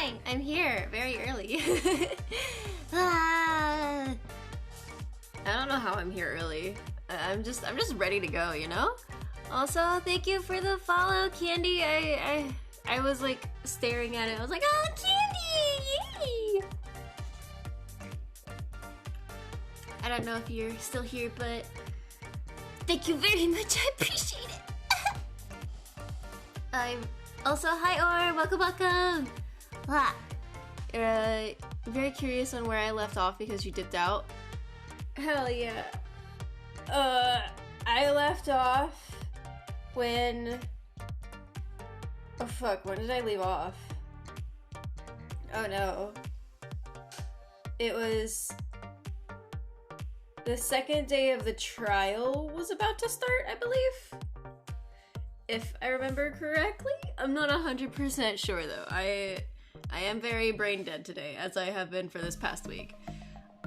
Hi! I'm here, very early. I don't know how I'm here early. I'm just ready to go, you know? Also, thank you for the follow, Candy. I was like staring at it. I was like, oh, Candy! Yay! I don't know if you're still here, but thank you very much. I appreciate it. I'm also, hi Or, welcome. Very curious on where I left off because you dipped out. Hell yeah. I left off when... Oh fuck, when did I leave off? Oh no. It was... The second day of the trial was about to start, I believe? If I remember correctly? I'm not 100% sure though. I am very brain dead today, as I have been for this past week.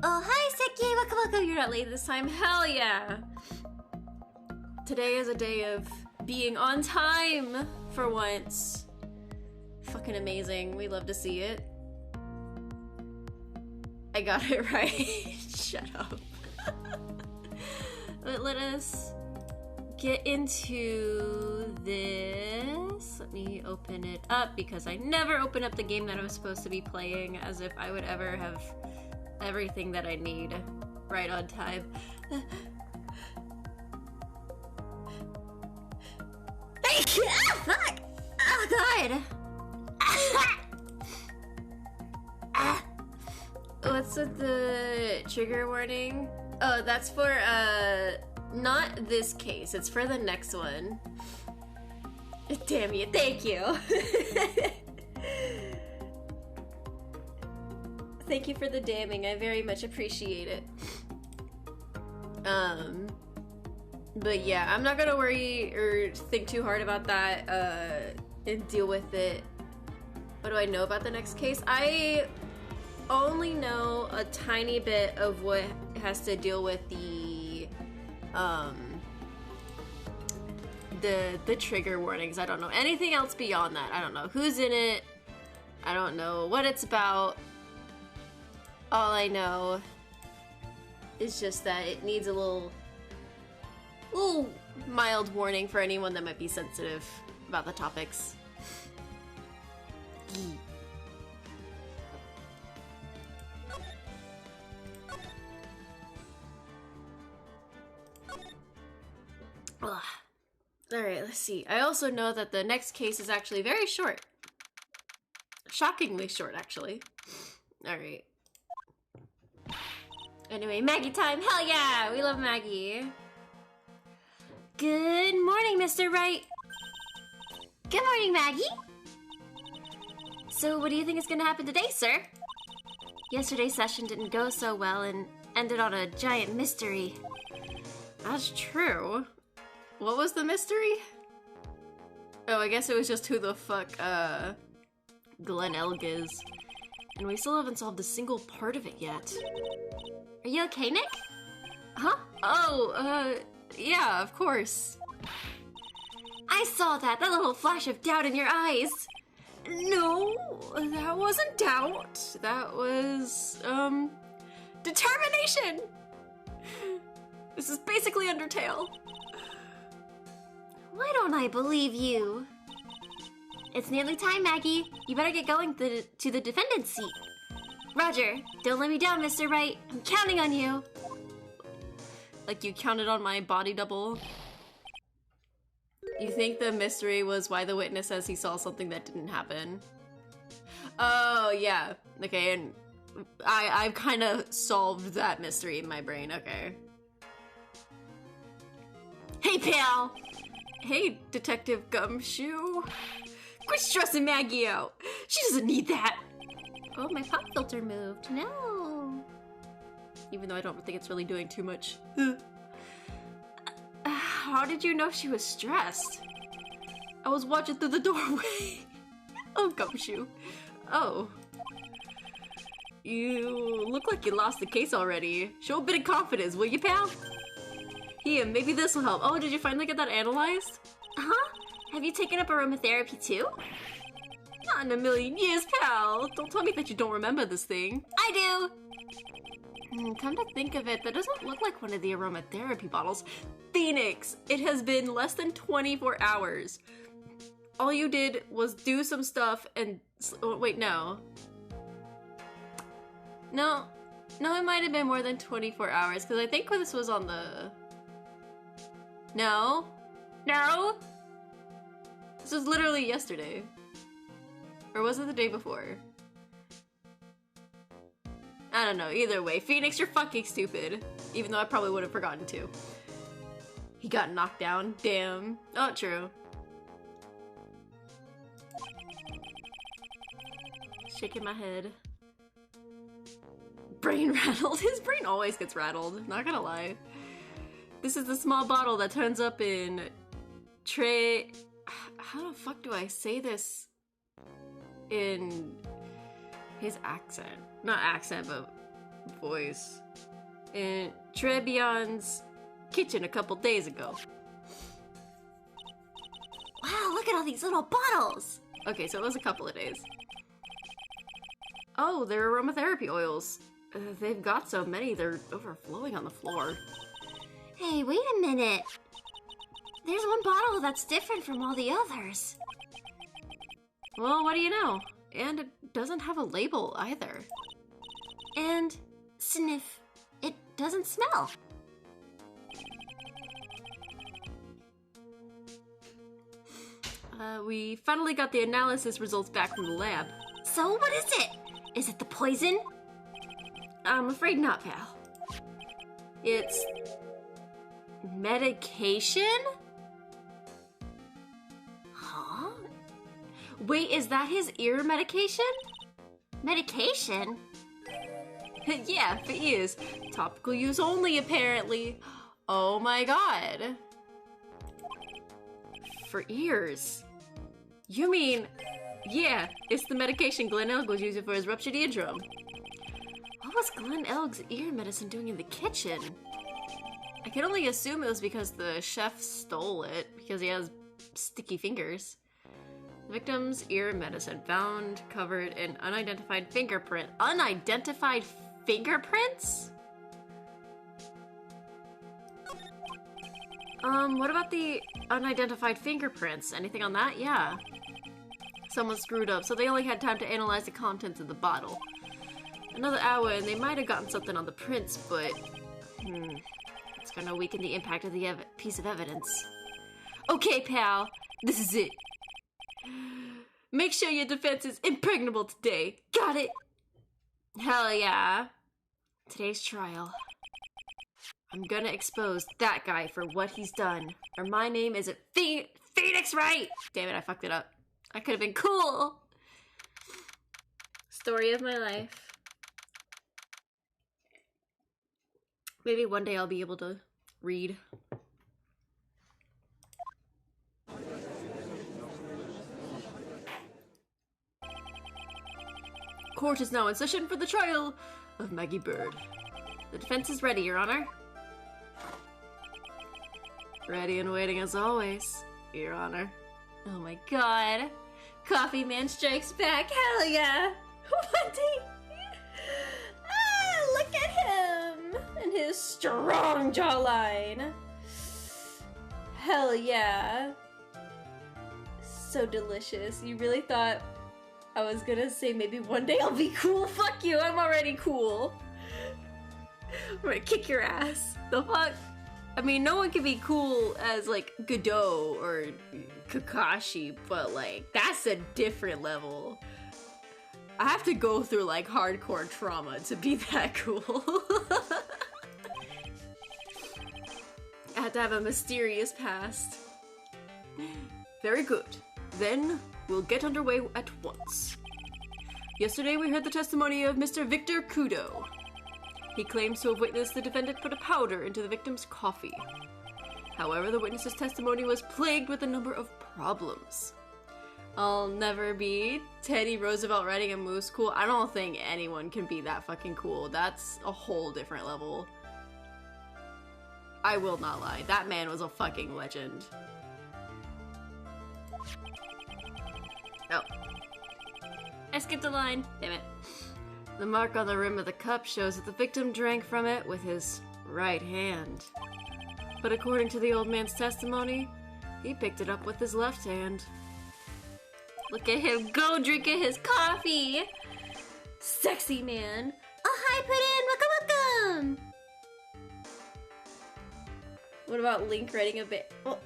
Oh, hi Seki! Welcome! You're not late this time. Hell yeah! Today is a day of being on time for once. Fucking amazing. We love to see it. I got it right. Shut up. But let us get into this. Let me open it up because I never open up the game that I was supposed to be playing, as if I would ever have everything that I need right on time. Ah, fuck! Oh god! What's with the trigger warning? Oh, that's for, not this case. It's for the next one. Damn you, thank you. Thank you for the damning. I very much appreciate it. But yeah, I'm not gonna worry or think too hard about that, and deal with it. What do I know about the next case? I only know a tiny bit of what has to deal with the trigger warnings. I don't know anything else beyond that. I don't know who's in it. I don't know what it's about. All I know is just that it needs a little mild warning for anyone that might be sensitive about the topics. Alright, let's see. I also know that the next case is actually very short. Shockingly short, actually. Alright. Anyway, Maggie time! Hell yeah! We love Maggie. Good morning, Mr. Wright. Good morning, Maggie. So, what do you think is gonna happen today, sir? Yesterday's session didn't go so well and ended on a giant mystery. That's true. What was the mystery? Oh, I guess it was just who the fuck, Glenn Elg is. And we still haven't solved a single part of it yet. Are you okay, Nick? Huh? Oh, yeah, of course. I saw that little flash of doubt in your eyes. No, that wasn't doubt. That was, determination! This is basically Undertale. Why don't I believe you? It's nearly time, Maggie. You better get going to the defendant's seat. Roger, don't let me down, Mr. Wright. I'm counting on you. Like you counted on my body double? You think the mystery was why the witness says he saw something that didn't happen? Oh, yeah. Okay, and I've kind of solved that mystery in my brain. Okay. Hey, pal! Hey, Detective Gumshoe. Quit stressing Maggie out. She doesn't need that. Oh, my pop filter moved. No. Even though I don't think it's really doing too much. How did you know she was stressed? I was watching through the doorway. Oh, Gumshoe. Oh. You look like you lost the case already. Show a bit of confidence, will you, pal? Here, maybe this will help. Oh, did you finally get that analyzed? Huh? Have you taken up aromatherapy too? Not in a million years, pal. Don't tell me that you don't remember this thing. I do! Come to think of it, that doesn't look like one of the aromatherapy bottles. Phoenix, it has been less than 24 hours. All you did was do some stuff and... Oh, wait, no. No, it might have been more than 24 hours, because I think this was on the... No. This was literally yesterday. Or was it the day before? I don't know, either way. Phoenix, you're fucking stupid. Even though I probably would have forgotten to. He got knocked down, damn. Oh, true. Shaking my head. Brain rattled. His brain always gets rattled, not gonna lie. This is the small bottle that turns up in How the fuck do I say this in his accent? Not accent, but voice. In Trebion's kitchen a couple days ago. Wow, look at all these little bottles! Okay, so it was a couple of days. Oh, they're aromatherapy oils. They've got so many, they're overflowing on the floor. Hey, wait a minute. There's one bottle that's different from all the others. Well, what do you know? And it doesn't have a label either. And sniff, it doesn't smell. We finally got the analysis results back from the lab. So what is it? Is it the poison? I'm afraid not, pal. It's... medication? Huh? Wait, is that his ear medication? Medication? Yeah, for ears. Topical use only, apparently. Oh my god. For ears? You mean... yeah, it's the medication Glenn Elg was using for his ruptured eardrum. What was Glenn Elg's ear medicine doing in the kitchen? I can only assume it was because the chef stole it, because he has sticky fingers. The victim's ear medicine found covered in unidentified fingerprint. Unidentified fingerprints? What about the unidentified fingerprints? Anything on that? Yeah. Someone screwed up, so they only had time to analyze the contents of the bottle. Another hour and they might have gotten something on the prints, but... it's gonna weaken the impact of the piece of evidence. Okay, pal. This is it. Make sure your defense is impregnable today. Got it? Hell yeah. Today's trial. I'm gonna expose that guy for what he's done. Or my name isn't Phoenix, right? Damn it, I fucked it up. I could have been cool. Story of my life. Maybe one day I'll be able to read. Court is now in session for the trial of Maggie Bird. The defense is ready, Your Honor. Ready and waiting as always, Your Honor. Oh my god. Coffee Man strikes back. Hell yeah. What day? Ah, look at him and his strong jawline. Hell yeah. So delicious. You really thought I was gonna say maybe one day I'll be cool? Fuck you, I'm already cool. I'm gonna kick your ass. The fuck? I mean, no one can be cool as, like, Godot or Kakashi, but, like, that's a different level. I have to go through, like, hardcore trauma to be that cool. I have to have a mysterious past. Very good. Then, we'll get underway at once. Yesterday, we heard the testimony of Mr. Victor Kudo. He claims to have witnessed the defendant put a powder into the victim's coffee. However, the witness's testimony was plagued with a number of problems. I'll never be Teddy Roosevelt riding a moose cool. I don't think anyone can be that fucking cool. That's a whole different level. I will not lie. That man was a fucking legend. Oh. I skipped a line. Damn it. The mark on the rim of the cup shows that the victim drank from it with his right hand. But according to the old man's testimony, he picked it up with his left hand. Look at him go drinking his coffee! Sexy man! Oh, hi, Puddin! Welcome, welcome! What about Link riding a bear? Well,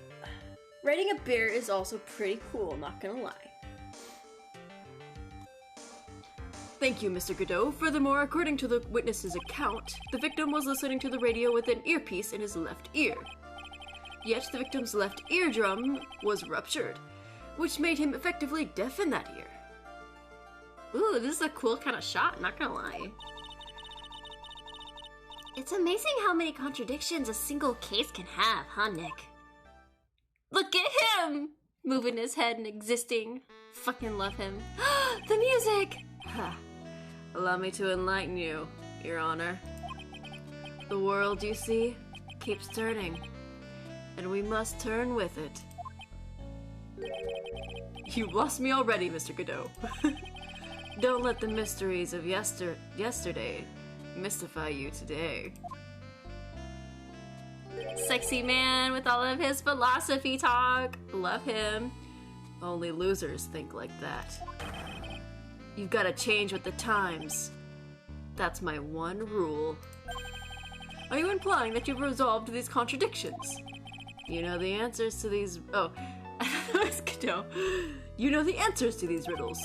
riding a bear is also pretty cool, not gonna lie. Thank you, Mr. Godot. Furthermore, according to the witness's account, the victim was listening to the radio with an earpiece in his left ear. Yet the victim's left eardrum was ruptured, which made him effectively deaf in that ear. Ooh, this is a cool kind of shot, not gonna lie. It's amazing how many contradictions a single case can have, huh, Nick? Look at him! Moving his head and existing. Fucking love him. The music! Allow me to enlighten you, Your Honor. The world, you see, keeps turning, and we must turn with it. You've lost me already, Mr. Godot. Don't let the mysteries of yesterday mystify you today. Sexy man with all of his philosophy talk. Love him. Only losers think like that. You've got to change with the times. That's my one rule. Are you implying that you've resolved these contradictions? You know the answers to these... Oh, Godot. You know the answers to these riddles.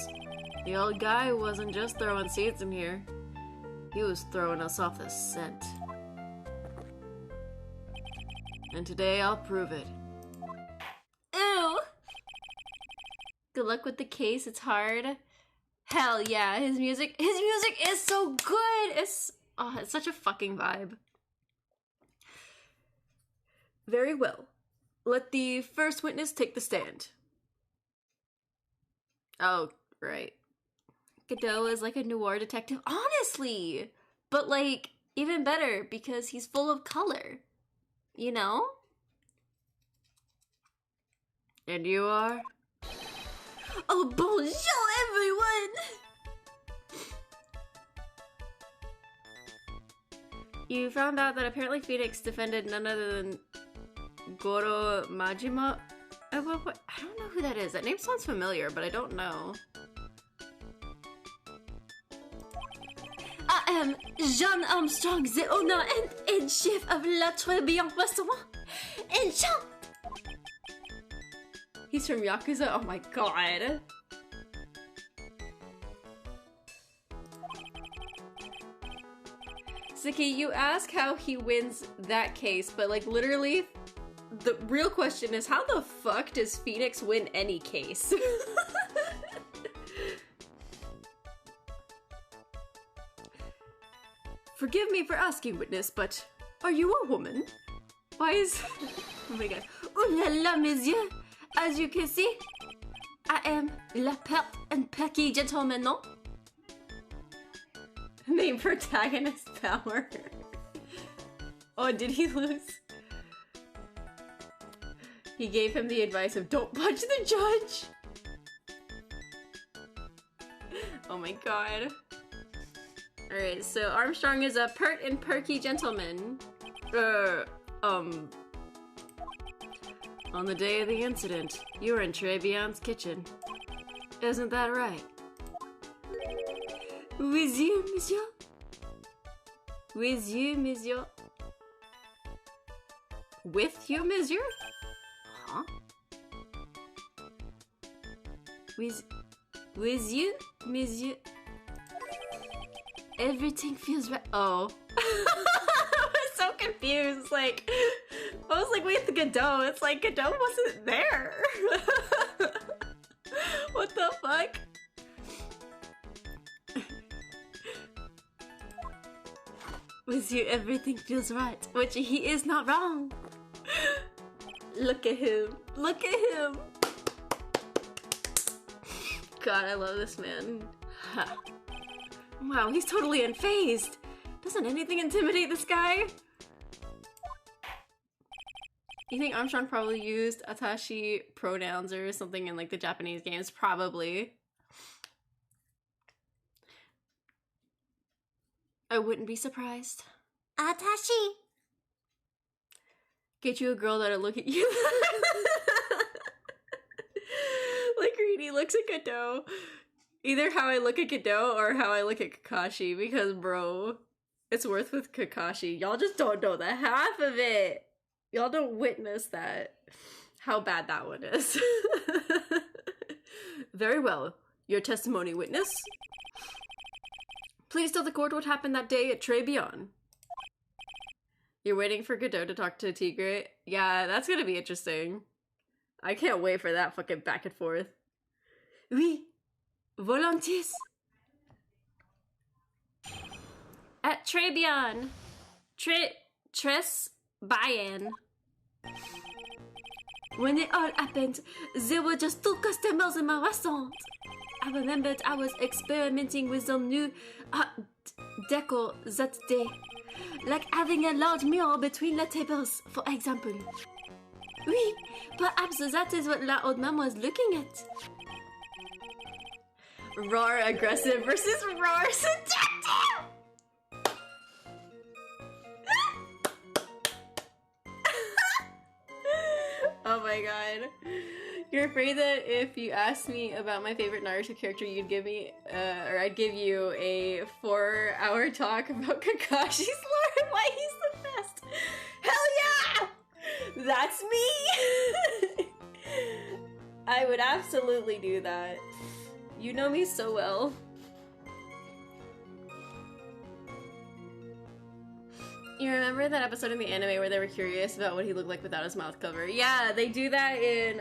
The old guy wasn't just throwing seeds in here. He was throwing us off the scent. And today I'll prove it. Ew! Good luck with the case, it's hard. Hell yeah, his music is so good! It's such a fucking vibe. Very well. Let the first witness take the stand. Oh, right. Godot is like a noir detective, honestly! But like, even better, because he's full of color. You know? And you are? Oh, bonjour, everyone! You found out that apparently Phoenix defended none other than Goro Majima? I don't know who that is. That name sounds familiar, but I don't know. I am Jean Armstrong, the owner and head chef of La Tribulations restaurant. Enchant! He's from Yakuza? Oh my god. Siki, you ask how he wins that case, but like literally, the real question is how the fuck does Phoenix win any case? Forgive me for asking, witness, but are you a woman? Why is... Oh my god. Oh la la, messieurs! As you can see, I am la perte and perky gentleman, no? Main protagonist power. Oh, did he lose? He gave him the advice of don't punch the judge! Oh my god. Alright, so Armstrong is a pert and perky gentleman. On the day of the incident, you were in Trebion's kitchen. Isn't that right? With you, monsieur? With you, monsieur? With you, monsieur? Huh? With you, monsieur? Everything feels right. Oh. I was so confused. Like, I was like, wait, the Godot. It's like, Godot wasn't there. What the fuck? With you, everything feels right. Which he is not wrong. Look at him. Look at him. God, I love this man. Huh. Wow, he's totally unfazed. Doesn't anything intimidate this guy? You think Armstrong probably used Atashi pronouns or something in like the Japanese games? Probably. I wouldn't be surprised. Atashi. Get you a girl that'll look at you. Like Rini looks at Godot. Either how I look at Godot or how I look at Kakashi, because bro, it's worth with Kakashi. Y'all just don't know the half of it. Y'all don't witness that. How bad that one is. Very well. Your testimony, witness. Please tell the court what happened that day at Tribulations. You're waiting for Godot to talk to Tigre? Yeah, that's gonna be interesting. I can't wait for that fucking back and forth. Oui, volontiers. At Tribulations. Tres Bayan. When it all happened, there were just 2 customers in my restaurant. I remembered I was experimenting with some new decor that day. Like having a large mirror between the tables, for example. Oui, perhaps that is what La Old Man was looking at. Roar aggressive versus roar seductive! Oh my god. You're afraid that if you asked me about my favorite Naruto character, you'd give me, or I'd give you a 4-hour talk about Kakashi's lore, why he's the best. Hell yeah! That's me! I would absolutely do that. You know me so well. You remember that episode in the anime where they were curious about what he looked like without his mouth cover? Yeah, they do that in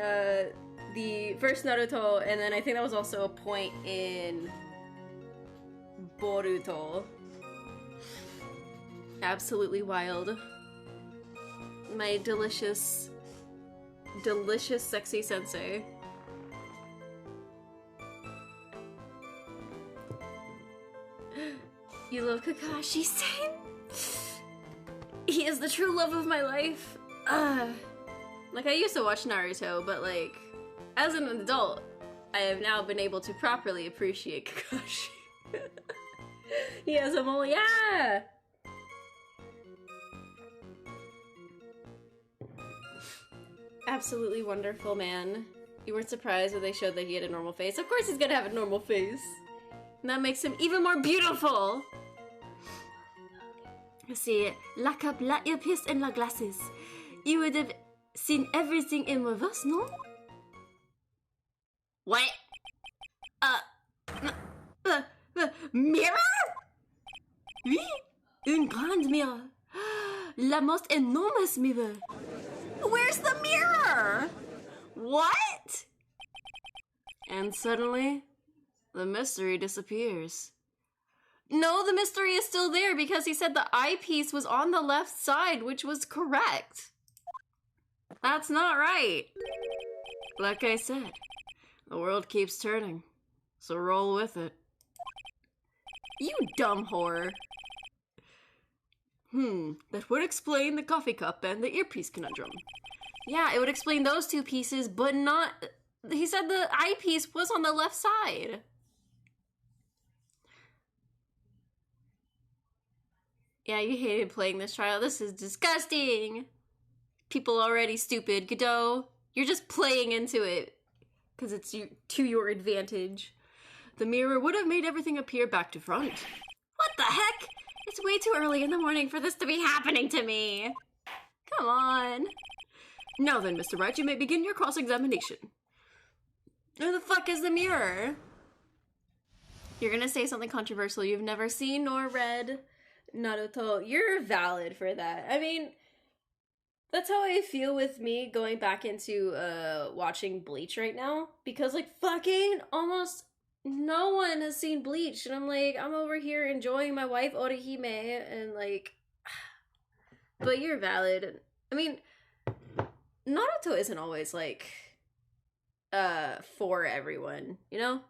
the first Naruto, and then I think that was also a point in Boruto. Absolutely wild. My delicious, delicious sexy sensei. You love Kakashi-san? He is the true love of my life. Like, I used to watch Naruto, but like, as an adult, I have now been able to properly appreciate Kakashi. He has a mole, yeah! Absolutely wonderful, man. You weren't surprised when they showed that he had a normal face? Of course he's gonna have a normal face. And that makes him even more beautiful! You see, la cape, la earpiece, and la glasses. You would have seen everything in reverse, no? What? Mirror? Oui, une grande mirror. La most enormous mirror. Where's the mirror? What? And suddenly, the mystery disappears. No, the mystery is still there because he said the eyepiece was on the left side, which was correct. That's not right. Like I said, the world keeps turning, so roll with it. You dumb whore. That would explain the coffee cup and the earpiece conundrum. Yeah, it would explain those 2 pieces, but not... He said the eyepiece was on the left side. Yeah, you hated playing this trial. This is disgusting. People already stupid. Godot, you're just playing into it because it's to your advantage. The mirror would have made everything appear back to front. What the heck? It's way too early in the morning for this to be happening to me. Come on. Now then, Mr. Wright, you may begin your cross-examination. Where the fuck is the mirror? You're gonna say something controversial you've never seen nor read. Naruto, you're valid for that. I mean, that's how I feel with me going back into watching Bleach right now. Because, like, fucking almost no one has seen Bleach. And I'm like, I'm over here enjoying my wife Orihime and, like... But you're valid. I mean, Naruto isn't always, like, for everyone, you know?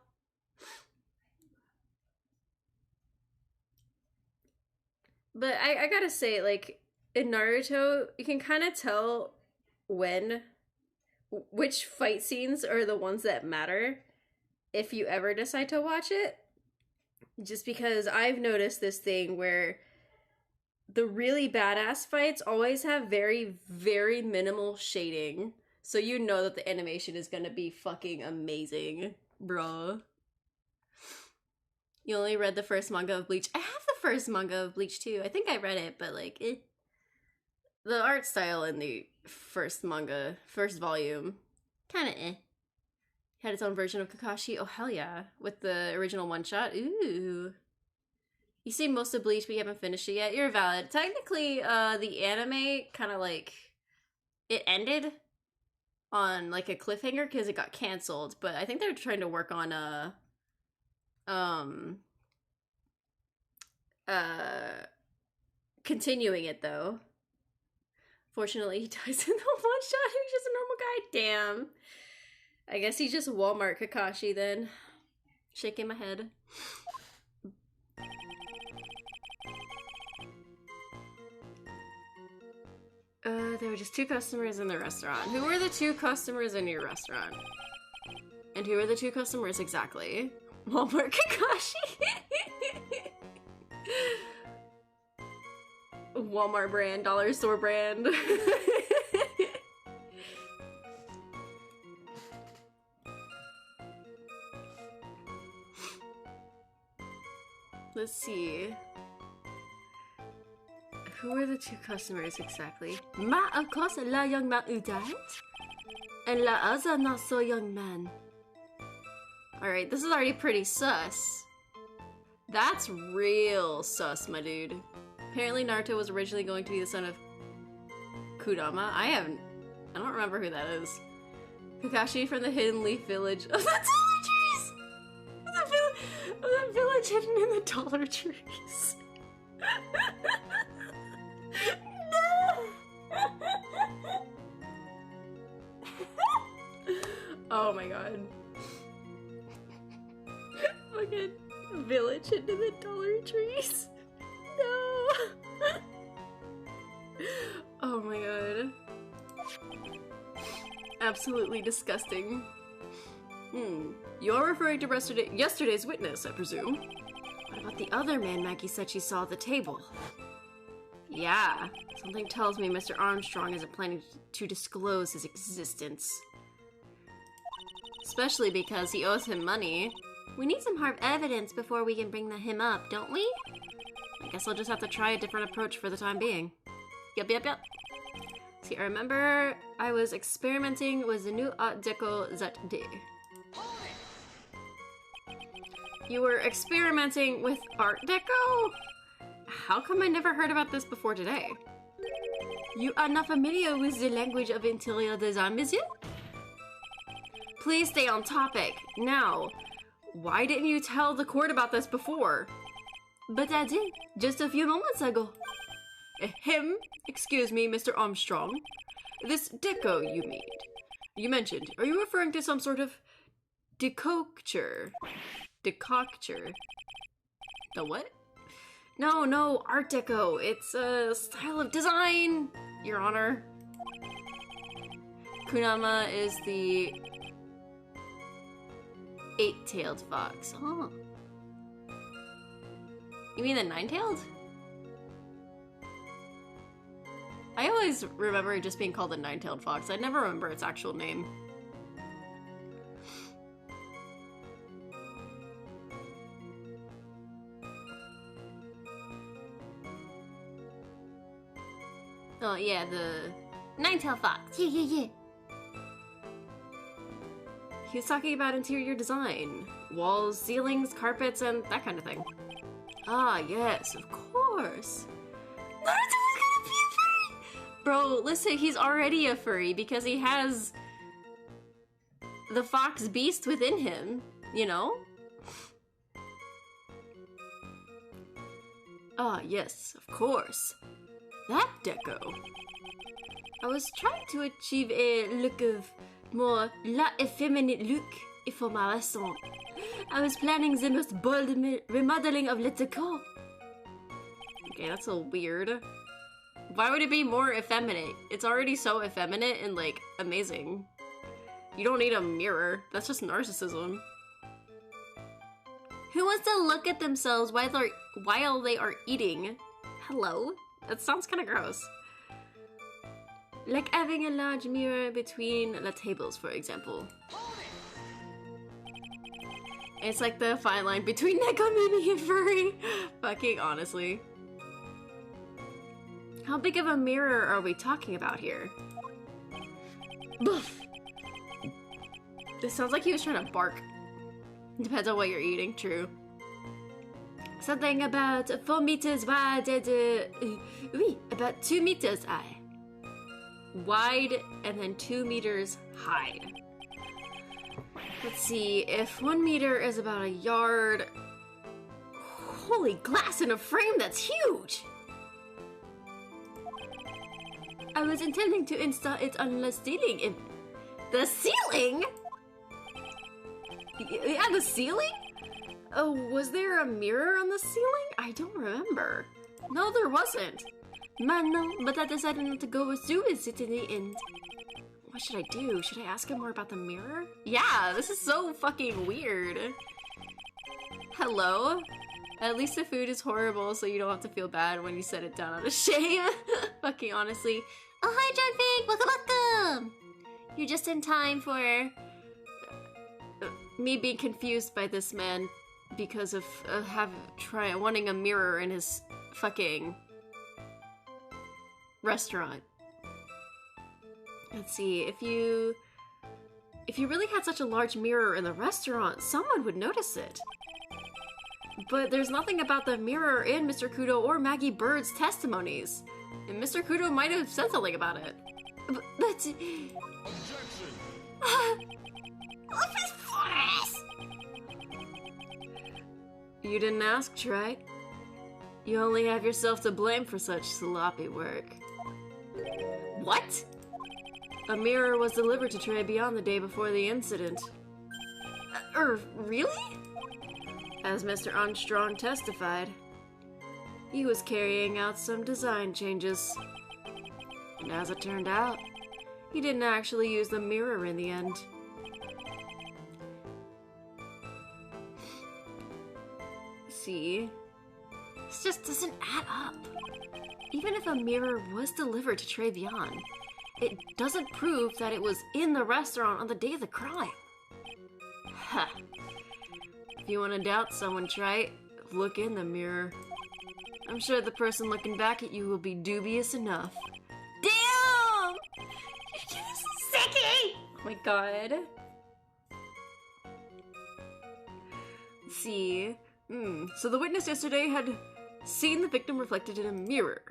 But I gotta say, like, in Naruto, you can kind of tell which fight scenes are the ones that matter if you ever decide to watch it. Just because I've noticed this thing where the really badass fights always have very, very minimal shading. So you know that the animation is gonna be fucking amazing, bruh. You only read the first manga of Bleach. I have the first manga of Bleach too. I think I read it, but like, the art style in the first manga, first volume, kinda had its own version of Kakashi. Oh, hell yeah. With the original one-shot. Ooh. You see most of Bleach, but you haven't finished it yet. You're valid. Technically, the anime kind of like, it ended on like a cliffhanger because it got canceled, but I think they're trying to work on continuing it though. Fortunately, he dies in the one shot. He's just a normal guy. Damn. I guess he's just Walmart Kakashi then. Shaking my head. There were just 2 customers in the restaurant. Who were the 2 customers in your restaurant? And who are the 2 customers exactly? Walmart Kakashi. Walmart brand, dollar store brand. Let's see. Who are the 2 customers exactly? Ma, of course, la young man who died. And la other not so young man. Alright, this is already pretty sus. That's real sus, my dude. Apparently Naruto was originally going to be the son of Kurama. I don't remember who that is. Kakashi from the Hidden Leaf Village. Oh, that's trees! That village hidden in the dollar trees. No! Oh my god. Fucking village into the dollar trees. No! Oh my god. Absolutely disgusting. You're referring to yesterday's witness, I presume? What about the other man Maggie said she saw at the table? Yeah, something tells me Mr. Armstrong isn't planning to disclose his existence. Especially because he owes him money. We need some hard evidence before we can bring him up, don't we? I guess I'll just have to try a different approach for the time being. Yup. See, I remember I was experimenting with the new Art Deco that day. You were experimenting with Art Deco? How come I never heard about this before today? You are not familiar with the language of interior design, monsieur? Please stay on topic. Now, why didn't you tell the court about this before? But I did, just a few moments ago. Him? Excuse me, Mr. Armstrong. This deco you mentioned, are you referring to some sort of decoction? Decoction? The what? No, Art Deco. It's a style of design, Your Honor. Kunama is the 8-tailed fox. Huh. You mean the 9-tailed? I always remember it just being called the 9-tailed fox. I never remember its actual name. Oh yeah, the 9-tailed fox. Yeah. He was talking about interior design. Walls, ceilings, carpets, and that kind of thing. Ah, yes, of course. Naruto was gonna be a furry! Bro, listen, he's already a furry because he has the fox beast within him, you know? Ah, yes, of course. That deco. I was trying to achieve a look of more la effeminate look for my restaurant. I was planning the most bold remodeling of le décor. Okay, that's a weird. Why would it be more effeminate? It's already so effeminate and like amazing. You don't need a mirror. That's just narcissism. Who wants to look at themselves while they are eating? Hello? That sounds kind of gross. Like having a large mirror between the tables, for example. It's like the fine line between Nekomimi and furry. Fucking honestly. How big of a mirror are we talking about here? Boof! This sounds like he was trying to bark. Depends on what you're eating, true. Something about 4 meters wide and about 2 meters high. Wide and then 2 meters high. Let's see, if 1 meter is about a yard... Holy glass in a frame, that's huge! I was intending to install it on the ceiling. The ceiling? Yeah, the ceiling? Oh, was there a mirror on the ceiling? I don't remember. No, there wasn't. Man, no, but I decided not to go with suicide in the end. What should I do? Should I ask him more about the mirror? Yeah, this is so fucking weird. Hello? At least the food is horrible, so you don't have to feel bad when you set it down out of shame. Fucking honestly. Oh, hi, Jugfig! Welcome, welcome! You're just in time for... me being confused by this man because of wanting a mirror in his fucking restaurant. Let's see, if you really had such a large mirror in the restaurant, someone would notice it. But there's nothing about the mirror in Mr. Kudo or Maggie Bird's testimonies. And Mr. Kudo might have said something about it. But... You didn't ask, right? You only have yourself to blame for such sloppy work. What? A mirror was delivered to Tribulations the day before the incident. Really? As Mr. Armstrong testified, he was carrying out some design changes. And as it turned out, he didn't actually use the mirror in the end. See? This just doesn't add up. Even if a mirror was delivered to Tribulations, it doesn't prove that it was in the restaurant on the day of the crime. Huh. If you want to doubt someone, try it. Look in the mirror. I'm sure the person looking back at you will be dubious enough. Damn! You're just sicky! Oh my god. Let's see. So the witness yesterday had seen the victim reflected in a mirror.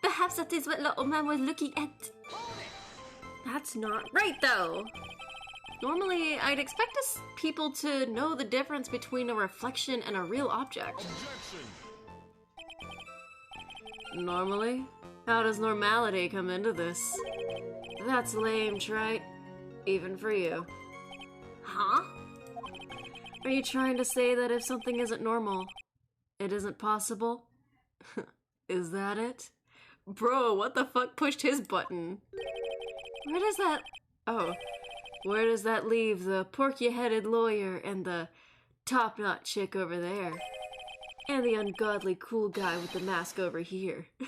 Perhaps that is what little man was looking at. That's not right, though. Normally, I'd expect people to know the difference between a reflection and a real object. Objection. Normally? How does normality come into this? That's lame, Trite. Even for you. Huh? Are you trying to say that if something isn't normal, it isn't possible? Is that it? Bro, what the fuck pushed his button? Where does that... Oh. Where does that leave the porky-headed lawyer and the top-knot chick over there? And the ungodly cool guy with the mask over here. The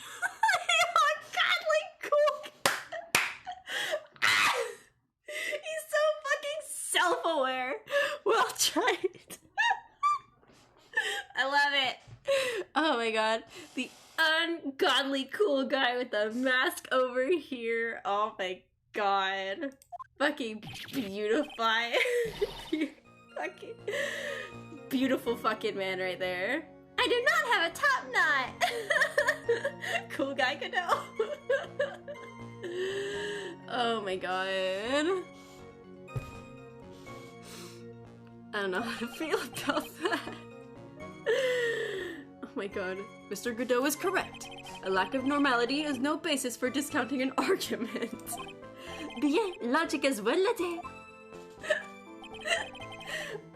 ungodly cool guy! He's so fucking self-aware. Well tried. I love it. Oh my god. The ungodly cool guy with the mask over here. Oh my god. Fucking beautify. Fucking beautiful fucking man right there. I do not have a top knot. Cool guy could know. Oh my god. I don't know how to feel about that. Oh my god. Mr. Godot is correct. A lack of normality is no basis for discounting an argument. Bien, logic as well, latte.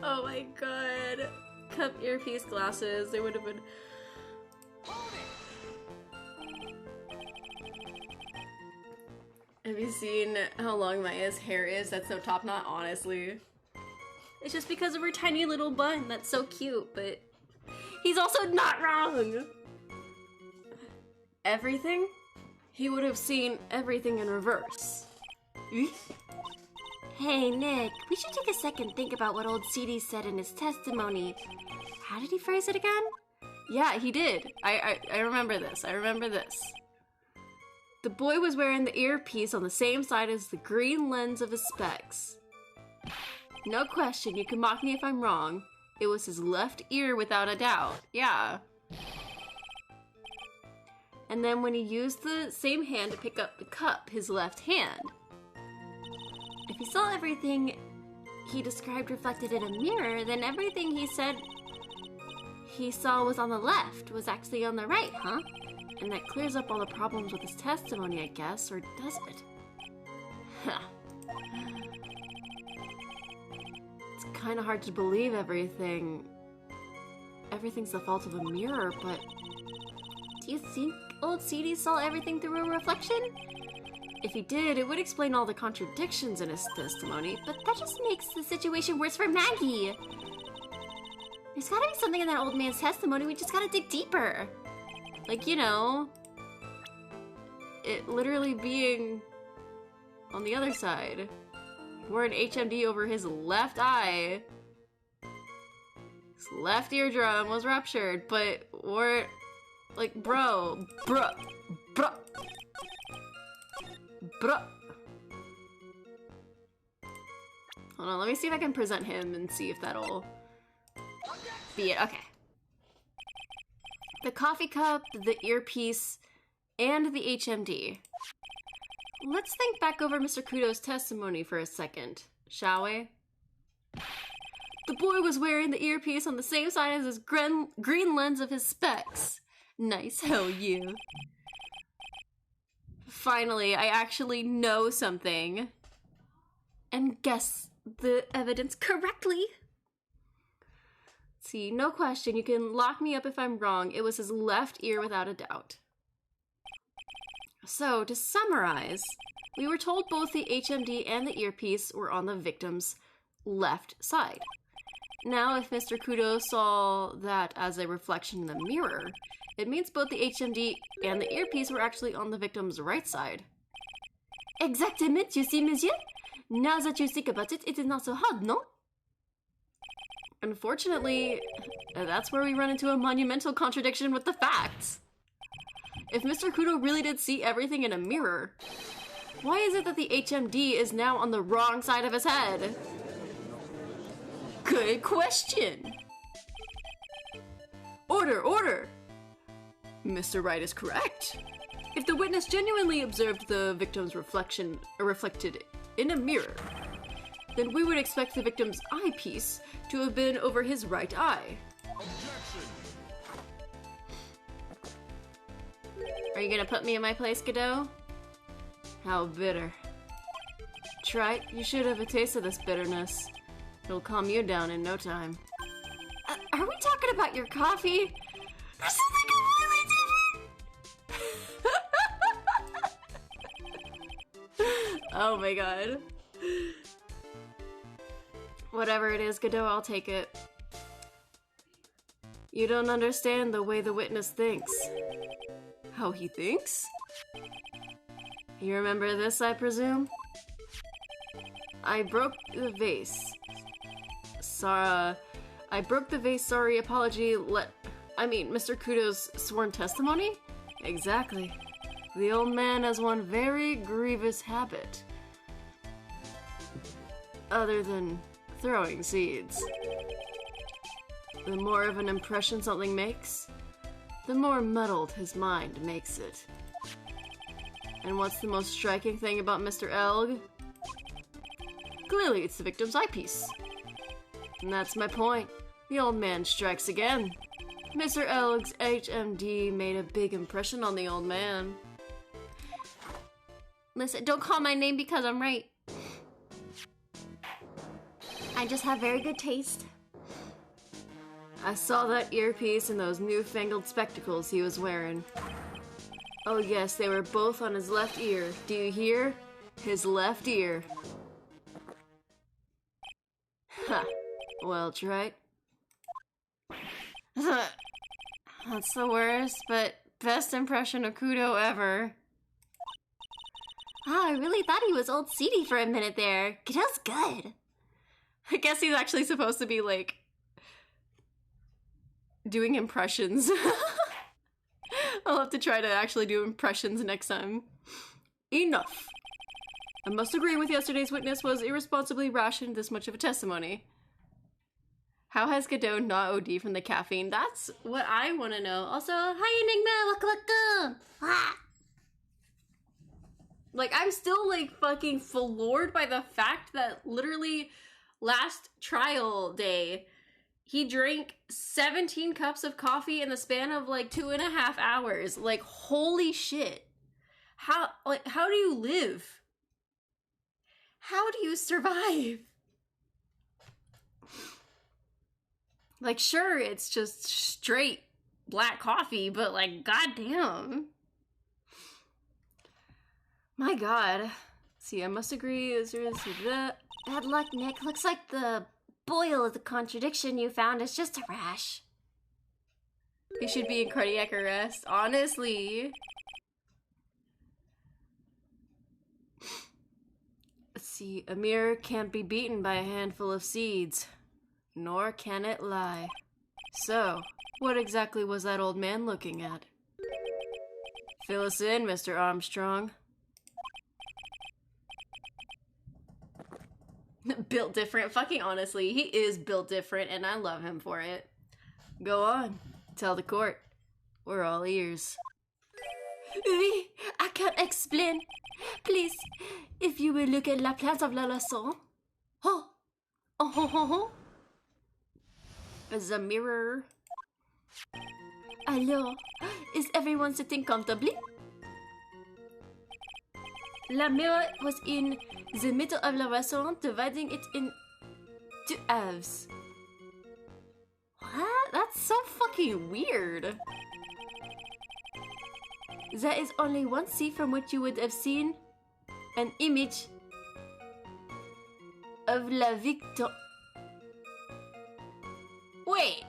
Oh my god. Cup, earpiece, glasses. They would have been... Have you seen how long Maya's hair is? That's no top knot, honestly. It's just because of her tiny little bun that's so cute, but he's also not wrong. Everything? He would have seen everything in reverse. Hey, Nick, we should take a second think about what old CD said in his testimony. How did he phrase it again? Yeah, he did. I remember this. I remember this. The boy was wearing the earpiece on the same side as the green lens of his specs. No question, you can mock me if I'm wrong. It was his left ear without a doubt. Yeah. And then when he used the same hand to pick up the cup, his left hand. If he saw everything he described reflected in a mirror, then everything he said he saw was on the left was actually on the right, huh? And that clears up all the problems with his testimony, I guess, or does it? Huh. It's kind of hard to believe everything's the fault of a mirror, but do you think old CD saw everything through a reflection? If he did, it would explain all the contradictions in his testimony, but that just makes the situation worse for Maggie. There's gotta be something in that old man's testimony, we just gotta dig deeper. Like, you know, it literally being on the other side. Wore an HMD over his left eye. His left eardrum was ruptured, but wore, like, bruh. Hold on, let me see if I can present him and see if that'll be it. Okay. The coffee cup, the earpiece, and the HMD. Let's think back over Mr. Kudo's testimony for a second, shall we? The boy was wearing the earpiece on the same side as his green lens of his specs. Nice, hell you. Finally, I actually know something. And guess the evidence correctly. See, no question, you can lock me up if I'm wrong. It was his left ear without a doubt. So, to summarize, we were told both the HMD and the earpiece were on the victim's left side. Now, if Mr. Kudo saw that as a reflection in the mirror, it means both the HMD and the earpiece were actually on the victim's right side. Exactement, you see, monsieur? Now that you think about it, it is not so hard, no? Unfortunately, that's where we run into a monumental contradiction with the facts. If Mr. Kudo really did see everything in a mirror, why is it that the HMD is now on the wrong side of his head? Good question. Order, order! Mr. Wright is correct. If the witness genuinely observed the victim's reflection reflected in a mirror, then we would expect the victim's eyepiece to have been over his right eye. Objection. Are you gonna put me in my place, Godot? How bitter. Try it. You should have a taste of this bitterness. It'll calm you down in no time. Are we talking about your coffee? Or something completely different? Oh my god. Whatever it is, Godot, I'll take it. You don't understand the way the witness thinks. How he thinks? You remember this, I presume? I broke the vase. I broke the vase, sorry, apology, Mr. Kudo's sworn testimony? Exactly. The old man has one very grievous habit. Other than throwing seeds. The more of an impression something makes, the more muddled his mind makes it. And what's the most striking thing about Mr. Elg? Clearly it's the victim's eyepiece. And that's my point. The old man strikes again. Mr. Elg's HMD made a big impression on the old man. Listen, don't call my name because I'm right. I just have very good taste. I saw that earpiece and those newfangled spectacles he was wearing. Oh yes, they were both on his left ear. Do you hear? His left ear. Ha! Welch, right? That's the worst, but best impression of Kudo ever. Oh, I really thought he was old seedy for a minute there. Kudo's good. I guess he's actually supposed to be, like, doing impressions. I'll have to try to actually do impressions next time. Enough. I must agree with yesterday's witness was irresponsibly rationed this much of a testimony. How has Godot not OD from the caffeine? That's what I want to know. Also, hi Enigma, welcome. Like, I'm still, like, fucking floored by the fact that literally last trial day, he drank 17 cups of coffee in the span of, like, 2.5 hours. Like, holy shit. How do you live? How do you survive? Like, sure, it's just straight black coffee, but, like, goddamn. My god. See, I must agree. Bad luck, Nick. Looks like the boil of the contradiction you found is just a rash. He should be in cardiac arrest, honestly. Let's see. A mirror can't be beaten by a handful of seeds. Nor can it lie. So, what exactly was that old man looking at? Fill us in, Mr. Armstrong. Built different. Fucking honestly, he is built different, and I love him for it. Go on. Tell the court. We're all ears. Oui, I can explain. Please, if you will look at la place of la leçon. Oh, oh, oh, oh, oh. There's a mirror. Alors, is everyone sitting comfortably? La mirror was in the middle of the restaurant, dividing it in 2 halves. What? That's so fucking weird. There is only one seat from which you would have seen an image of la victime. Wait.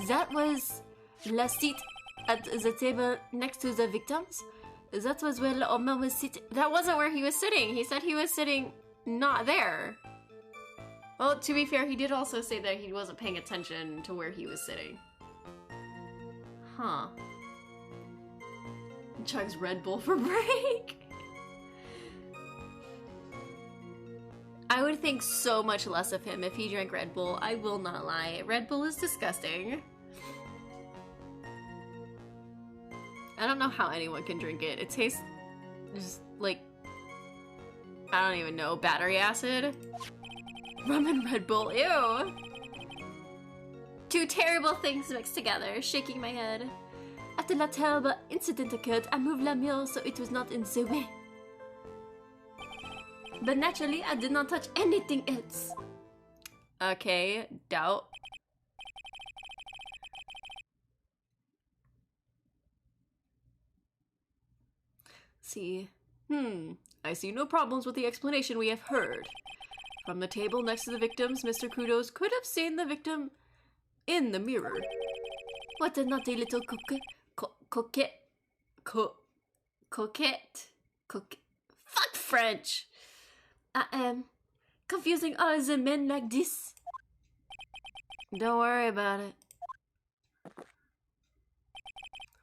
That was la seat at the table next to the victims? That was where Omar was sitting. That wasn't where he was sitting. He said he was sitting not there. Well, to be fair, he did also say that he wasn't paying attention to where he was sitting. Huh. Chugs Red Bull for break. I would think so much less of him if he drank Red Bull. I will not lie. Red Bull is disgusting. I don't know how anyone can drink it. It tastes just like, I don't even know, battery acid? Rum and Red Bull, ew! Two terrible things mixed together, shaking my head. After that terrible incident occurred, I moved la mirror so it was not in the way. But naturally, I did not touch anything else. Okay, doubt. See. I see no problems with the explanation we have heard. From the table next to the victims, Mr. Kudos could have seen the victim in the mirror. What a naughty little coquette. Fuck French! I am confusing all the men like this. Don't worry about it.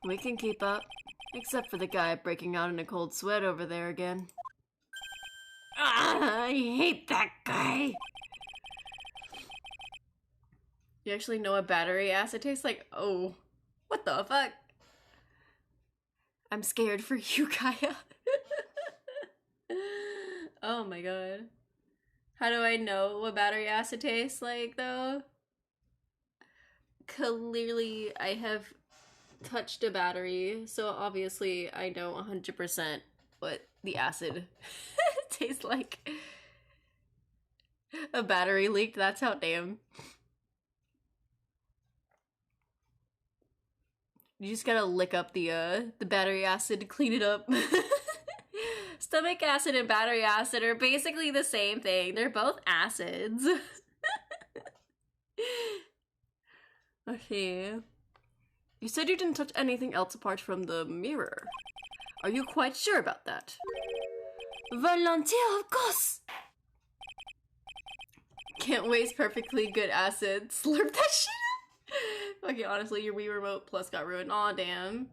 We can keep up. Except for the guy breaking out in a cold sweat over there again. I hate that guy. You actually know what battery acid tastes like? Oh, what the fuck? I'm scared for you, Kaya. Oh my god. How do I know what battery acid tastes like, though? Clearly, I have touched a battery, so obviously I know 100% what the acid tastes like. A battery leaked, that's how damn. You just gotta lick up the battery acid to clean it up. It's Stomach acid and battery acid are basically the same thing. They're both acids. Okay. You said you didn't touch anything else apart from the mirror. Are you quite sure about that? Volunteer, of course! Can't waste perfectly good acid. Slurp that shit up! Okay, honestly, your Wii Remote Plus got ruined. Aw, damn.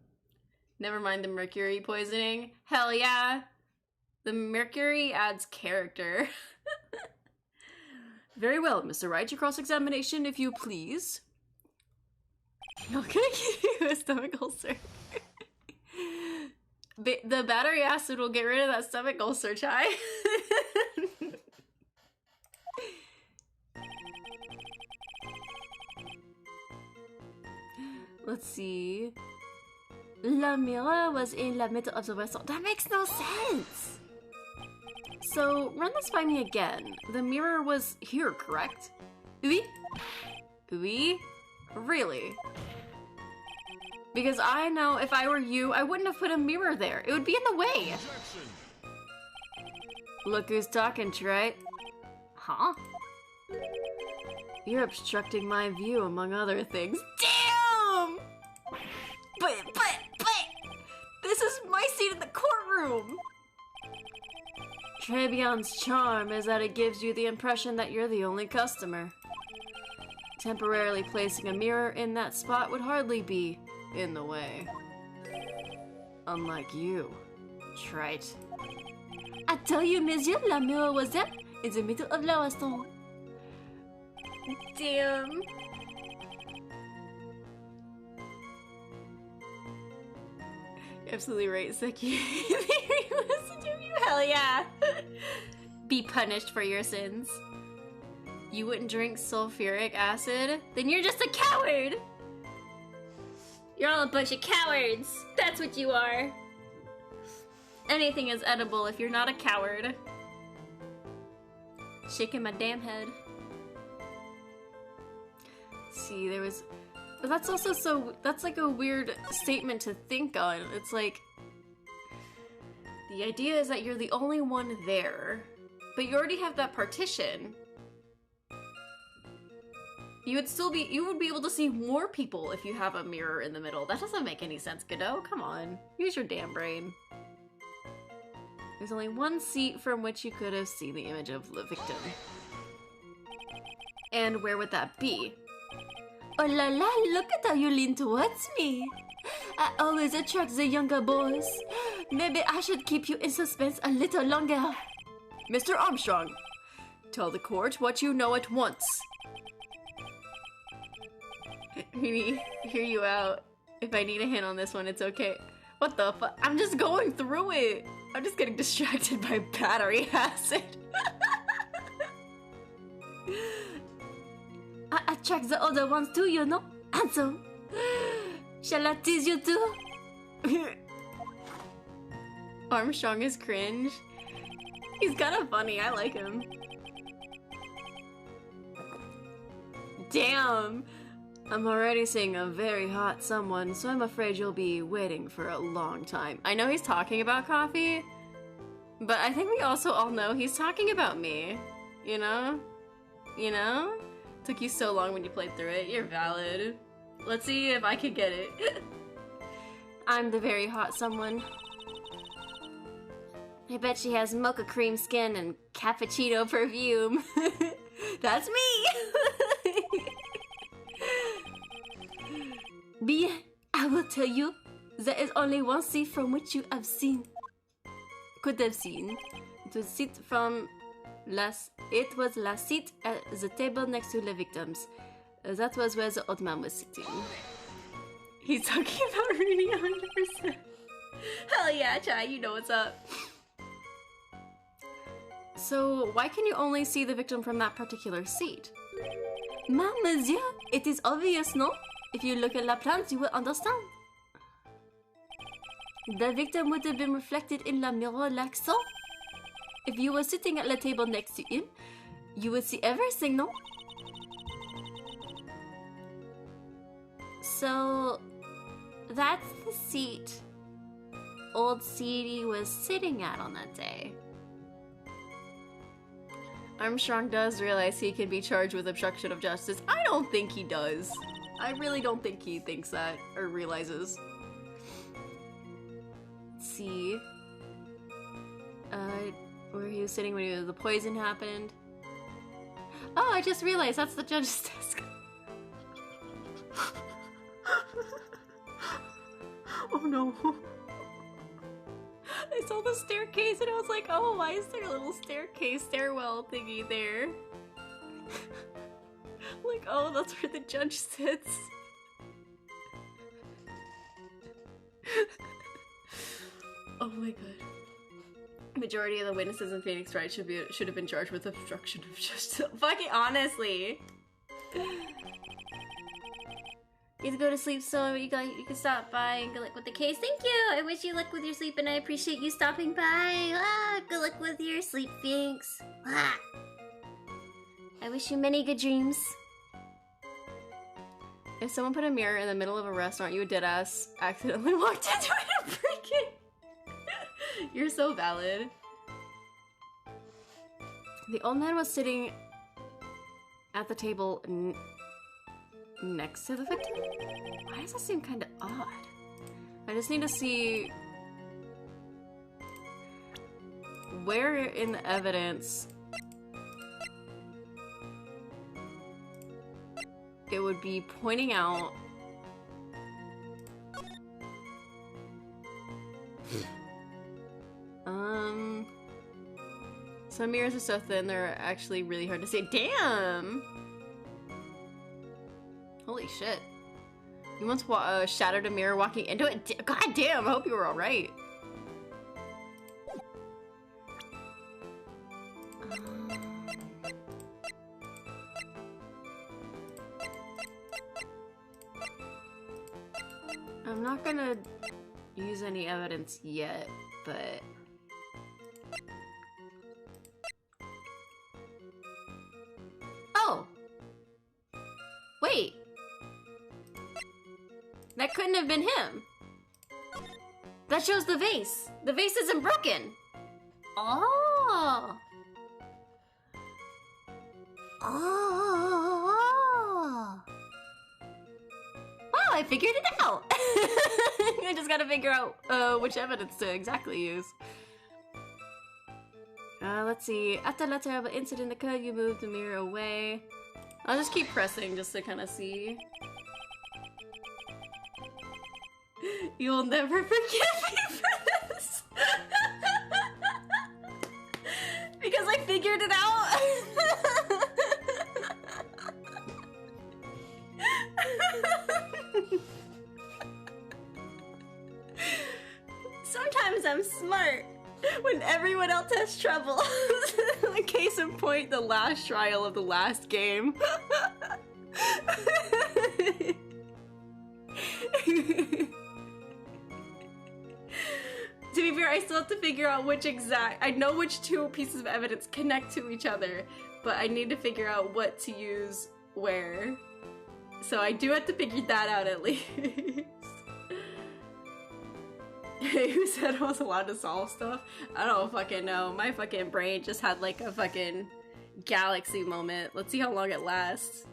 Never mind the mercury poisoning. Hell yeah! The mercury adds character. Very well, Mr. Wright. Your cross-examination, if you please. I'm gonna give you a stomach ulcer. The battery acid will get rid of that stomach ulcer, Chai. Let's see. La mirror was in the middle of the restaurant. That makes no sense! So, run this by me again. The mirror was here, correct? Oui? Oui? Really? Because I know if I were you, I wouldn't have put a mirror there. It would be in the way. Look who's talking, right? Huh? You're obstructing my view, among other things. Damn! But, this is my seat in the courtroom! Trebion's charm is that it gives you the impression that you're the only customer. Temporarily placing a mirror in that spot would hardly be in the way. Unlike you, trite. I tell you, monsieur, la mirror was there in the middle of the restaurant. Damn. You're absolutely right, Seki. Listen to you, hell yeah. Be punished for your sins. You wouldn't drink sulfuric acid? Then you're just a coward! You're all a bunch of cowards! That's what you are! Anything is edible if you're not a coward. Shaking my damn head. See, there was... But that's also so... That's like a weird statement to think on. It's like... The idea is that you're the only one there. But you already have that partition. You would be able to see more people if you have a mirror in the middle. That doesn't make any sense, Godot. Come on. Use your damn brain. There's only one seat from which you could have seen the image of the victim. And where would that be? Oh la la, look at how you lean towards me. I always attract the younger boys. Maybe I should keep you in suspense a little longer. Mr. Armstrong, tell the court what you know at once. Rini, hear you out. If I need a hint on this one, it's okay. What the fuck? I'm just going through it. I'm just getting distracted by battery acid. I attract the other ones too, you know? And so, shall I tease you too? Armstrong is cringe. He's kind of funny. I like him. Damn. I'm already seeing a very hot someone, so I'm afraid you'll be waiting for a long time. I know he's talking about coffee, but I think we also all know he's talking about me. You know? You know? Took you so long when you played through it. You're valid. Let's see if I can get it. I'm the very hot someone. I bet she has mocha cream skin and cappuccino perfume. That's me! Bien, I will tell you, there is only one seat from which you have seen. Could have seen. It was la seat at the table next to the victims. That was where the old man was sitting. He's talking about Rini 100%. Hell yeah, Chai, you know what's up. So, why can you only see the victim from that particular seat? Ma, monsieur, it is obvious, no? If you look at la plante, you will understand. The victim would have been reflected in la mirror like so. If you were sitting at the table next to him, you would see everything, no? So, that's the seat old CD was sitting at on that day. Armstrong does realize he can be charged with obstruction of justice. I don't think he does. I really don't think he thinks that or realizes. Let's see. Where he was sitting when the poison happened. Oh, I just realized that's the judge's desk. Oh no. I saw the staircase and I was like, oh, why is there a little stairwell thingy there? Like, oh, that's where the judge sits. Oh my god. Majority of the witnesses in Phoenix Wright should have been charged with obstruction of justice. Fucking honestly. You have to go to sleep, so you can stop by and good luck with the case. Thank you! I wish you luck with your sleep and I appreciate you stopping by. Ah, good luck with your sleep, Finks. Ah. I wish you many good dreams. If someone put a mirror in the middle of a restaurant, you would deadass accidentally walked into it and break it. You're so valid. The old man was sitting at the table next to the victim? Why does that seem kind of odd? I just need to see where in the evidence it would be pointing out some mirrors are so thin they're actually really hard to see. Damn! Holy shit. You once shattered a mirror walking into it? God damn, I hope you were alright. I'm not gonna use any evidence yet, but... Oh! Wait! That couldn't have been him! That shows the vase! The vase isn't broken! Oh! Oh! Wow, I figured it out! I just gotta figure out which evidence to exactly use. Let's see. After the letter of an incident occurred, you moved the mirror away. I'll just keep pressing just to kind of see. You'll never forgive me for this! Because I figured it out! Sometimes I'm smart when everyone else has trouble. Case in point, the last trial of the last game. To be fair, I still have to figure out which I know which two pieces of evidence connect to each other, but I need to figure out what to use where. So I do have to figure that out at least. Who said I was allowed to solve stuff? I don't fucking know. My fucking brain just had like a fucking galaxy moment. Let's see how long it lasts.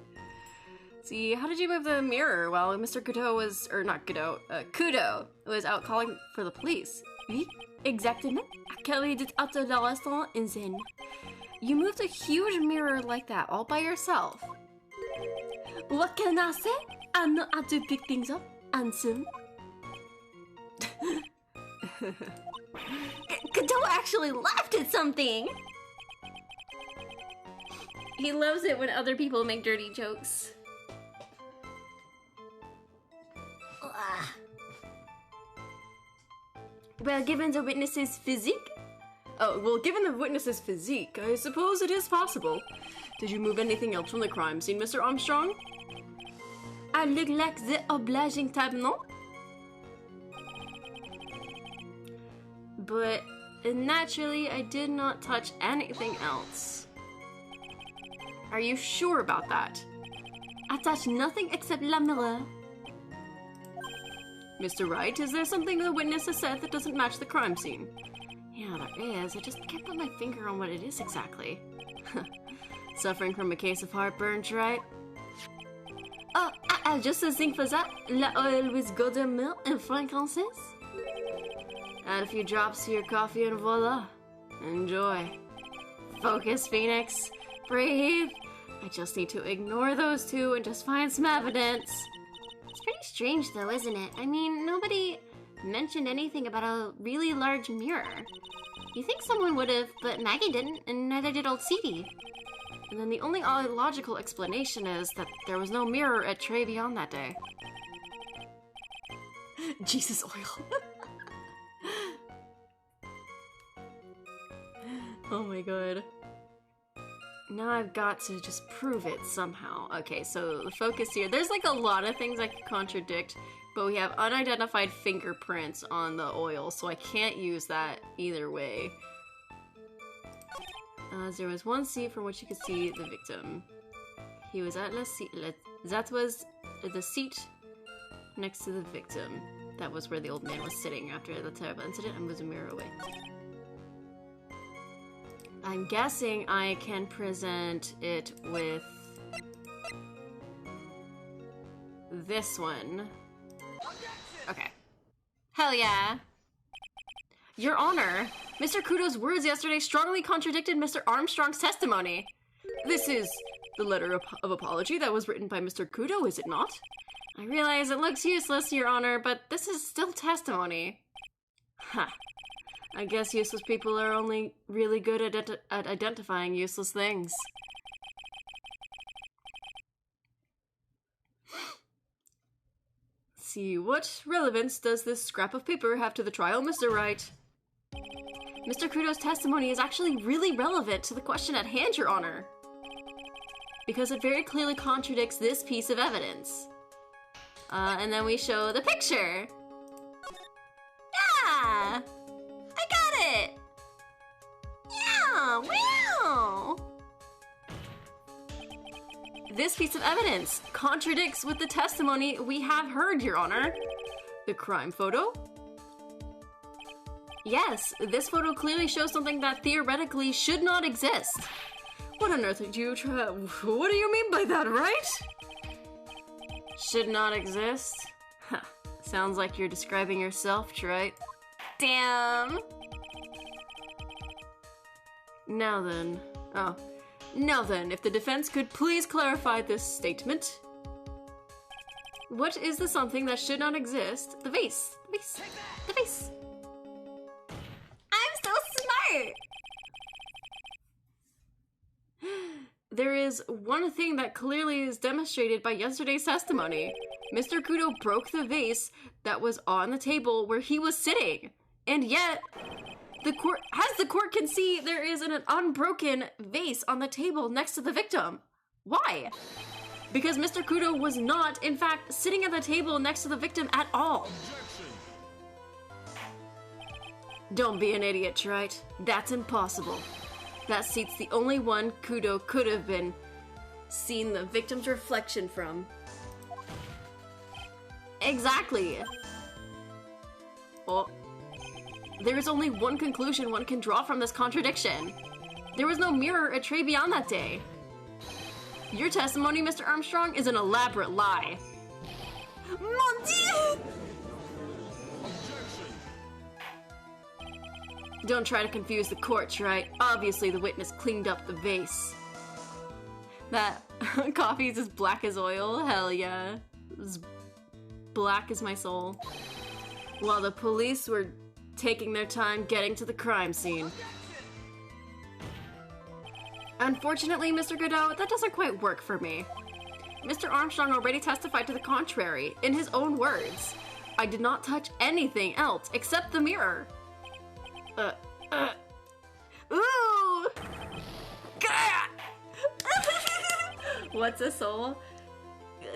See, how did you move the mirror while Mr. Kudo was, or not Kudo, Kudo was out calling for the police? Oui, exactement. Kelly did at the restaurant in Zen. You moved a huge mirror like that all by yourself. What can I say? I know how to pick things up, handsome. Kudo actually laughed at something! He loves it when other people make dirty jokes. Well, given the witness's physique? Oh, well, given the witness's physique, I suppose it is possible. Did you move anything else from the crime scene, Mr. Armstrong? I look like the obliging type, no? But naturally, I did not touch anything else. Are you sure about that? I touched nothing except la mirror. Mr. Wright, is there something the witness has said that doesn't match the crime scene? Yeah, there is. I just can't put my finger on what it is exactly. Suffering from a case of heartburn, right? Oh, just a thing for that. La oil with golden milk and frankincense? Add a few drops to your coffee and voila. Enjoy. Focus, Phoenix. Breathe. I just need to ignore those two and just find some evidence. It's pretty strange though, isn't it? I mean, nobody mentioned anything about a really large mirror. You think someone would have, but Maggie didn't, and neither did old Ceedy. And then the only logical explanation is that there was no mirror at Trey Beyond that day. Jesus oil. Oh my god. Now I've got to just prove it somehow. Okay, so the focus here. There's like a lot of things I could contradict, but we have unidentified fingerprints on the oil, so I can't use that either way. There was one seat from which you could see the victim. He was at that was the seat next to the victim. That was where the old man was sitting after the terrible incident and was a mirror away. I'm guessing I can present it with this one. Okay. Hell yeah. Your Honor, Mr. Kudo's words yesterday strongly contradicted Mr. Armstrong's testimony. This is the letter of apology that was written by Mr. Kudo, is it not? I realize it looks useless, Your Honor, but this is still testimony. Ha. I guess useless people are only really good at identifying useless things. See, what relevance does this scrap of paper have to the trial, Mr. Wright? Mr. Kudo's testimony is actually really relevant to the question at hand, Your Honor. Because it very clearly contradicts this piece of evidence. And then we show the picture. Yeah! I got it! Yeah! Wow! This piece of evidence contradicts with the testimony we have heard, Your Honor. The crime photo? Yes, this photo clearly shows something that theoretically should not exist. What on earth did you try? What do you mean by that, right? Should not exist? Huh. Sounds like you're describing yourself, right? Damn! Now then, if the defense could please clarify this statement. What is the something that should not exist? The vase. The vase. The vase. I'm so smart! There is one thing that clearly is demonstrated by yesterday's testimony. Mr. Kudo broke the vase that was on the table where he was sitting. And yet, as the court can see, there is an unbroken vase on the table next to the victim. Why? Because Mr. Kudo was not, in fact, sitting at the table next to the victim at all. Don't be an idiot, right? That's impossible. That seat's the only one Kudo could have been seen the victim's reflection from. Exactly. Oh. There is only one conclusion one can draw from this contradiction. There was no mirror at Trey Beyond that day. Your testimony, Mr. Armstrong, is an elaborate lie. Mon Dieu! Don't try to confuse the courts, right? Obviously the witness cleaned up the vase. That coffee is as black as oil? Hell yeah. As black as my soul. While the police were taking their time getting to the crime scene. Unfortunately, Mr. Godot, that doesn't quite work for me. Mr. Armstrong already testified to the contrary, in his own words. I did not touch anything else except the mirror. Ooh! What's a soul?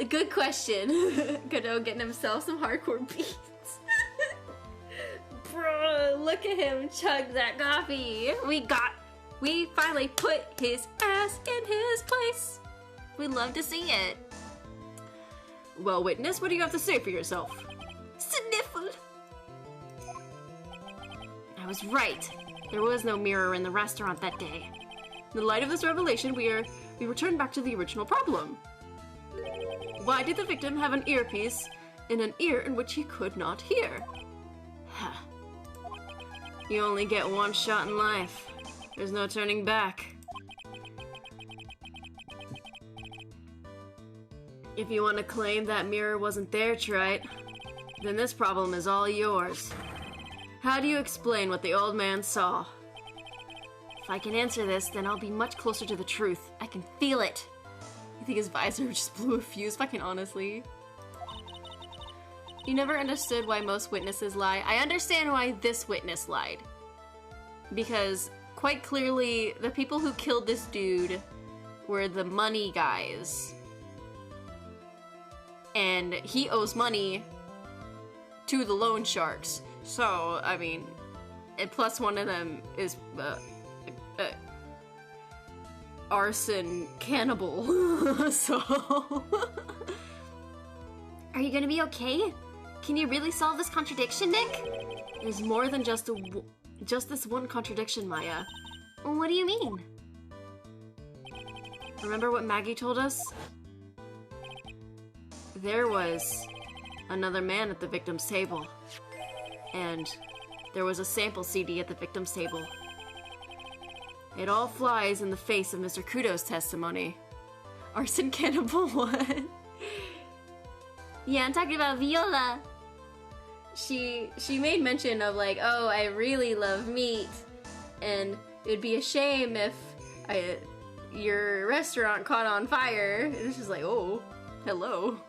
Good question. Godot getting himself some hardcore beats. Bro, look at him chug that coffee. We finally put his ass in his place. We'd love to see it. Well, witness, what do you have to say for yourself? Snoop! was right. There was no mirror in the restaurant that day. In the light of this revelation, we return back to the original problem. Why did the victim have an earpiece in an ear in which he could not hear? You only get one shot in life. There's no turning back. If you want to claim that mirror wasn't there, Trite, then this problem is all yours. How do you explain what the old man saw? If I can answer this, then I'll be much closer to the truth. I can feel it. I think his visor just blew a fuse, fucking honestly. You never understood why most witnesses lie. I understand why this witness lied. Because, quite clearly, the people who killed this dude were the money guys. And he owes money to the loan sharks. So, I mean, and plus one of them is arson cannibal. So, are you gonna be okay? Can you really solve this contradiction, Nick? There's more than just this one contradiction, Maya. What do you mean? Remember what Maggie told us? There was another man at the victim's table. And there was a sample CD at the victim's table. It all flies in the face of Mr. Kudo's testimony. Arson cannibal, what? Yeah, I'm talking about Viola. She made mention of like, oh, I really love meat, and it'd be a shame if your restaurant caught on fire. And it's just like, oh, hello.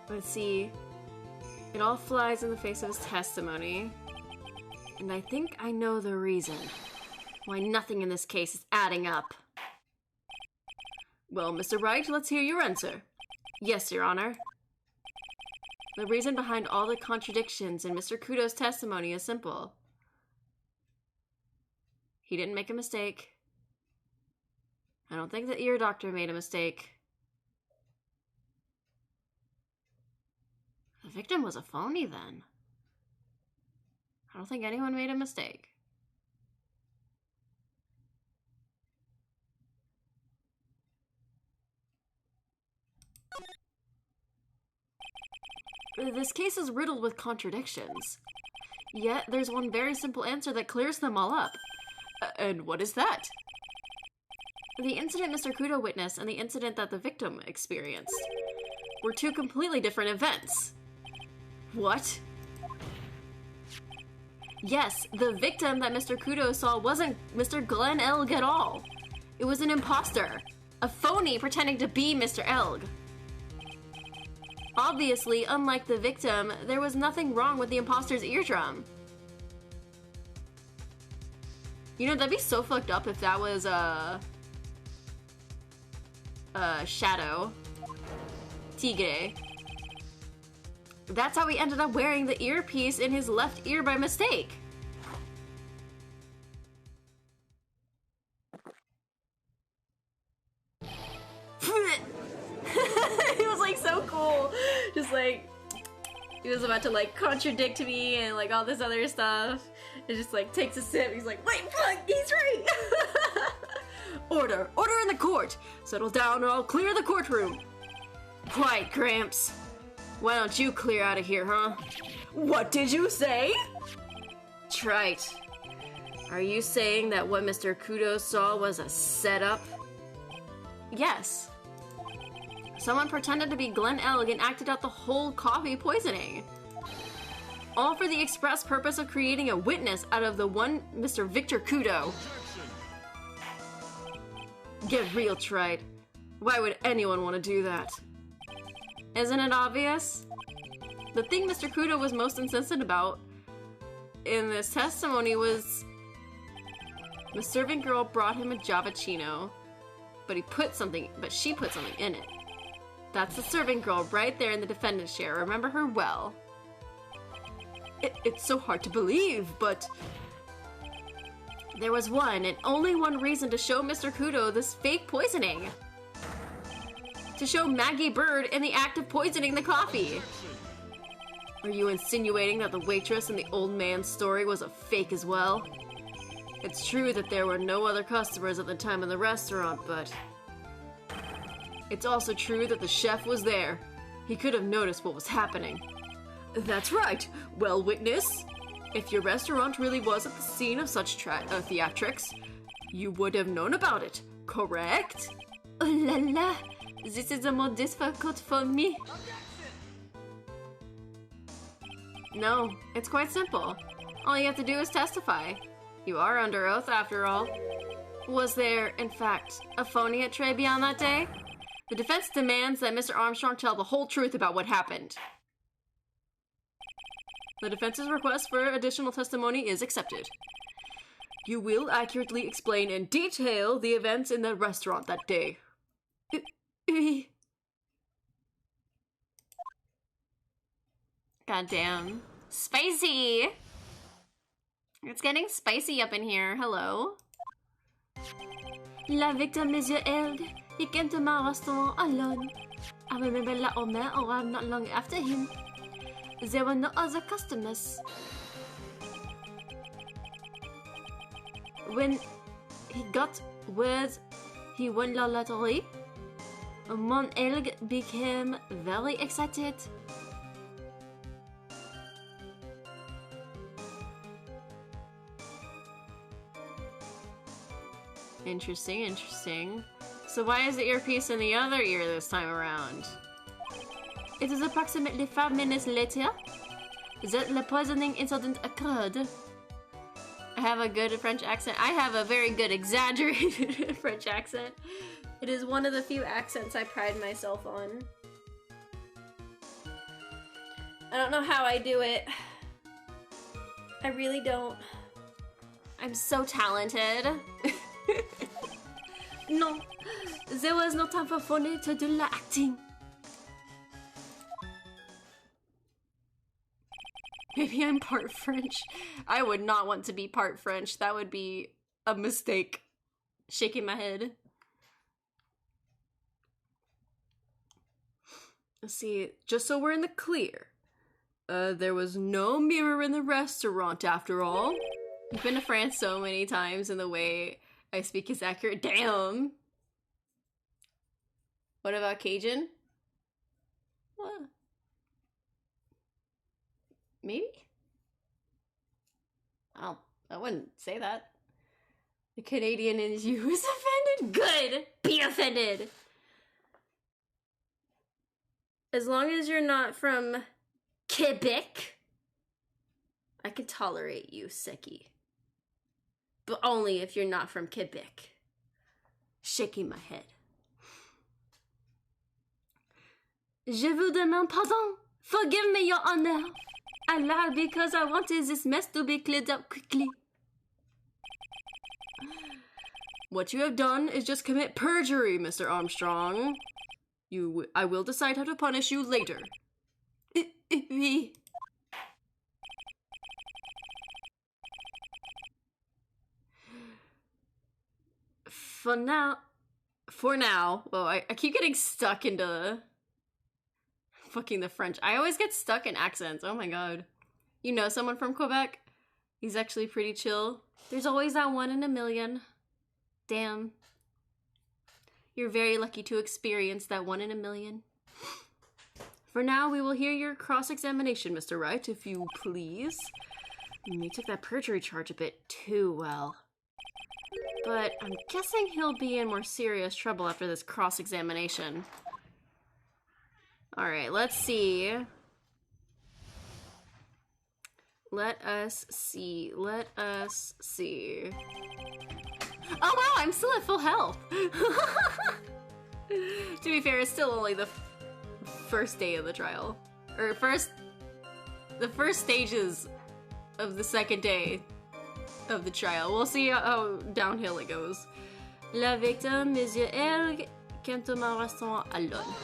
Let's see. It all flies in the face of his testimony. And I think I know the reason why nothing in this case is adding up. Well, Mr. Wright, let's hear your answer. Yes, Your Honor. The reason behind all the contradictions in Mr. Kudo's testimony is simple. He didn't make a mistake. I don't think the ear doctor made a mistake. The victim was a phony then. I don't think anyone made a mistake. This case is riddled with contradictions. Yet there's one very simple answer that clears them all up. And what is that? The incident Mr. Kudo witnessed and the incident that the victim experienced were two completely different events. What? Yes, the victim that Mr. Kudo saw wasn't Mr. Glenn Elg at all. It was an imposter. A phony pretending to be Mr. Elg. Obviously, unlike the victim, there was nothing wrong with the imposter's eardrum. You know, that'd be so fucked up if that was Shadow. Tigre. That's how he ended up wearing the earpiece in his left ear by mistake. It was like so cool. Just like, he was about to like contradict me and like all this other stuff. It just like takes a sip. He's like, wait, fuck, he's right. Order in the court. Settle down or I'll clear the courtroom. Quiet, Gramps. Why don't you clear out of here, huh? What did you say? Trite. Are you saying that what Mr. Kudo saw was a setup? Yes. Someone pretended to be Glenn Elg and acted out the whole coffee poisoning. All for the express purpose of creating a witness out of the one Mr. Victor Kudo. Get real, Trite. Why would anyone want to do that? Isn't it obvious? The thing Mr. Kudo was most incensed about in this testimony was the servant girl brought him a Javachino, but she put something in it. That's the servant girl right there in the defendant's chair. Remember her well. It's so hard to believe, but there was one and only one reason to show Mr. Kudo this fake poisoning. To show Maggie Bird in the act of poisoning the coffee. Are you insinuating that the waitress in the old man's story was a fake as well? It's true that there were no other customers at the time in the restaurant, but it's also true that the chef was there. He could have noticed what was happening. That's right. Well, witness, if your restaurant really was at the scene of such theatrics, you would have known about it, correct? Oh la la, this is the more difficult for me. No, it's quite simple. All you have to do is testify. You are under oath, after all. Was there, in fact, a phony at Trebi on that day? The defense demands that Mr. Armstrong tell the whole truth about what happened. The defense's request for additional testimony is accepted. You will accurately explain in detail the events in the restaurant that day. Goddamn. Spicy! It's getting spicy up in here. Hello. La victime, Monsieur Eld. He came to my restaurant alone. I remember La Omer arrived not long after him. There were no other customers. When he got word he won la lottery, Mon Elg became very excited. Interesting, interesting. So why is the earpiece in the other ear this time around? It is approximately 5 minutes later that the poisoning incident occurred. I have a good French accent. I have a very good exaggerated French accent. It is one of the few accents I pride myself on. I don't know how I do it. I really don't. I'm so talented. No, there was no time for funny to do the acting. Maybe I'm part French. I would not want to be part French. That would be a mistake. Shaking my head. Let's see, just so we're in the clear. There was no mirror in the restaurant after all. I've been to France so many times and the way I speak is accurate. Damn! What about Cajun? What? Maybe? I wouldn't say that. The Canadian in you is offended? Good! Be offended! As long as you're not from Quebec, I can tolerate you, Seki. But only if you're not from Quebec. Shaking my head. Je vous demande pardon. Forgive me, Your Honor. I lied because I wanted this mess to be cleared up quickly. What you have done is just commit perjury, Mr. Armstrong. I will decide how to punish you later. For now, well, I keep getting stuck into fucking the French. I always get stuck in accents. Oh my god. You know someone from Quebec? He's actually pretty chill. There's always that one in a million. Damn. You're very lucky to experience that one in a million. For now, we will hear your cross-examination, Mr. Wright, if you please. You took that perjury charge a bit too well. But I'm guessing he'll be in more serious trouble after this cross-examination. Alright, let's see. Let us see. Oh wow, I'm still at full health! To be fair, it's still only the first day of the trial. Or the first stages of the second day of the trial. We'll see how downhill it goes. La victime, Monsieur Erg, came to my restaurant alone.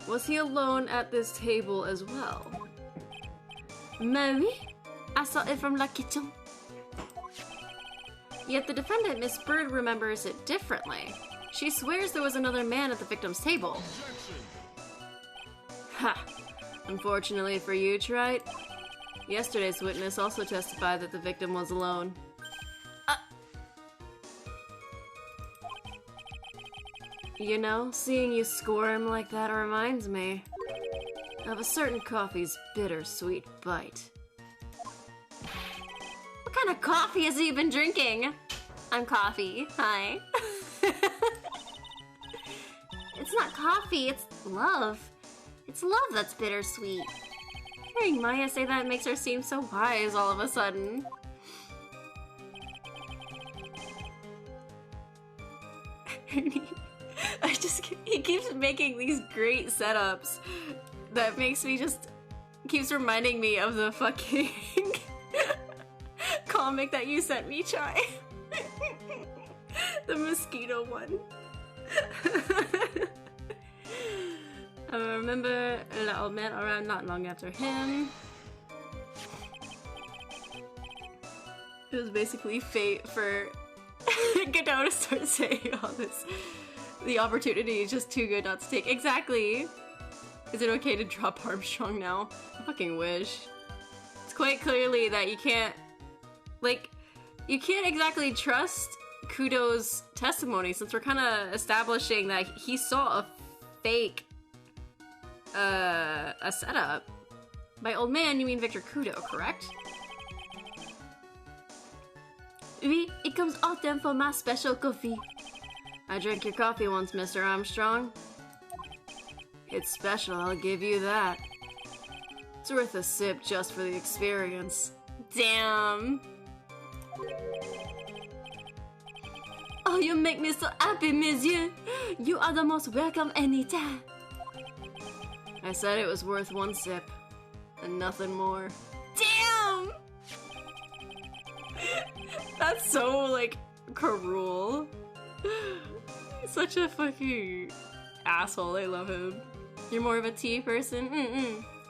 Was he alone at this table as well? Mais oui, I saw it from la kitchen. Yet the defendant, Miss Bird, remembers it differently. She swears there was another man at the victim's table. Ha! Unfortunately for you, Trite, yesterday's witness also testified that the victim was alone. You know, seeing you squirm like that reminds me of a certain coffee's bittersweet bite. What kind of coffee has he been drinking? I'm coffee. Hi. It's not coffee, it's love. It's love that's bittersweet. Hearing Maya say that makes her seem so wise all of a sudden. He keeps making these great setups that makes me keeps reminding me of the fucking comic that you sent me, Chai. The mosquito one. I remember La Old Man around not long after him. It was basically fate for Godot to start saying all this. The opportunity is just too good not to take. Exactly! Is it okay to drop Armstrong now? I fucking wish. It's quite clearly that you can't exactly trust Kudo's testimony since we're kind of establishing that he saw a fake, a setup. By old man, you mean Victor Kudo, correct? Oui, it comes autumn for my special coffee. I drank your coffee once, Mr. Armstrong. It's special, I'll give you that. It's worth a sip just for the experience. Damn. Oh, you make me so happy, monsieur. You are the most welcome anytime. I said it was worth one sip, and nothing more. Damn! That's so, like, cruel. Such a fucking asshole. I love him. You're more of a tea person?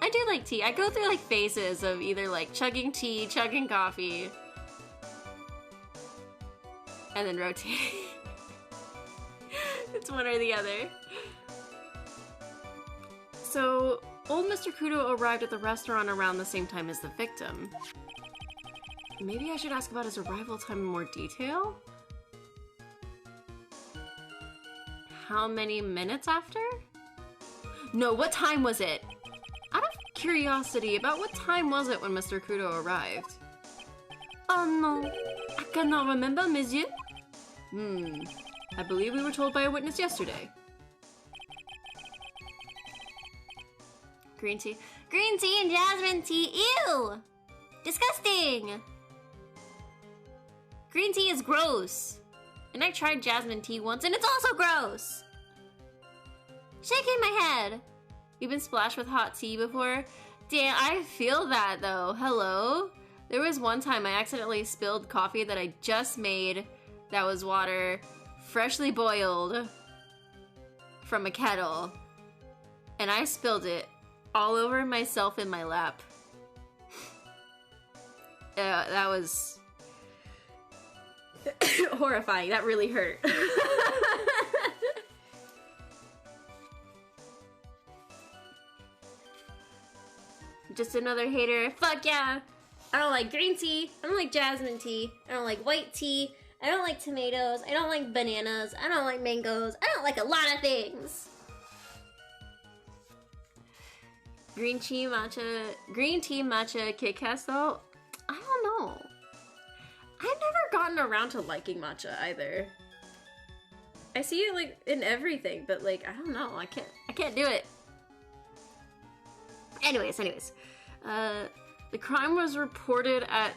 I do like tea. I go through, like, phases of either, like, chugging tea, chugging coffee, and then rotating. It's one or the other. So, old Mr. Kudo arrived at the restaurant around the same time as the victim. Maybe I should ask about his arrival time in more detail? How many minutes after? No, what time was it? Out of curiosity, about what time was it when Mr. Kudo arrived? Oh no, I cannot remember, monsieur. I believe we were told by a witness yesterday. Green tea. Green tea and jasmine tea, ew! Disgusting! Green tea is gross. And I tried jasmine tea once and it's also gross! Shaking my head. You've been splashed with hot tea before? Damn, I feel that though. Hello? There was one time I accidentally spilled coffee that I just made that was water, freshly boiled from a kettle. And I spilled it all over myself in my lap. That was horrifying. That really hurt. Just another hater. Fuck yeah! I don't like green tea. I don't like jasmine tea. I don't like white tea. I don't like tomatoes. I don't like bananas. I don't like mangoes. I don't like a lot of things. Green tea matcha Kit Kats though? I don't know. I've never gotten around to liking matcha either. I see it like in everything, but like I don't know. I can't do it. Anyways. The crime was reported at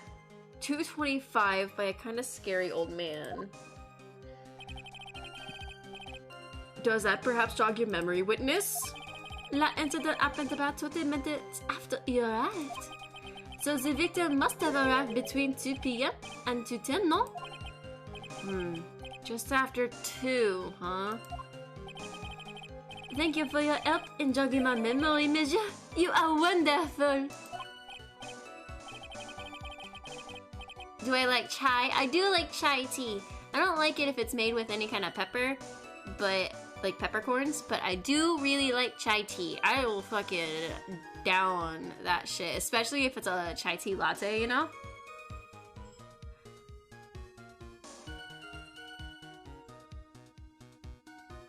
2:25 by a kind of scary old man. Does that perhaps jog your memory, witness? The incident happened about 20 minutes after you arrived. So the victim must have arrived between 2 p.m. and 2:10, no? Just after 2, huh? Thank you for your help in jogging my memory, monsieur. You are wonderful. Do I like chai? I do like chai tea. I don't like it if it's made with any kind of pepper, but like peppercorns, but I do really like chai tea. I will fucking down that shit, especially if it's a chai tea latte, you know?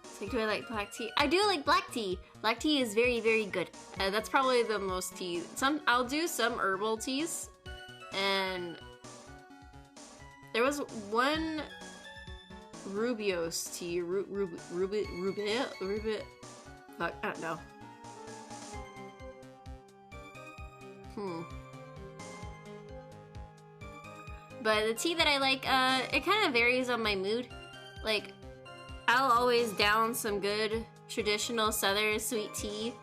It's like, do I like black tea? I do like black tea. Black tea is very, very good. That's probably the most tea. I'll do some herbal teas, and there was one Rubio's tea, fuck, I don't know. But the tea that I like, it kind of varies on my mood. Like, I'll always down some good traditional Southern sweet tea,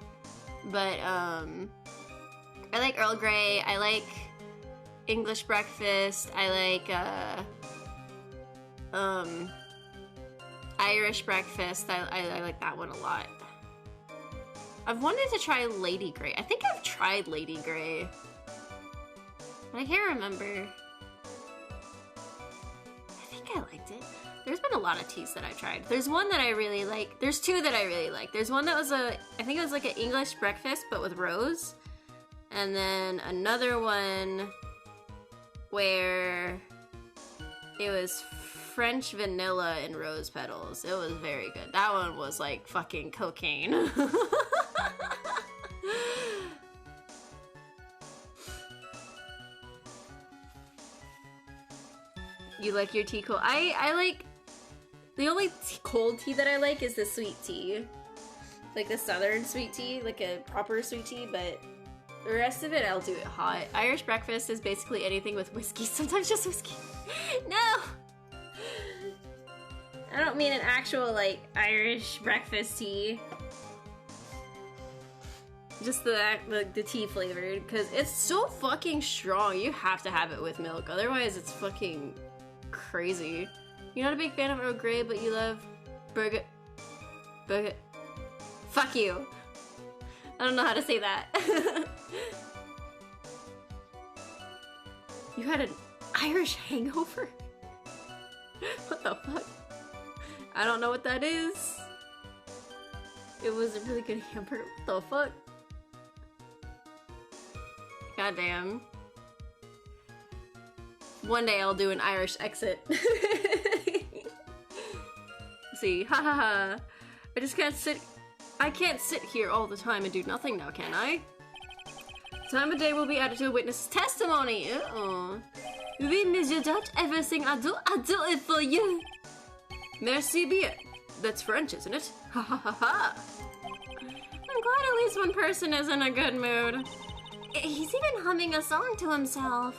but I like Earl Grey, I like English breakfast, I like Irish breakfast. I like that one a lot. I've wanted to try Lady Grey. I think I've tried Lady Grey, but I can't remember. I think I liked it. There's been a lot of teas that I've tried. There's one that I really like. There's two that I really like. There's one that was I think it was like an English breakfast, but with rose. And then another one where it was French vanilla and rose petals. It was very good. That one was like fucking cocaine. You like your tea cold? I like, the only cold tea that I like is the sweet tea. Like the southern sweet tea, like a proper sweet tea, but the rest of it I'll do it hot. Irish breakfast is basically anything with whiskey, sometimes just whiskey. No! I don't mean an actual, like, Irish breakfast tea. Just the tea flavored, because it's so fucking strong. You have to have it with milk, otherwise it's fucking crazy. You're not a big fan of Earl Grey, but you love burger. Fuck you. I don't know how to say that. You had an Irish hangover? What the fuck? I don't know what that is. It was a really good hamburger. What the fuck? Goddamn. One day I'll do an Irish exit. See, ha ha ha. I can't sit here all the time and do nothing now, can I? Time of day will be added to a witness testimony. Uh-oh. Oui, Monsieur Judge, everything I do it for you. Merci bien. That's French, isn't it? Ha ha ha ha. I'm glad at least one person is in a good mood. He's even humming a song to himself.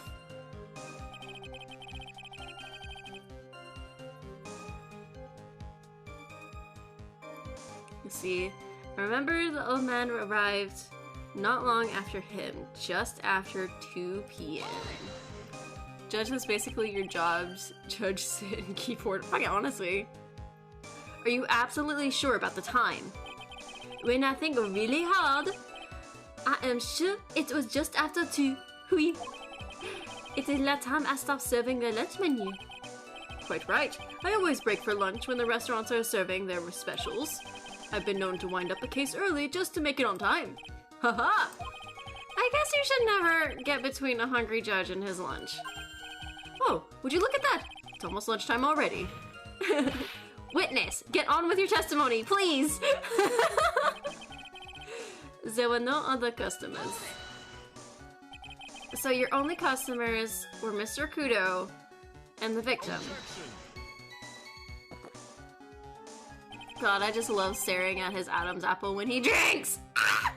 You see, I remember the old man arrived not long after him, just after 2 p.m. Judge was basically your job's judge, sit, and keep order. Fucking honestly. Are you absolutely sure about the time? When I think really hard, I am sure it was just after 2. Oui. It is that time I stopped serving the lunch menu. Quite right. I always break for lunch when the restaurants are serving their specials. I've been known to wind up a case early just to make it on time. Haha! I guess you should never get between a hungry judge and his lunch. Oh, would you look at that? It's almost lunchtime already. Witness, get on with your testimony, please! There were no other customers. So your only customers were Mr. Kudo and the victim. God, I just love staring at his Adam's apple when he drinks! Ah!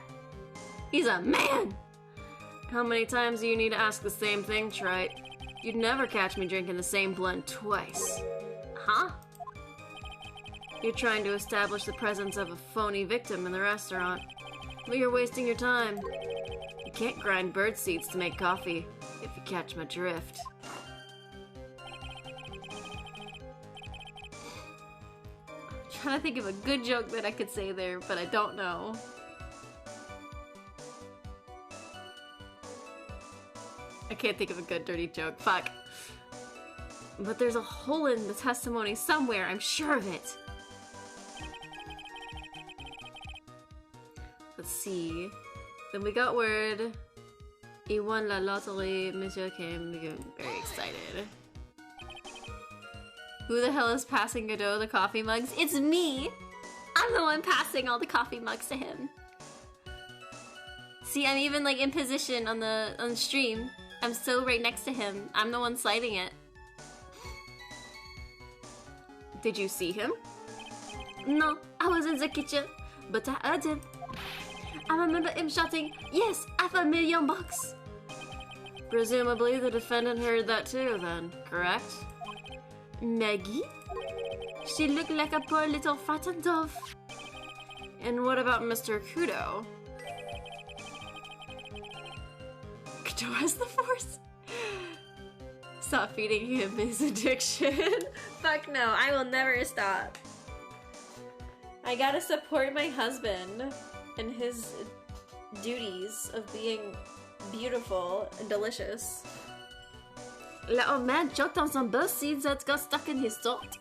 He's a man! How many times do you need to ask the same thing, Trite? You'd never catch me drinking the same blend twice. Huh? You're trying to establish the presence of a phony victim in the restaurant. But you're wasting your time. You can't grind bird seeds to make coffee, if you catch my drift. I'm trying to think of a good joke that I could say there, but I don't know. I can't think of a good dirty joke. Fuck. But there's a hole in the testimony somewhere, I'm sure of it. Let's see. Then we got word. He won la lottery. Monsieur came very excited. Who the hell is passing Godot the coffee mugs? It's me! I'm the one passing all the coffee mugs to him. See, I'm even like in position on the stream. I'm so right next to him. I'm the one sliding it. Did you see him? No, I was in the kitchen, but I heard him. I remember him shouting, "Yes, $500,000." Presumably the defendant heard that too then, correct? Maggie? She looked like a poor little frightened dove. And what about Mr. Kudo? Kudo has the force. Stop feeding him his addiction. Fuck no, I will never stop. I gotta support my husband and his duties of being beautiful and delicious. The old man choked on some buzz seeds that got stuck in his throat.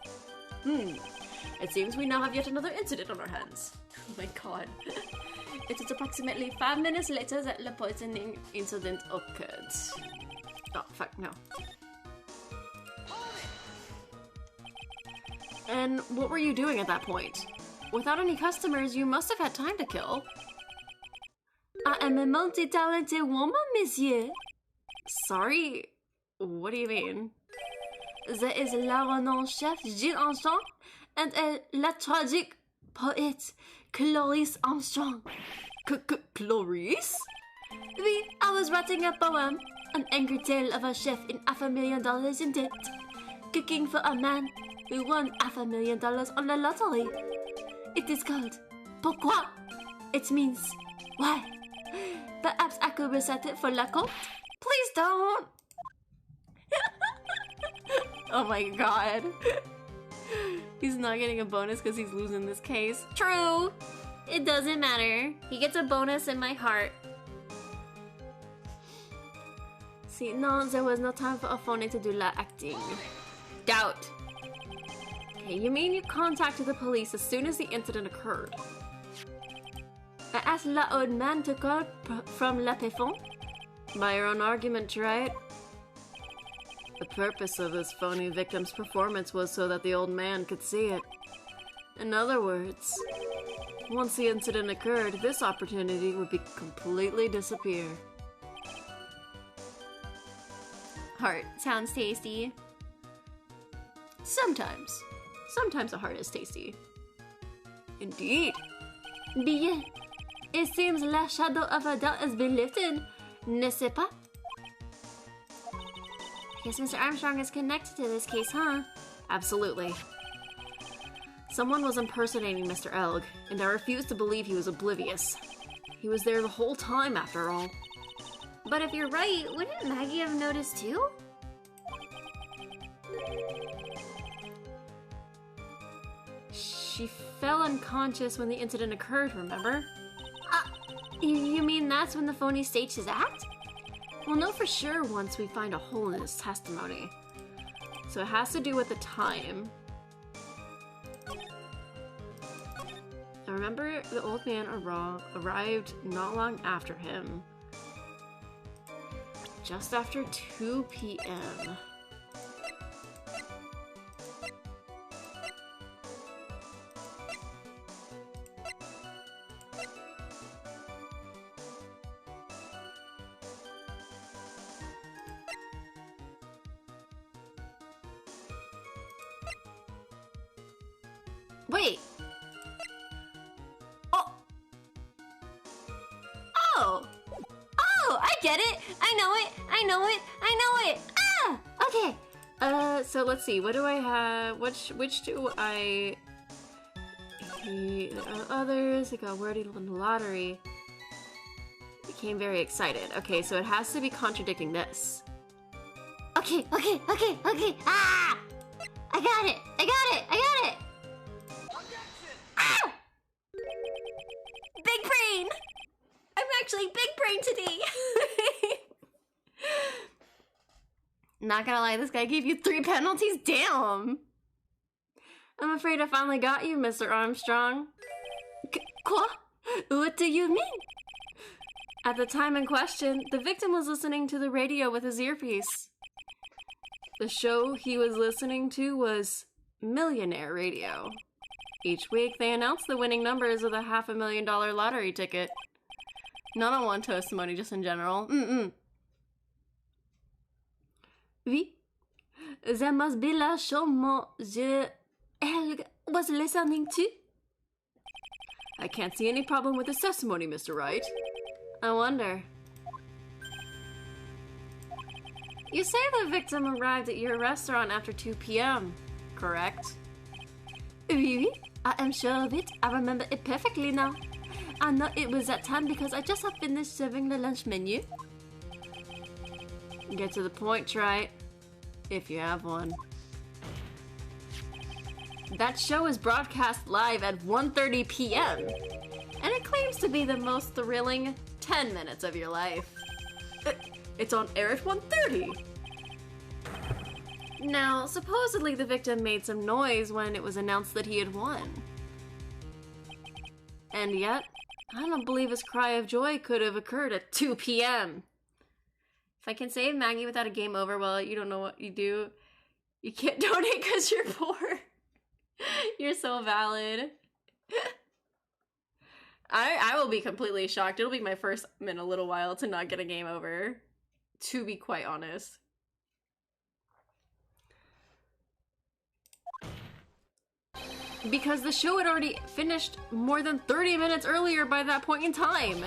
It seems we now have yet another incident on our hands. Oh my god. It is approximately 5 minutes later that the poisoning incident occurred. Oh, fuck, no. And what were you doing at that point? Without any customers, you must have had time to kill. I am a multi-talented woman, monsieur. Sorry? What do you mean? There is la renowned chef Jill Armstrong and la tragic poet Clarice Armstrong. Clarice? Oui, I was writing a poem, an angry tale of a chef in $500,000 in debt, cooking for a man who won $500,000 on the lottery. It is called Pourquoi? It means why. Perhaps I could recite it for la compte? Please don't! Oh my god. He's not getting a bonus because he's losing this case. True! It doesn't matter. He gets a bonus in my heart. See, no, there was no time for a phony to do la acting. Doubt. Okay, you mean you contacted the police as soon as the incident occurred? I asked la old man to call from la payphone. By your own argument, right? The purpose of this phony victim's performance was so that the old man could see it. In other words, once the incident occurred, this opportunity would be completely disappear. Heart sounds tasty. Sometimes. Sometimes a heart is tasty. Indeed. Bien. It seems la shadow of a doubt has been lifted, n'est-ce pas? Guess Mr. Armstrong is connected to this case, huh? Absolutely. Someone was impersonating Mr. Elg, and I refuse to believe he was oblivious. He was there the whole time, after all. But if you're right, wouldn't Maggie have noticed too? She fell unconscious when the incident occurred, remember? You mean that's when the phony staged his act? We'll know for sure once we find a hole in his testimony. So it has to do with the time. I remember the old man arrived not long after him. Just after 2 p.m. Wait! Oh! Oh! Oh! I get it! I know it! I know it! I know it! Ah! Okay! So let's see. What do I have? Which do I... Others. I got word he won the lottery. Became very excited. Okay, so it has to be contradicting this. Okay! Ah! I got it! I got it! Ah! Big brain! I'm actually big brain today! Not gonna lie, this guy gave you 3 penalties? Damn! I'm afraid I finally got you, Mr. Armstrong. Quoi? What do you mean? At the time in question, the victim was listening to the radio with his earpiece. The show he was listening to was Millionaire Radio. Each week, they announced the winning numbers of the $500,000 lottery ticket. Not on one testimony, just in general. Oui. That must be la show the Elg was listening to. I can't see any problem with this testimony, Mr. Wright. I wonder. You say the victim arrived at your restaurant after 2 p.m., correct? Oui, I am sure of it. I remember it perfectly now. I know it was that time because I just have finished serving the lunch menu. Get to the point, Trite. If you have one. That show is broadcast live at 1:30 p.m. and it claims to be the most thrilling 10 minutes of your life. It's on air at 1:30. Now, supposedly the victim made some noise when it was announced that he had won. And yet, I don't believe his cry of joy could have occurred at 2 p.m. If I can save Maggie without a game over, well, you don't know what you do. You can't donate because you're poor. You're so valid. I will be completely shocked. It'll be my first in a little while to not get a game over, to be quite honest. Because the show had already finished more than 30 minutes earlier by that point in time.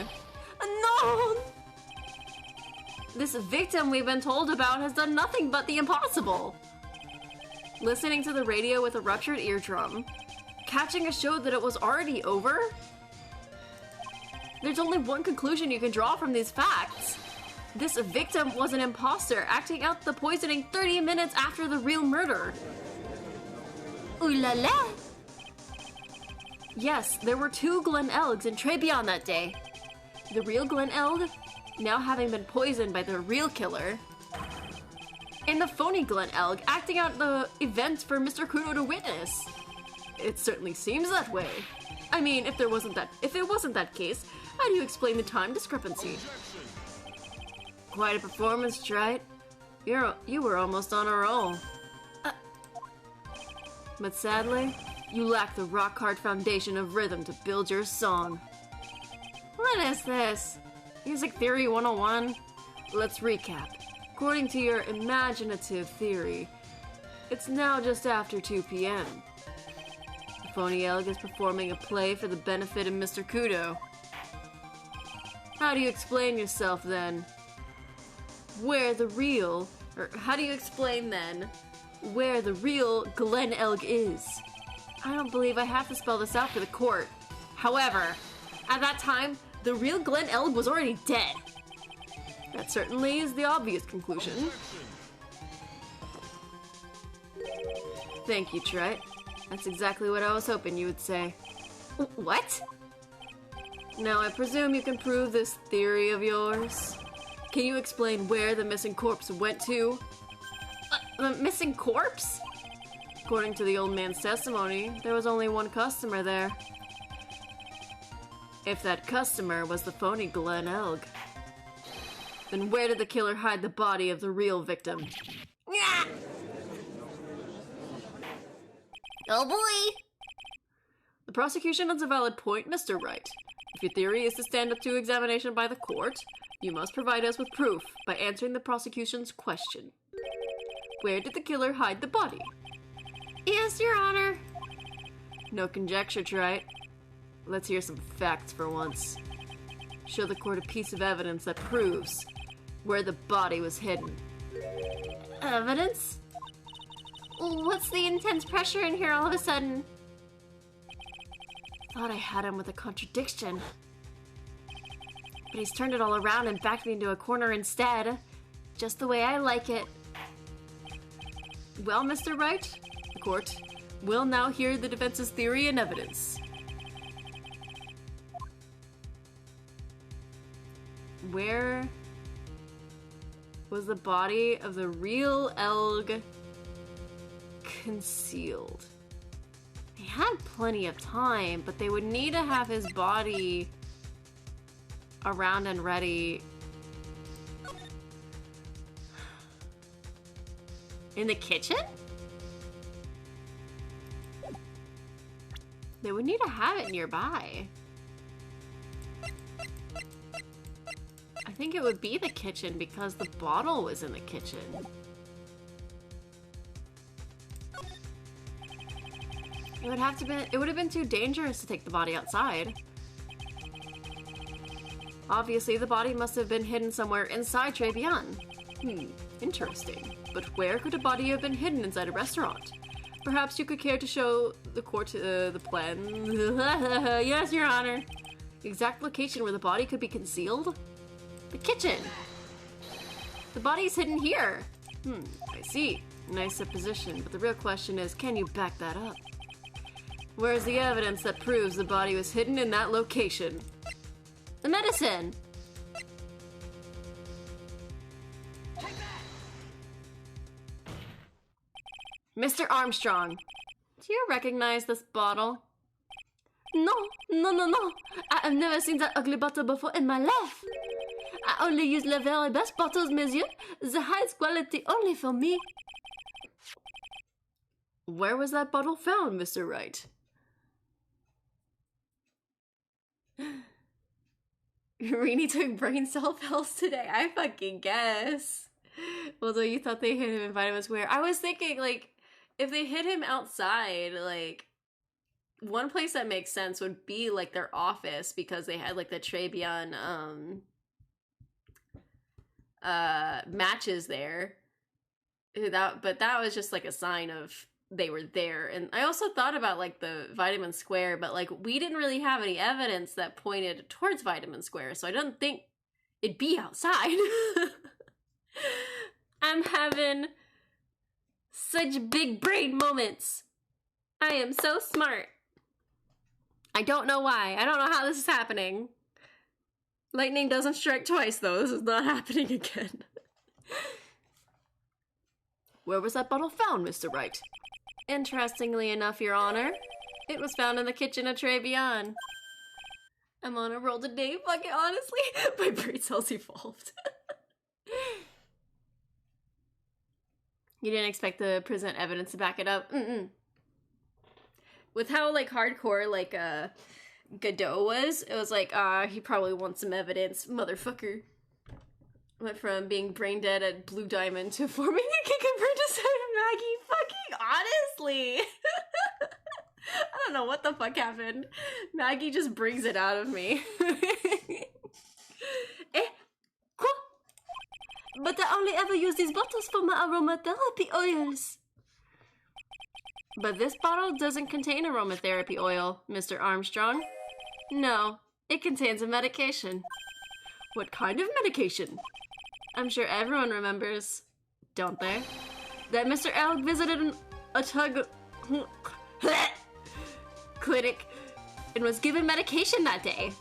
No! This victim we've been told about has done nothing but the impossible. Listening to the radio with a ruptured eardrum, catching a show that it was already over? There's only one conclusion you can draw from these facts. This victim was an imposter acting out the poisoning 30 minutes after the real murder. Ooh la la! Yes, there were 2 Glen Elgs in Tribulations that day. The real Glen Elg, now having been poisoned by the real killer, and the phony Glen Elg acting out the events for Mr. Kudo to witness. It certainly seems that way. I mean, if it wasn't that case, how do you explain the time discrepancy? Quite a performance, Trite. You were almost on a roll. But sadly, you lack the rock-hard foundation of rhythm to build your song. What is this? Music Theory 101? Let's recap. According to your imaginative theory, it's now just after 2 p.m. The phony Elg is performing a play for the benefit of Mr. Kudo. How do you explain yourself then? How do you explain then where the real Glen Elg is? I don't believe I have to spell this out for the court. However, at that time, the real Glen Elg was already dead. That certainly is the obvious conclusion. Thank you, Trite. That's exactly what I was hoping you would say. What? Now, I presume you can prove this theory of yours. Can you explain where the missing corpse went to? The missing corpse? According to the old man's testimony, there was only one customer there. If that customer was the phony Glen Elg, then where did the killer hide the body of the real victim? Oh boy! The prosecution has a valid point, Mr. Wright. If your theory is to stand up to examination by the court, you must provide us with proof by answering the prosecution's question. Where did the killer hide the body? Yes, Your Honor. No conjecture, Trite. Let's hear some facts for once. Show the court a piece of evidence that proves where the body was hidden. Evidence? What's the intense pressure in here all of a sudden? Thought I had him with a contradiction. But he's turned it all around and backed me into a corner instead. Just the way I like it. Well, Mr. Wright, the court will now hear the defense's theory and evidence. Where was the body of the real Elg concealed? They had plenty of time, but they would need to have his body around and ready. In the kitchen? They would need to have it nearby. I think it would be the kitchen because the bottle was in the kitchen. It would have been too dangerous to take the body outside. Obviously, the body must have been hidden somewhere inside Tribulations. Interesting. But where could a body have been hidden inside a restaurant? Perhaps you could care to show the court the plan. Yes, Your Honor. Exact location where the body could be concealed? The kitchen. The body's hidden here. I see. Nice supposition, but the real question is, can you back that up? Where's the evidence that proves the body was hidden in that location? The medicine! Mr. Armstrong, do you recognize this bottle? No. I have never seen that ugly bottle before in my life. I only use the very best bottles, monsieur. The highest quality only for me. Where was that bottle found, Mr. Wright? Rini took brain cell pills today. I fucking guess. Although you thought they hid him in Vitamin Square. I was thinking, like, if they hid him outside, like, one place that makes sense would be, like, their office because they had, like, the Tribulations, matches there. But that was just, like, a sign of they were there. And I also thought about, like, the Vitamin Square, but, like, we didn't really have any evidence that pointed towards Vitamin Square, so I don't think it'd be outside. I'm having such big brain moments. I am so smart. I don't know why. I don't know how this is happening. Lightning doesn't strike twice, though. This is not happening again. Where was that bottle found, Mr. Wright? Interestingly enough, Your Honor, it was found in the kitchen of Tribulations. I'm on a roll today, fucking honestly. My brain cells evolved. You didn't expect to present evidence to back it up? With how, like, hardcore, like, Godot was, it was like, he probably wants some evidence, motherfucker. Went from being brain dead at Blue Diamond to forming a kick of to Maggie. Fucking honestly. I don't know what the fuck happened. Maggie just brings it out of me. Quoi? But I only ever use these bottles for my aromatherapy oils. But this bottle doesn't contain aromatherapy oil, Mr. Armstrong. No, it contains a medication. What kind of medication? I'm sure everyone remembers, don't they? That Mr. Elk visited a clinic and was given medication that day.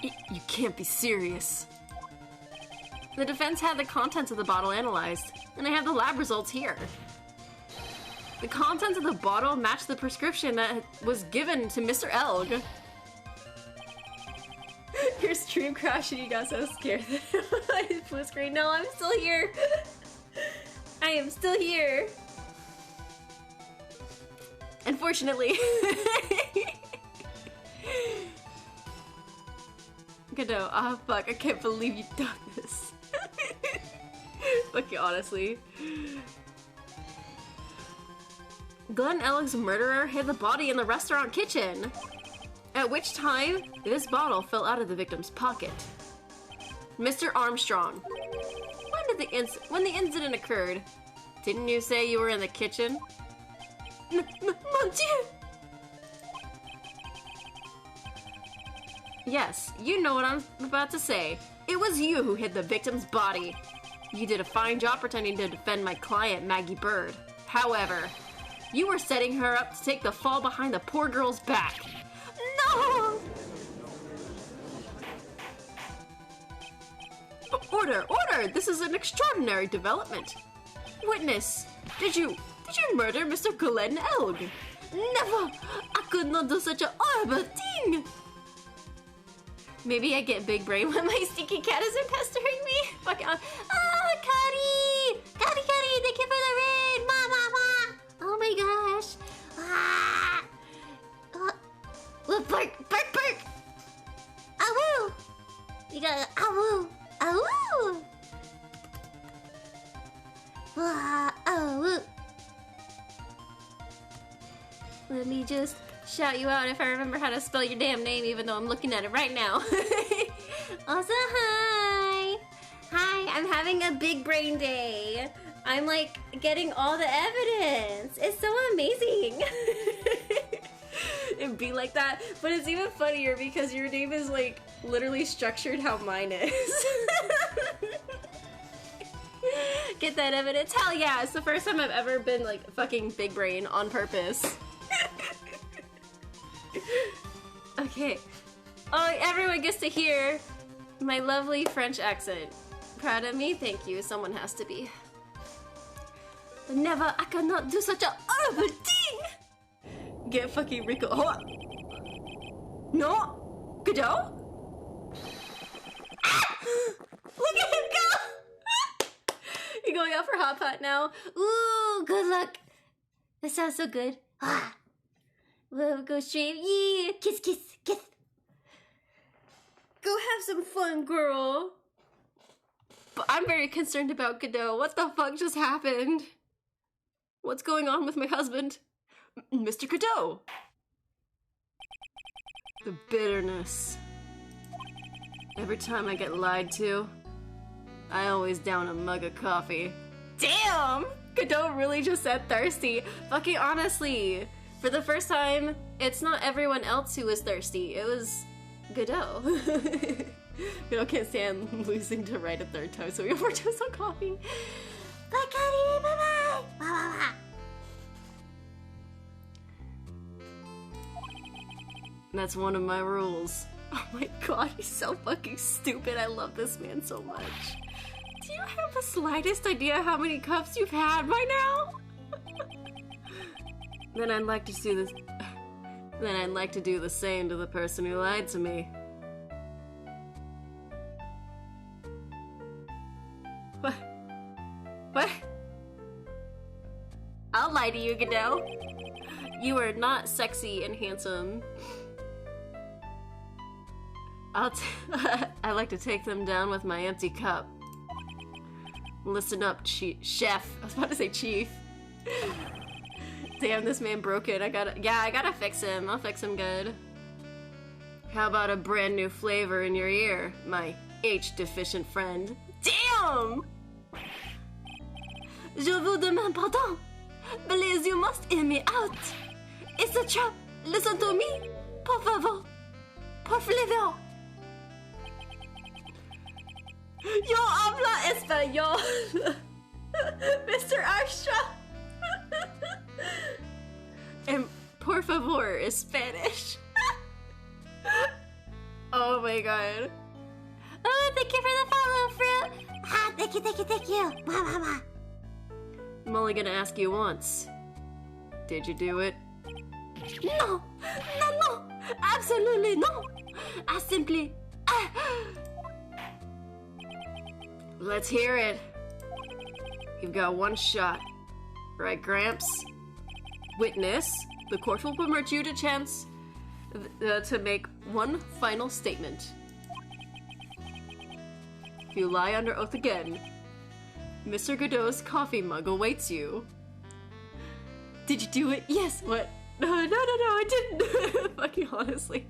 You can't be serious. The defense had the contents of the bottle analyzed, and I have the lab results here. The contents of the bottle match the prescription that was given to Mr. Elg. Your stream crashed and you got so scared that I blue screen. No, I'm still here. I am still here. Unfortunately. Godot, oh fuck, I can't believe you've done this. Fuck you, honestly. Glenn Ellig's murderer hid the body in the restaurant kitchen. At which time, this bottle fell out of the victim's pocket. Mr. Armstrong, when the incident occurred, didn't you say you were in the kitchen? Mon Dieu! Yes, you know what I'm about to say. It was you who hid the victim's body. You did a fine job pretending to defend my client, Maggie Bird. However, you were setting her up to take the fall behind the poor girl's back. No! Order! Order! This is an extraordinary development. Witness, did you murder Mr. Glenn Elg? Never! I could not do such a horrible thing! Maybe I get big brain when my stinky cat isn't pestering me. Fuck off. Ah, Cuddy! Cuddy, thank you for the raid! Ma! Oh my gosh. Ah! Bark! Awoo! You got awoo! Awoo! Awoo! Let me just shout you out if I remember how to spell your damn name, even though I'm looking at it right now. Also, hi! Hi, I'm having a big brain day. I'm like getting all the evidence. It's so amazing. It'd be like that, but it's even funnier because your name is like literally structured how mine is. Get that evidence? Hell yeah, it's the first time I've ever been like fucking big brain on purpose. Okay. Oh, everyone gets to hear my lovely French accent. Proud of me? Thank you. Someone has to be. But never, I cannot do such a horrible thing! Get fucking Rico. Oh. No! Godot? Ah! Look at him go! You're going out for hot pot now? Ooh, good luck. That sounds so good. Ah. We'll go straight. Yeah, kiss. Go have some fun, girl. But I'm very concerned about Godot. What the fuck just happened? What's going on with my husband? Mr. Godot. The bitterness. Every time I get lied to, I always down a mug of coffee. Damn! Godot really just said thirsty. Fucking honestly. For the first time, it's not everyone else who was thirsty. It was Godot. Godot can't stand losing to right a third time, so we overdosed on coffee. Bye, Cuddy! Bye-bye! Bye-bye! That's one of my rules. Oh my god, he's so fucking stupid. I love this man so much. Do you have the slightest idea how many cups you've had by now? Then I'd like to do this. Then I'd like to do the same to the person who lied to me. What? I'll lie to you, Godot. You are not sexy and handsome. I like to take them down with my empty cup. Listen up, chef. I was about to say chief. Damn, this man broke it. I gotta fix him. I'll fix him good. How about a brand new flavor in your ear, my H-deficient friend? Damn! Je vous demande pardon. Please, you must hear me out. It's a trap. Listen to me. Por favor. Por favor. Yo habla español. Mr. Armstrong. And por favor is Spanish. Oh my god. Oh, thank you for the follow, Fruit. Ah, thank you. Mama. I'm only gonna ask you once. Did you do it? No, absolutely no. I simply... Let's hear it. You've got one shot. Right, Gramps? Witness, the court will permit you to chance to make one final statement. If you lie under oath again, Mr. Godot's coffee mug awaits you. Did you do it? Yes. What? No, I didn't. Fucking honestly.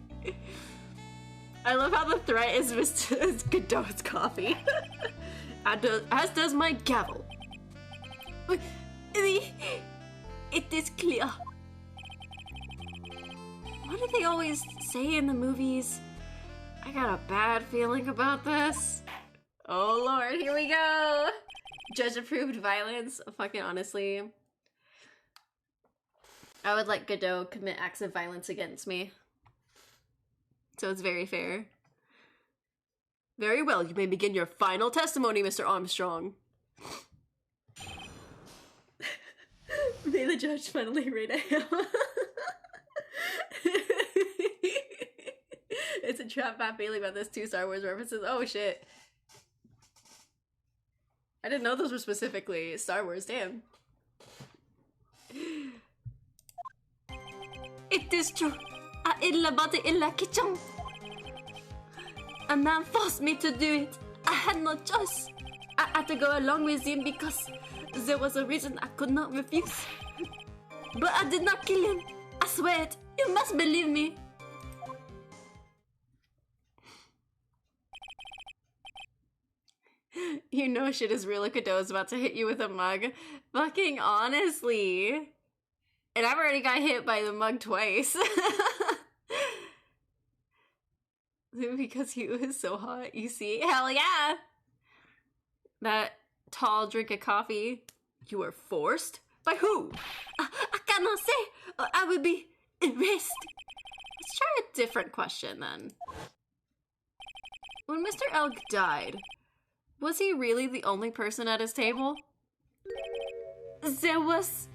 I love how the threat is Mr. Godot's coffee. As does my gavel. It is clear. What do they always say in the movies? I got a bad feeling about this. Oh lord, here we go. Judge approved violence. Fucking honestly. I would let Godot commit acts of violence against me. So it's very fair. Very well, you may begin your final testimony, Mr. Armstrong. May the judge finally read it. It's a trap fat feeling about this 2 Star Wars references. Oh shit. I didn't know those were specifically Star Wars, damn. It is true. I illa body illa kitchen. A man forced me to do it. I had no choice. I had to go along with him because there was a reason I could not refuse. But I did not kill him. I swear it. You must believe me. You know shit is real if Kado's about to hit you with a mug. Fucking honestly. And I've already got hit by the mug twice. Because he was so hot, you see? Hell yeah! That tall drink of coffee. You were forced? By who? I cannot say, or I will be erased. Let's try a different question then. When Mr. Elk died, was he really the only person at his table? There was...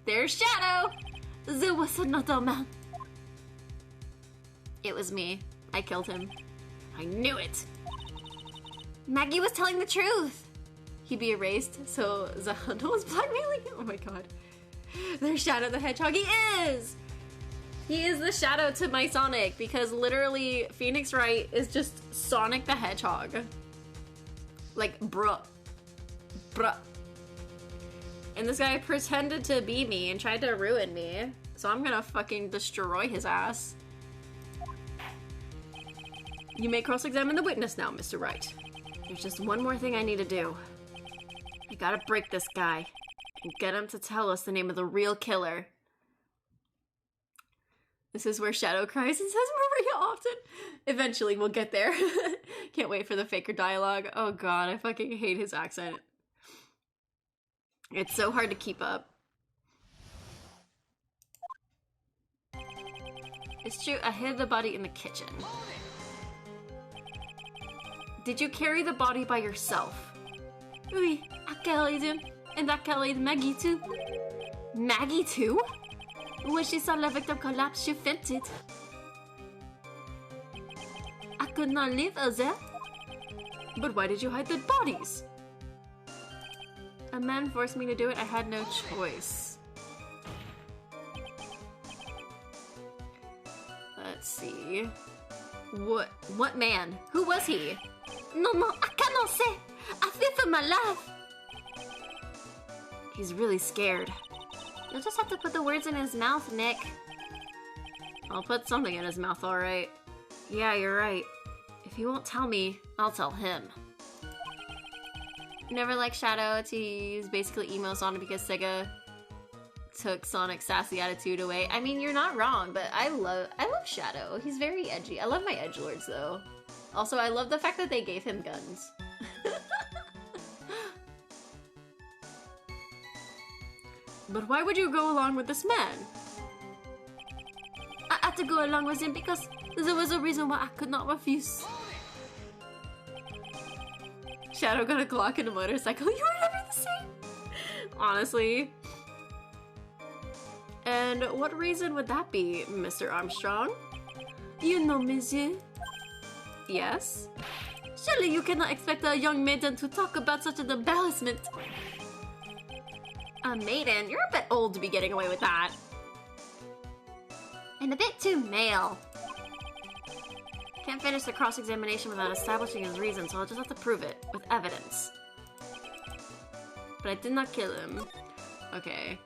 There's Shadow! There was another man. It was me. I killed him. I knew it! Maggie was telling the truth. He'd be erased, so Zahando was blackmailing him? Oh my god. There's Shadow the Hedgehog. He is! He is the Shadow to my Sonic, because literally Phoenix Wright is just Sonic the Hedgehog. Like, bruh. Bruh. And this guy pretended to be me and tried to ruin me. So I'm gonna fucking destroy his ass. You may cross-examine the witness now, Mr. Wright. There's just one more thing I need to do. I gotta break this guy and get him to tell us the name of the real killer. This is where Shadow cries and says Maria often. Eventually we'll get there. Can't wait for the faker dialogue. Oh god, I fucking hate his accent. It's so hard to keep up. It's true, I hid the body in the kitchen. Did you carry the body by yourself? Oui, I carried him, and I carried Maggie too. Maggie too? When she saw the victim collapse, she fainted. I could not leave her there. But why did you hide the bodies? A man forced me to do it. I had no choice. Let's see. What man? Who was he? No, I cannot say. I fear for my life. He's really scared. You'll just have to put the words in his mouth, Nick. I'll put something in his mouth, alright. Yeah, you're right. If he won't tell me, I'll tell him. Never liked Shadow to use basically emo Sonic because Sega took Sonic's sassy attitude away. I mean, you're not wrong, but I love Shadow. He's very edgy. I love my edgelords though. Also, I love the fact that they gave him guns. But why would you go along with this man? I had to go along with him because there was a reason why I could not refuse. Shadow got a Glock and a motorcycle. You were never the same. Honestly. And what reason would that be, Mr. Armstrong? You know, monsieur. Yes? Surely you cannot expect a young maiden to talk about such an embarrassment. A maiden? You're a bit old to be getting away with that. And a bit too male. Can't finish the cross-examination without establishing his reason, so I'll just have to prove it with evidence. But I did not kill him. Okay.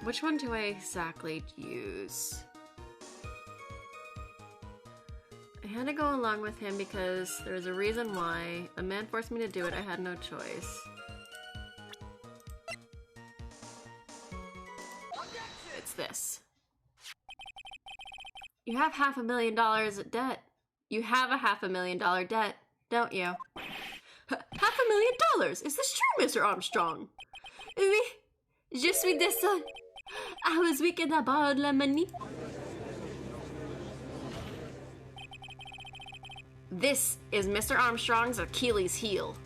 Which one do I exactly use? I had to go along with him because there was a reason why. A man forced me to do it. I had no choice. It's this. You have $500,000 debt. You have a $500,000 debt, don't you? $500,000? Is this true, Mr. Armstrong? Oui, je suis désolé. I was weak and I borrowed la money. This is Mr. Armstrong's Achilles heel.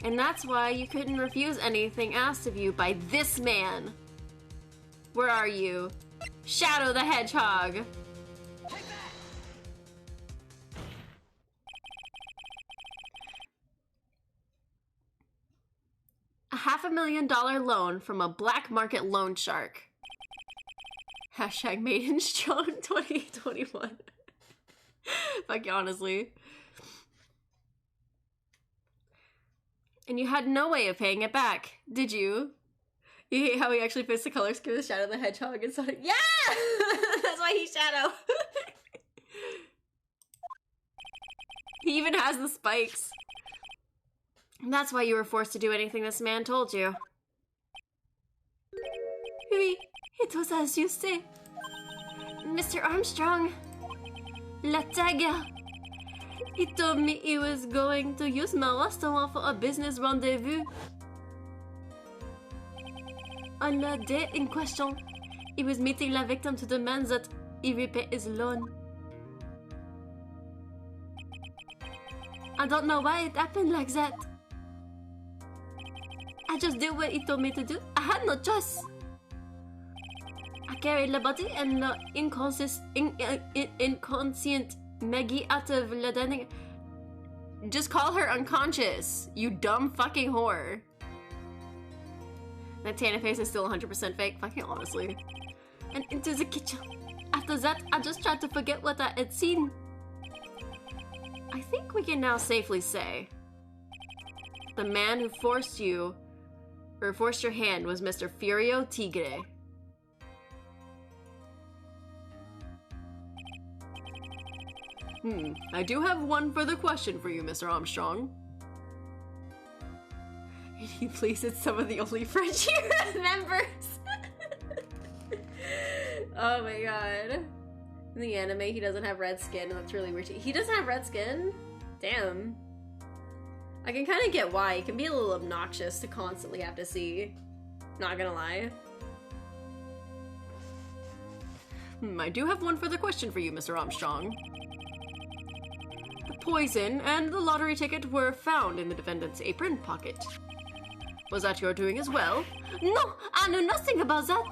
And that's why you couldn't refuse anything asked of you by this man. Where are you? Shadow the Hedgehog! A $500,000 loan from a black market loan shark. Hashtag made in strong 2021. Like, honestly. And you had no way of paying it back, did you? You hate how he actually fits the color scheme of Shadow the Hedgehog and Sonic. Yeah! That's why he's Shadow. He even has the spikes. And that's why you were forced to do anything this man told you. Oui, it was as you say. Mr. Armstrong. La Tiger. He told me he was going to use my restaurant for a business rendezvous. On the day in question, he was meeting la victim to demand that he repay his loan. I don't know why it happened like that. I just did what he told me to do. I had no choice. I carried the body and the inconscient Maggie out of the dining. Just call her unconscious, you dumb fucking whore. That Tana face is still 100% fake, fucking honestly. And into the kitchen. After that, I just tried to forget what I had seen. I think we can now safely say the man who forced you, or forced your hand, was Mr. Furio Tigre. I do have one further question for you, Mr. Armstrong. Can you please, it's some of the only French he remembers. Oh my god. In the anime, he doesn't have red skin, and that's really weird. He doesn't have red skin? Damn. I can kind of get why. It can be a little obnoxious to constantly have to see. Not gonna lie. I do have one further question for you, Mr. Armstrong. The poison and the lottery ticket were found in the defendant's apron pocket. Was that your doing as well? No, I know nothing about that.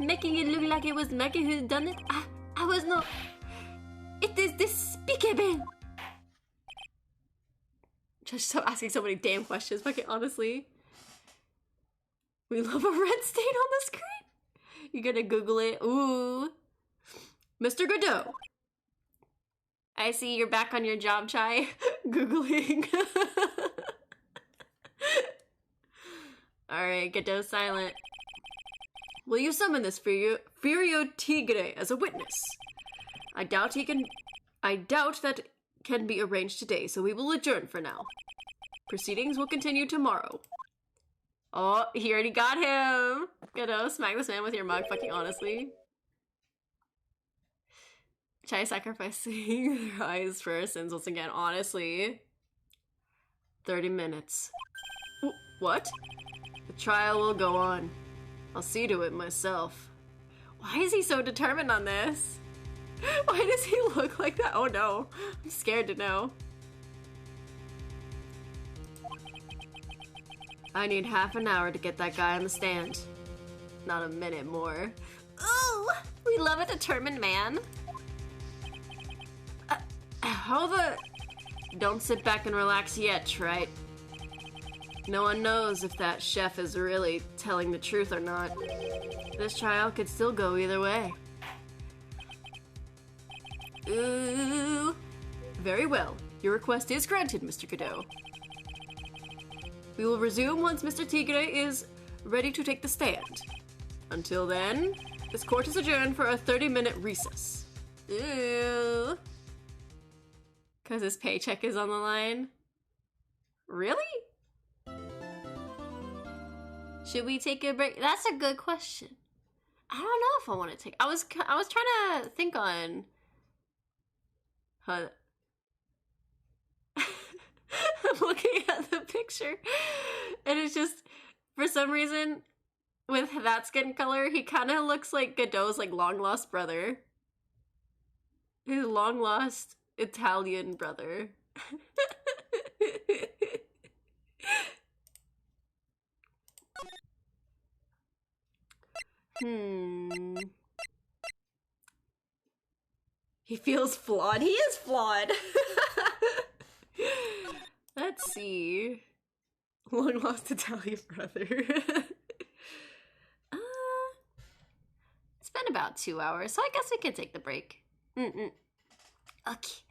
Making it look like it was Maggie who done it. I was not. It is despicable. Just stop asking so many damn questions, fucking honestly. We love a red stain on the screen. You gonna Google it? Ooh. Mr. Godot. I see you're back on your job, Chai. Googling. Alright, Godot silent. Will you summon this Furio Tigre as a witness? I doubt that can be arranged today, so we will adjourn for now. Proceedings will continue tomorrow. Oh, he already got him! Godot, smack this man with your mug, fucking honestly. Chai sacrificing their eyes for our sins once again, honestly. 30 minutes. What? The trial will go on. I'll see to it myself. Why is he so determined on this? Why does he look like that? Oh no, I'm scared to know. I need half an hour to get that guy on the stand. Not a minute more. Ooh, we love a determined man. Don't sit back and relax yet, right? No one knows if that chef is really telling the truth or not. This trial could still go either way. Ooh. Very well. Your request is granted, Mr. Godot. We will resume once Mr. Tigre is ready to take the stand. Until then, this court is adjourned for a 30-minute recess. Ooh. Because his paycheck is on the line? Really? Should we take a break? That's a good question. I don't know if I want to take. I was trying to think on. I'm looking at the picture, and it's just, for some reason, with that skin color, he kind of looks like Godot's like long lost brother. His long lost Italian brother. He feels flawed. He is flawed. Let's see. Long lost Italian brother. It's been about 2 hours, so I guess we can take the break. Okay.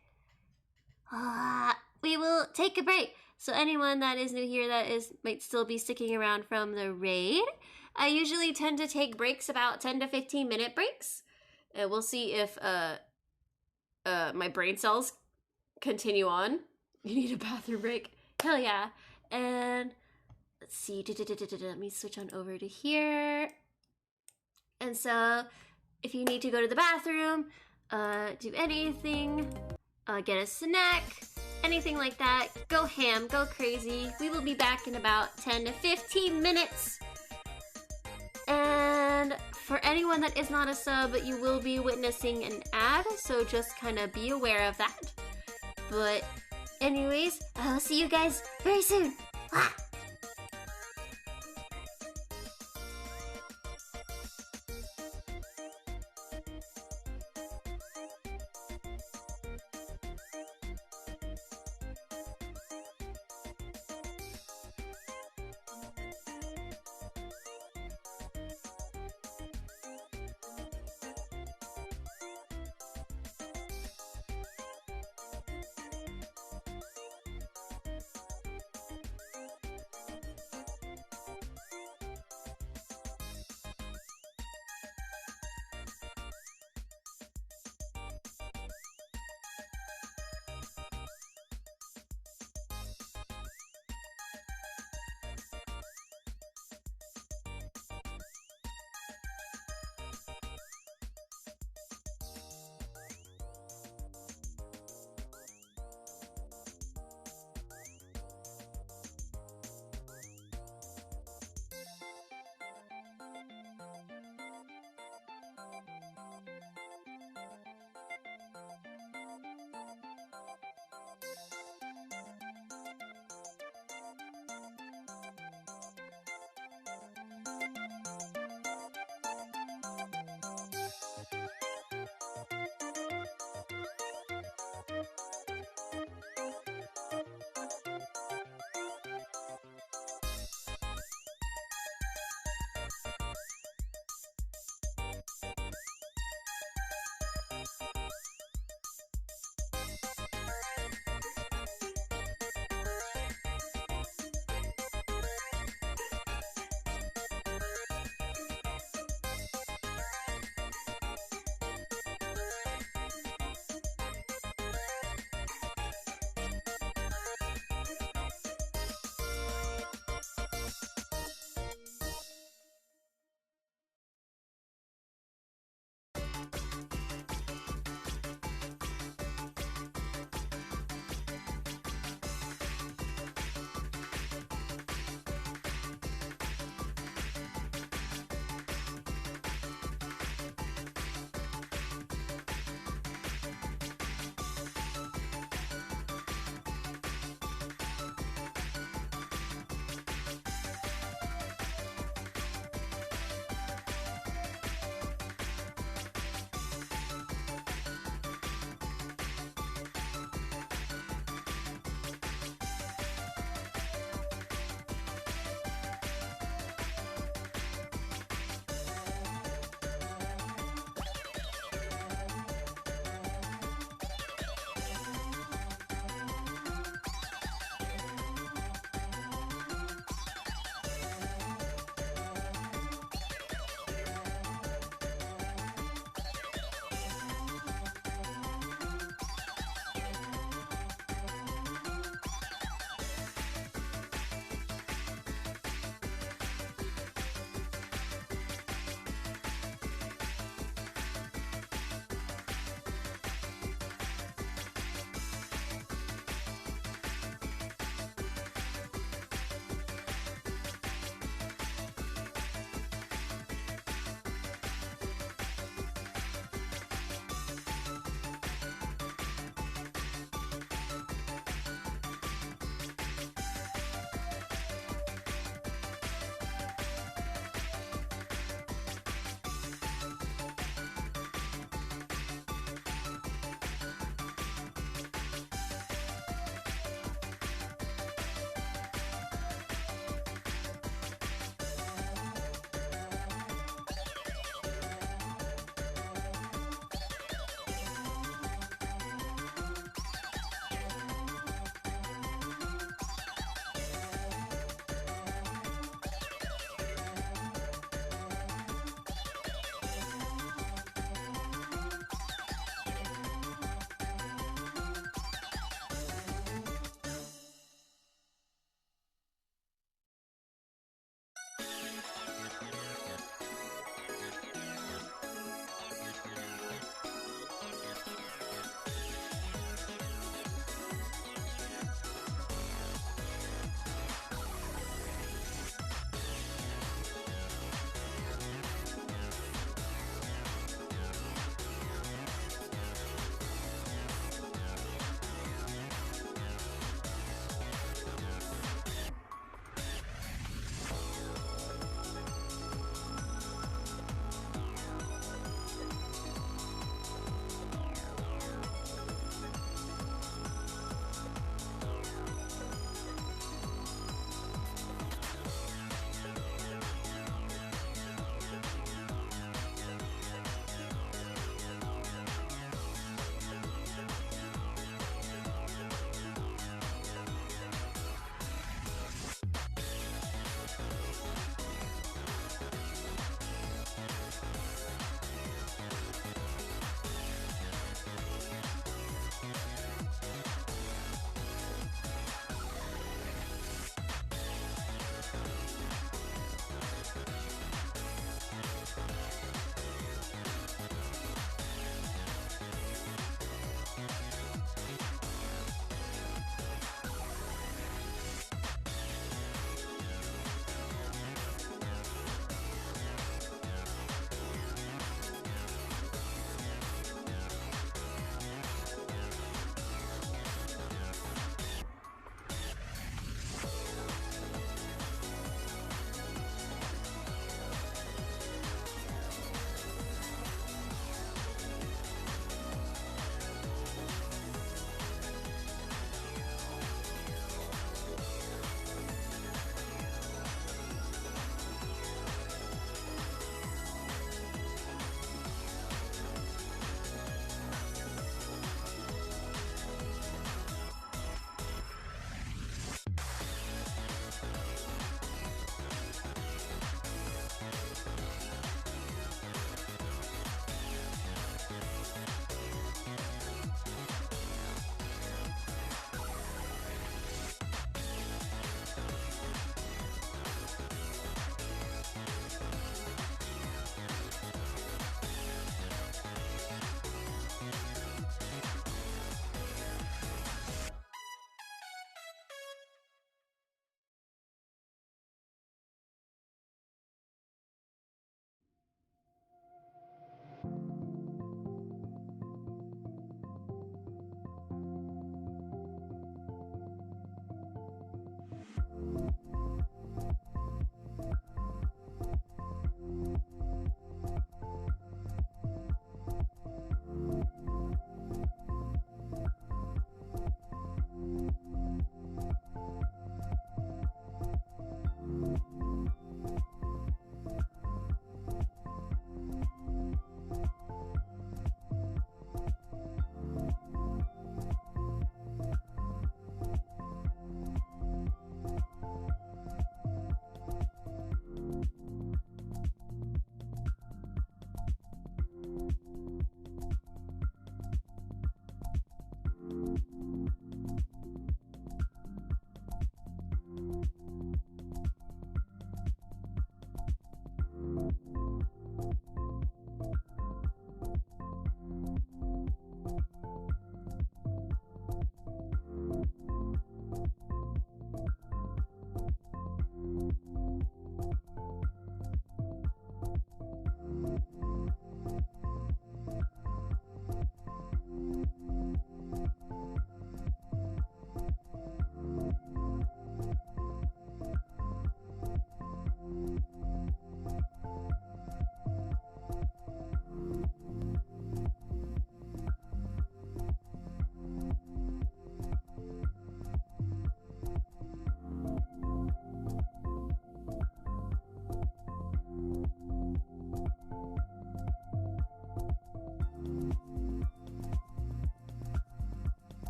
We will take a break. So anyone that is new here that might still be sticking around from the raid, I usually tend to take breaks about 10 to 15 minute breaks. We'll see if my brain cells continue on. You need a bathroom break? Hell yeah. And let's see. Let me switch on over to here. And so if you need to go to the bathroom, do anything, get a snack, anything like that, go ham, go crazy. We will be back in about 10 to 15 minutes. And for anyone that is not a sub, you will be witnessing an ad, so just kind of be aware of that. But anyways, I'll see you guys very soon.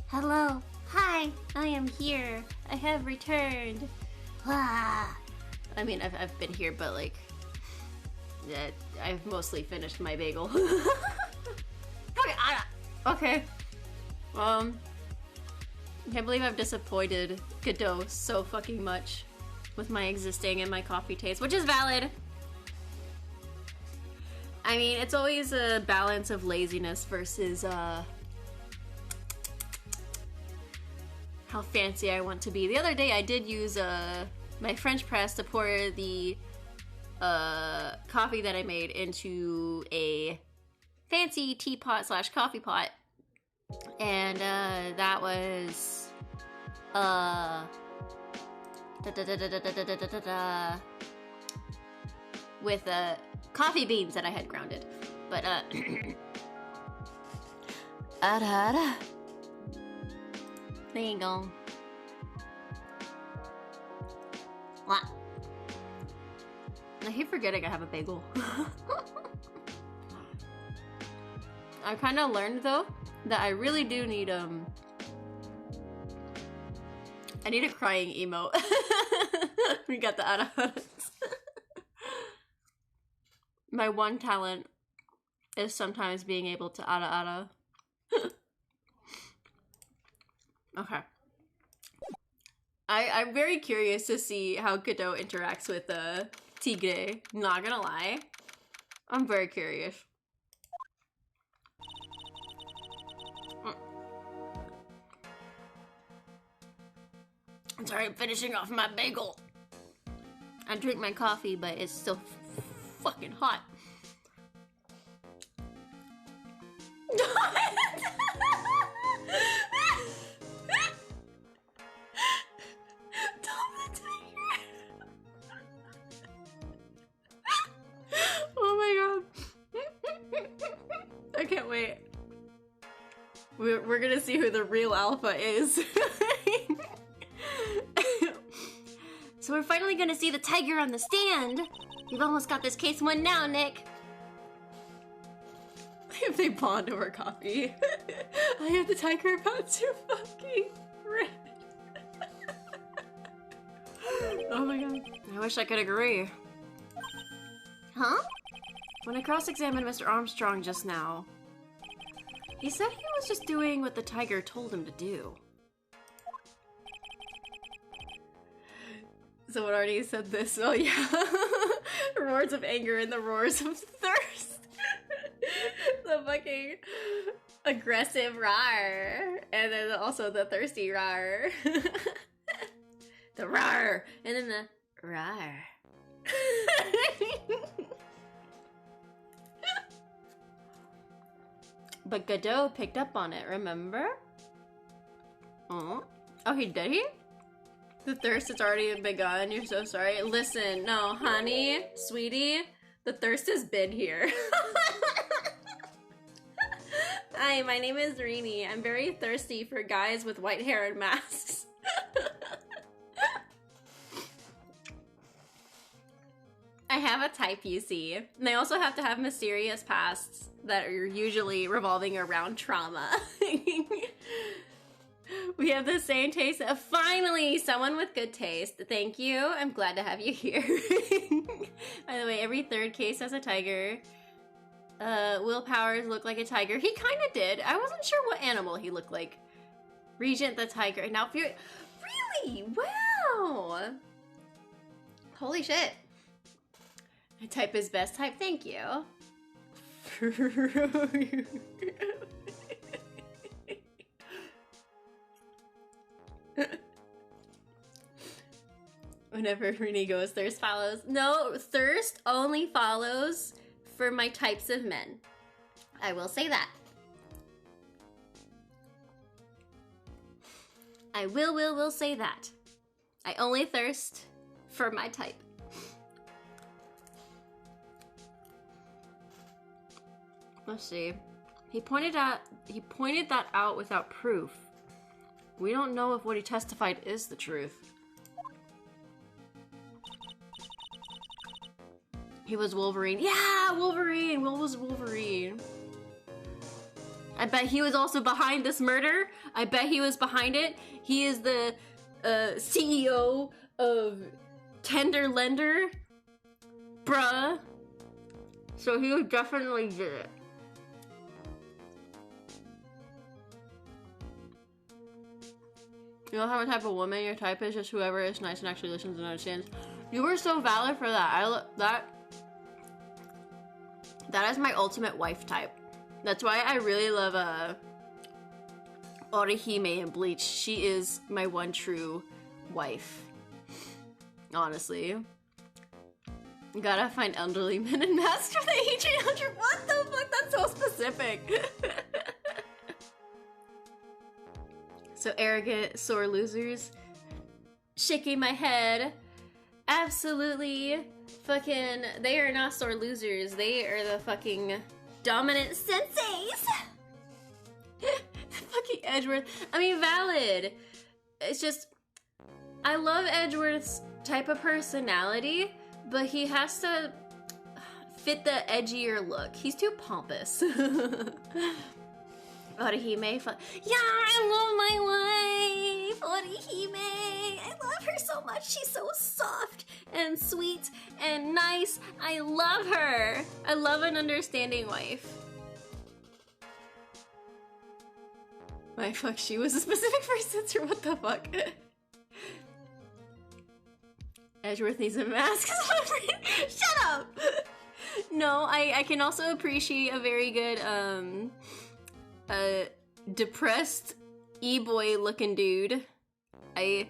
Hello. Hi. I am here. I have returned. Ah. I mean, I've been here, but like, I've mostly finished my bagel. Okay. I can't believe I've disappointed Godot so fucking much with my existing and my coffee taste, which is valid. I mean, it's always a balance of laziness versus how fancy I want to be. The other day I did use my French press to pour the coffee that I made into a fancy teapot / coffee pot, and that was with coffee beans that I had grounded, but there you go. What? I keep forgetting I have a bagel. I kind of learned though that I really do need I need a crying emote. We got the araharas. My one talent is sometimes being able to ara. Okay. I'm very curious to see how Godot interacts with Tigre. Not gonna lie. I'm very curious. I'm sorry, I'm finishing off my bagel. I drink my coffee, but it's still fucking hot. Oh my god. I can't wait. We're gonna see who the real alpha is. So we're finally gonna see the tiger on the stand. You've almost got this case won now, Nick. If they bond over coffee. I have the tiger about to fucking rip. Oh my god. I wish I could agree. Huh? When I cross-examined Mr. Armstrong just now, he said he was just doing what the tiger told him to do. Someone already said this. Oh yeah. Roars of anger and the roars of thirst. The fucking aggressive rar. And then also the thirsty rar. The rar. And then the rar. But Godot picked up on it, remember? Oh, he did he? The thirst has already begun. You're so sorry. Listen, no, honey, sweetie, the thirst has been here. Hi, my name is Rini. I'm very thirsty for guys with white hair and masks. I have a type, you see. And they also have to have mysterious pasts that are usually revolving around trauma. We have the same taste. Finally, someone with good taste. Thank you. I'm glad to have you here. By the way, every third case has a tiger. Will Powers look like a tiger? He kind of did. I wasn't sure what animal he looked like. Regent the tiger. Now, really? Wow. Holy shit. I type is best type. Thank you. Whenever Rini goes, thirst follows. No, thirst only follows for my types of men. I will say that. I will say that. I only thirst for my type. Let's see. He pointed that out without proof. We don't know if what he testified is the truth. He was Wolverine. Yeah, Wolverine! Will was Wolverine. I bet he was also behind this murder. I bet he was behind it. He is the CEO of Tender Lender. Bruh. So he definitely did it. You know how what type of woman your type is? Just whoever is nice and actually listens and understands. You were so valid for that. That is my ultimate wife type. That's why I really love Orihime in Bleach. She is my one true wife. Honestly. You gotta find elderly men and master the H800. What the fuck? That's so specific. So arrogant, sore losers. Shaking my head. Absolutely. Fucking, they are not sore losers. They are the fucking dominant senseis. Fucking Edgeworth. I mean, valid. It's just, I love Edgeworth's type of personality, but he has to fit the edgier look. He's too pompous. Orihime, yeah, I love my wife, Orihime. I love her so much. She's so soft and sweet and nice. I love her. I love an understanding wife. My fuck, she was a specific first answer. What the fuck? Edgeworth needs a mask. Shut up. No, I can also appreciate a very good depressed e-boy looking dude. I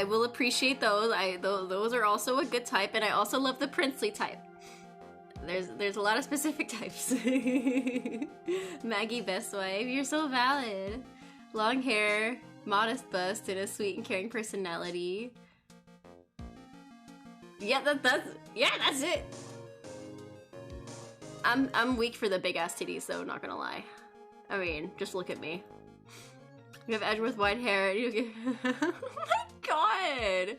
will appreciate those. Those are also a good type, and I also love the princely type. There's a lot of specific types. Maggie best wife, you're so valid. Long hair, modest bust, and a sweet and caring personality. Yeah, that's it. I'm weak for the big ass titties though, not gonna lie. I mean, just look at me. You have Edgeworth white hair, and you get oh my god!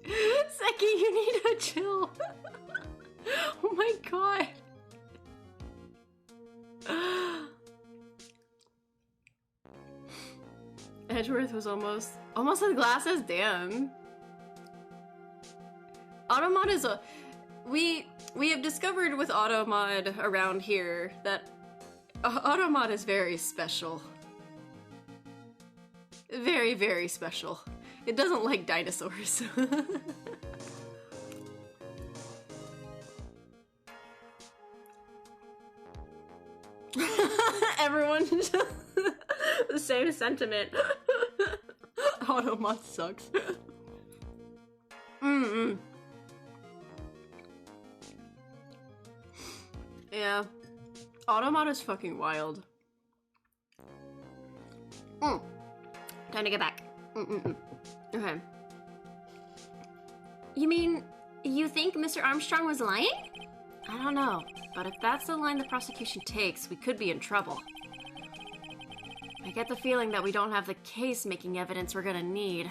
Seki, you need to chill. Oh my god. Edgeworth was almost with glasses, damn. Automod is a... We have discovered with Automod around here that Automod is very special. Very, very special. It doesn't like dinosaurs. Everyone the same sentiment. Automod sucks. Yeah. Automod is fucking wild. Time to get back. Okay. You mean, you think Mr. Armstrong was lying? I don't know, but if that's the line the prosecution takes, we could be in trouble. I get the feeling that we don't have the case-making evidence we're gonna need.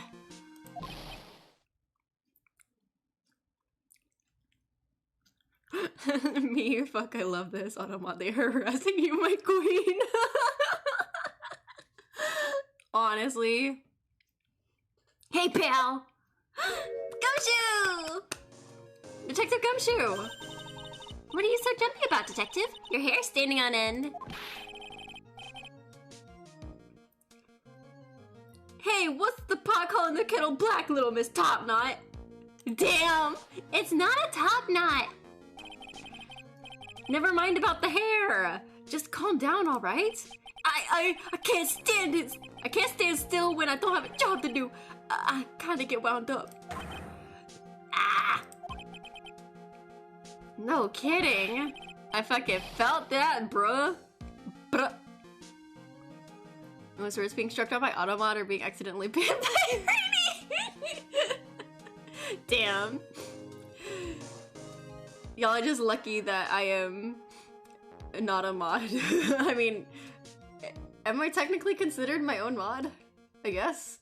Me, fuck, I love this. Automod, they're harassing you, my queen. Honestly. Hey, pal! Gumshoe! Detective Gumshoe! What are you so jumpy about, Detective? Your hair's standing on end. Hey, what's the pot calling the kettle black, little Miss Top Knot? Damn! It's not a top knot! Never mind about the hair! Just calm down, alright? I can't stand it! I can't stand still when I don't have a job to do. I kinda get wound up. Ah! No kidding. I fucking felt that, bruh. Was Rose being struck down by Automod or being accidentally bit by Rini? Damn. Y'all are just lucky that I am not a mod. I mean, am I technically considered my own mod? I guess.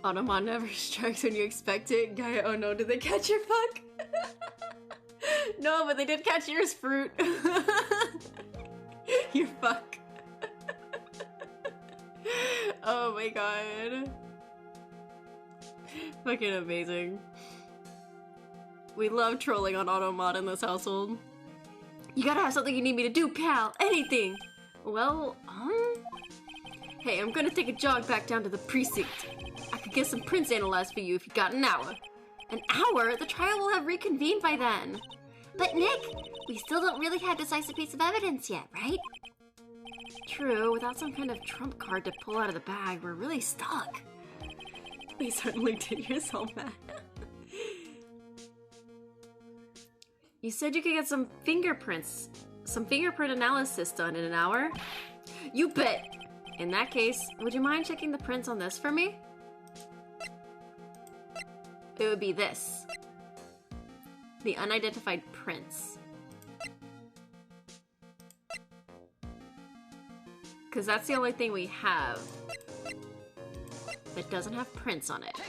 Automod never strikes when you expect it. Gaia, oh no, did they catch your fuck? No, but they did catch yours fruit. You fuck. Oh my god. Fucking amazing. We love trolling on Automod in this household. You gotta have something you need me to do, pal. Anything. Well, hey, I'm gonna take a jog back down to the precinct. I could get some prints analyzed for you if you got an hour. An hour? The trial will have reconvened by then. But Nick, we still don't really have a decisive piece of evidence yet, right? True, without some kind of trump card to pull out of the bag, we're really stuck. They certainly did. You're so mad. You said you could get some fingerprint analysis done in an hour? You bet! In that case, would you mind checking the prints on this for me? It would be this. The unidentified prints. Because that's the only thing we have that doesn't have prints on it.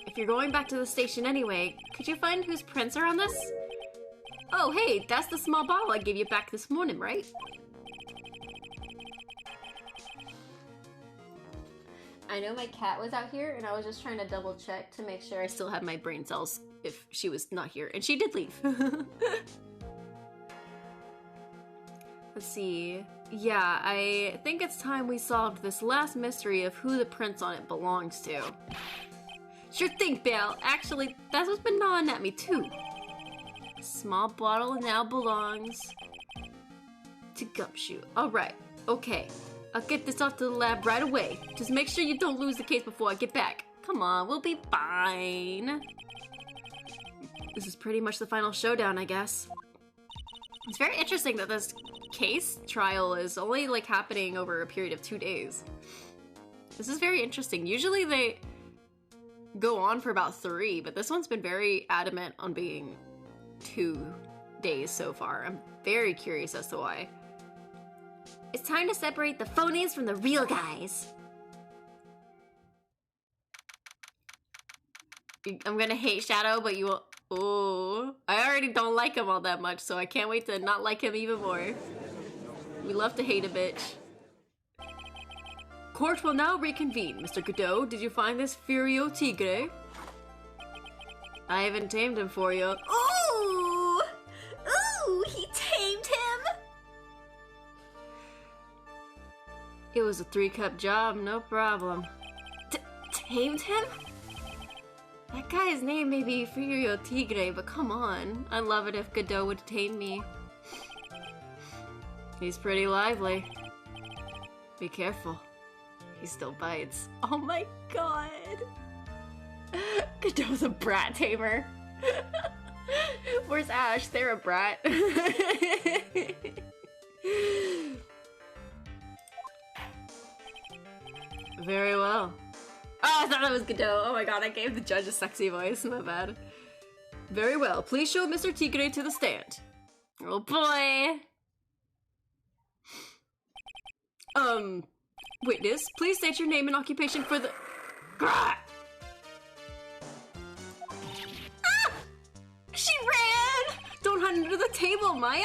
If you're going back to the station anyway, could you find whose prints are on this? Oh, hey, that's the small bottle I gave you back this morning, right? I know my cat was out here, and I was just trying to double check to make sure I still had my brain cells if she was not here, and she did leave. Let's see. Yeah, I think it's time we solved this last mystery of who the prints on it belongs to. Sure thing, Belle. Actually, that's what's been gnawing at me, too. Small bottle now belongs to Gumshoe. Alright, okay. I'll get this off to the lab right away. Just make sure you don't lose the case before I get back. Come on, we'll be fine. This is pretty much the final showdown, I guess. It's very interesting that this case trial is only like happening over a period of 2 days. This is very interesting. Usually they go on for about 3, but this one's been very adamant on being 2 days so far. I'm very curious as to why. It's time to separate the phonies from the real guys. I'm gonna hate Shadow, but you will. Oh, I already don't like him all that much, so I can't wait to not like him even more. We love to hate a bitch. Court will now reconvene. Mr. Godot, did you find this Furio Tigre? I haven't tamed him for you. Ooh! Ooh, he tamed him! It was a 3-cup job, no problem. Tamed him? That guy's name may be Furio Tigre, but come on. I'd love it if Godot would tame me. He's pretty lively. Be careful. He still bites. Oh my god. Godot's a brat tamer. Where's Ash? They're a brat. Very well. Oh, I thought that was Godot. Oh my god, I gave the judge a sexy voice. My bad. Very well. Please show Mr. Tigre to the stand. Oh boy. Witness, please state your name and occupation for the... Ah! She ran! Don't hide under the table, Maya!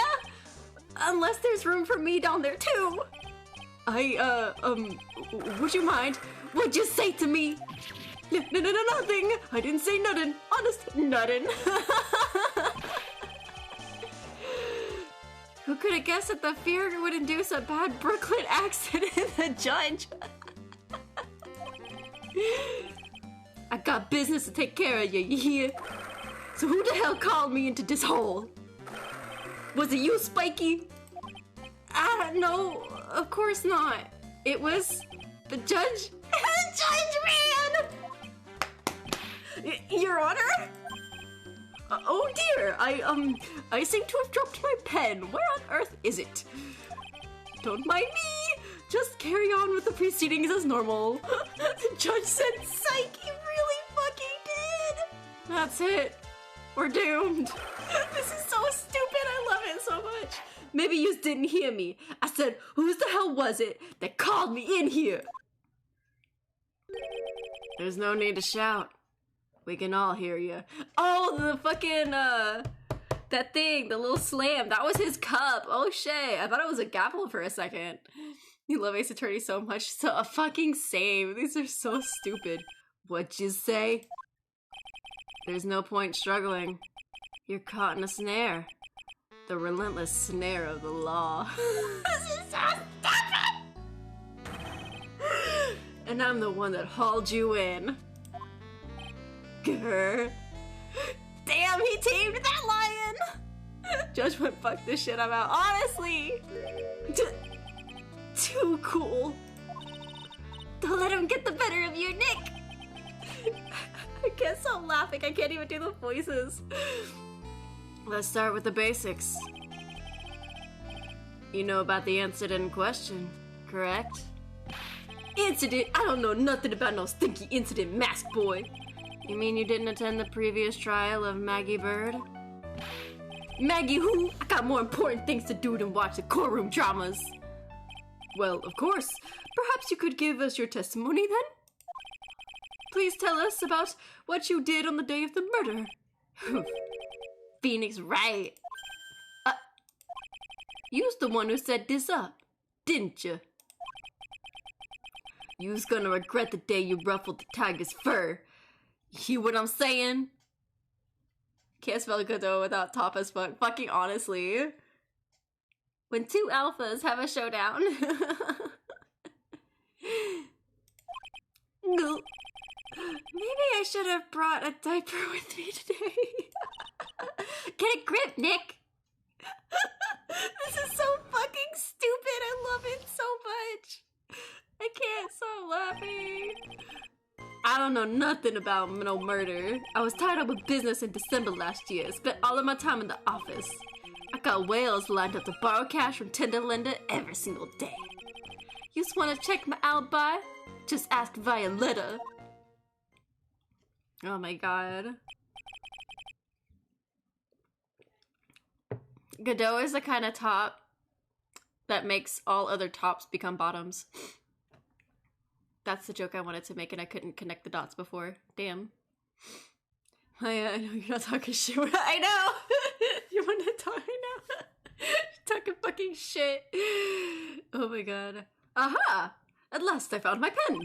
Unless there's room for me down there too! Would you mind? What'd you say to me? No, nothing! I didn't say nothing. Honest, nothing. Who could have guessed that the fear would induce a bad Brooklyn accent in the judge? I got business to take care of, you hear? So who the hell called me into this hole? Was it you, Spiky? No, of course not. It was the judge. The judge, man! Your Honor? Oh dear, I seem to have dropped my pen. Where on earth is it? Don't mind me. Just carry on with the proceedings as normal. The judge said psych, he really fucking did. That's it. We're doomed. This is so stupid, I love it so much. Maybe you didn't hear me. I said, who the hell was it that called me in here? There's no need to shout. We can all hear you. Oh, the fucking, that thing, the little slam. That was his cup. Oh, shit. I thought it was a gavel for a second. You love Ace Attorney so much. So a fucking same. These are so stupid. What'd you say? There's no point struggling. You're caught in a snare. The relentless snare of the law. This is so stupid! And I'm the one that hauled you in. Grr. Damn, he tamed that lion! Judge went, fuck this shit, I'm out. Honestly! Too cool. Don't let him get the better of you, Nick! I can't stop laughing, I can't even do the voices. Let's start with the basics. You know about the incident in question, correct? Incident? I don't know nothing about no stinky incident, mask boy. You mean you didn't attend the previous trial of Maggie Bird? Maggie who? I got more important things to do than watch the courtroom dramas. Well, of course. Perhaps you could give us your testimony then? Please tell us about what you did on the day of the murder. Phoenix, right. You's the one who set this up, didn't you? You's gonna regret the day you ruffled the tiger's fur. You hear what I'm saying? Can't spell Godot without top as fuck. Fucking honestly. When two alphas have a showdown. Maybe I should have brought a diaper with me today. Get a grip, Nick. This is so fucking stupid. I love it so much. I can't stop laughing. I don't know nothing about no murder. I was tied up with business in December last year. Spent all of my time in the office. I got whales lined up to borrow cash from Tender Linda every single day. You just want to check my alibi? Just ask Violetta. Oh my god. Godot is the kind of top that makes all other tops become bottoms. That's the joke I wanted to make and I couldn't connect the dots before. Damn. I know you're not talking shit. I know! You want to talk? I know. You're talking fucking shit. Oh my god. Aha! At last I found my pen.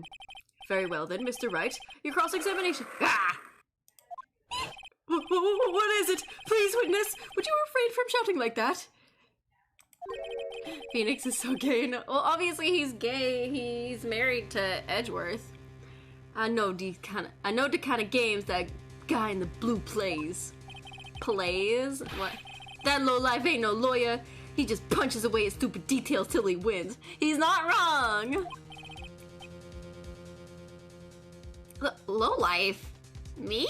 Very well then, Mr. Wright. Your cross-examination. Ah! What is it? Please, witness. Would you refrain from shouting like that? Phoenix is so gay. No, well, obviously he's gay. He's married to Edgeworth. I know the kind of games that guy in the blue plays. Plays? What? That lowlife ain't no lawyer. He just punches away his stupid details till he wins. He's not wrong. Lowlife? Me?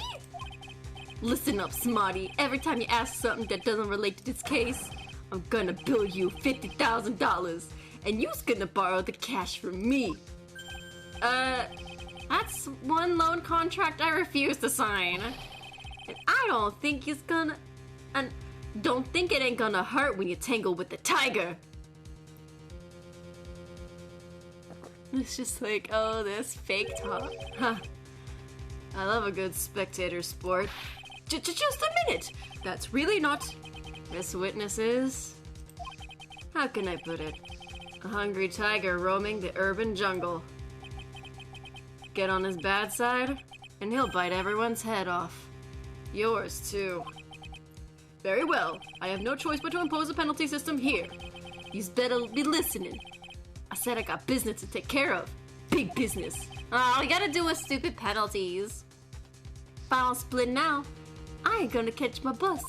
Listen up, smarty. Every time you ask something that doesn't relate to this case, I'm gonna bill you $50,000, and you's gonna borrow the cash from me. That's one loan contract I refuse to sign. And I don't think it's gonna... And don't think it ain't gonna hurt when you tangle with the tiger. It's just like, oh, this fake talk. Huh. I love a good spectator sport. Just a minute! That's really not... This witness is... How can I put it? A hungry tiger roaming the urban jungle. Get on his bad side, and he'll bite everyone's head off. Yours, too. Very well. I have no choice but to impose a penalty system here. You's better be listening. I said I got business to take care of. Big business. Oh, we gotta do with stupid penalties. If I don't split now, I ain't gonna catch my bus.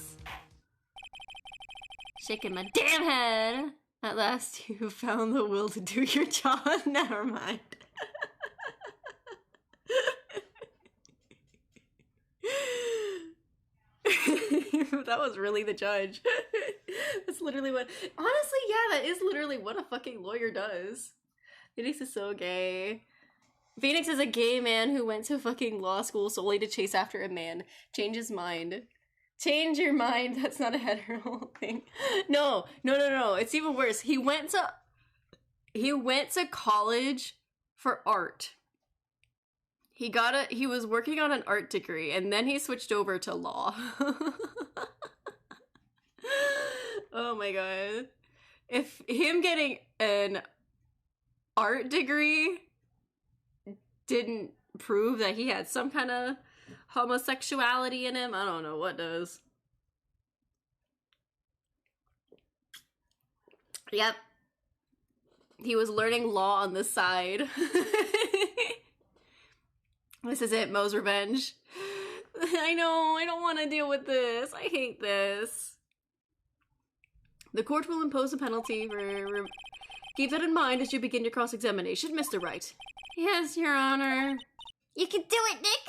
Shaking my damn head. At last you found the will to do your job. Never mind. That was really the judge. That's literally what... Honestly, yeah, that is literally what a fucking lawyer does. Phoenix is so gay. Phoenix is a gay man who went to fucking law school solely to chase after a man. Change his mind. Change your mind. That's not a hetero thing. No. It's even worse. He went to college for art. He was working on an art degree and then he switched over to law. Oh my god. If him getting an art degree didn't prove that he had some kind of homosexuality in him, I don't know what does. Yep. He was learning law on the side. This is it, Moe's revenge. I know, I don't want to deal with this. I hate this. The court will impose a penalty for... Keep that in mind as you begin your cross-examination, Mr. Wright. Yes, Your Honor. You can do it, Nick!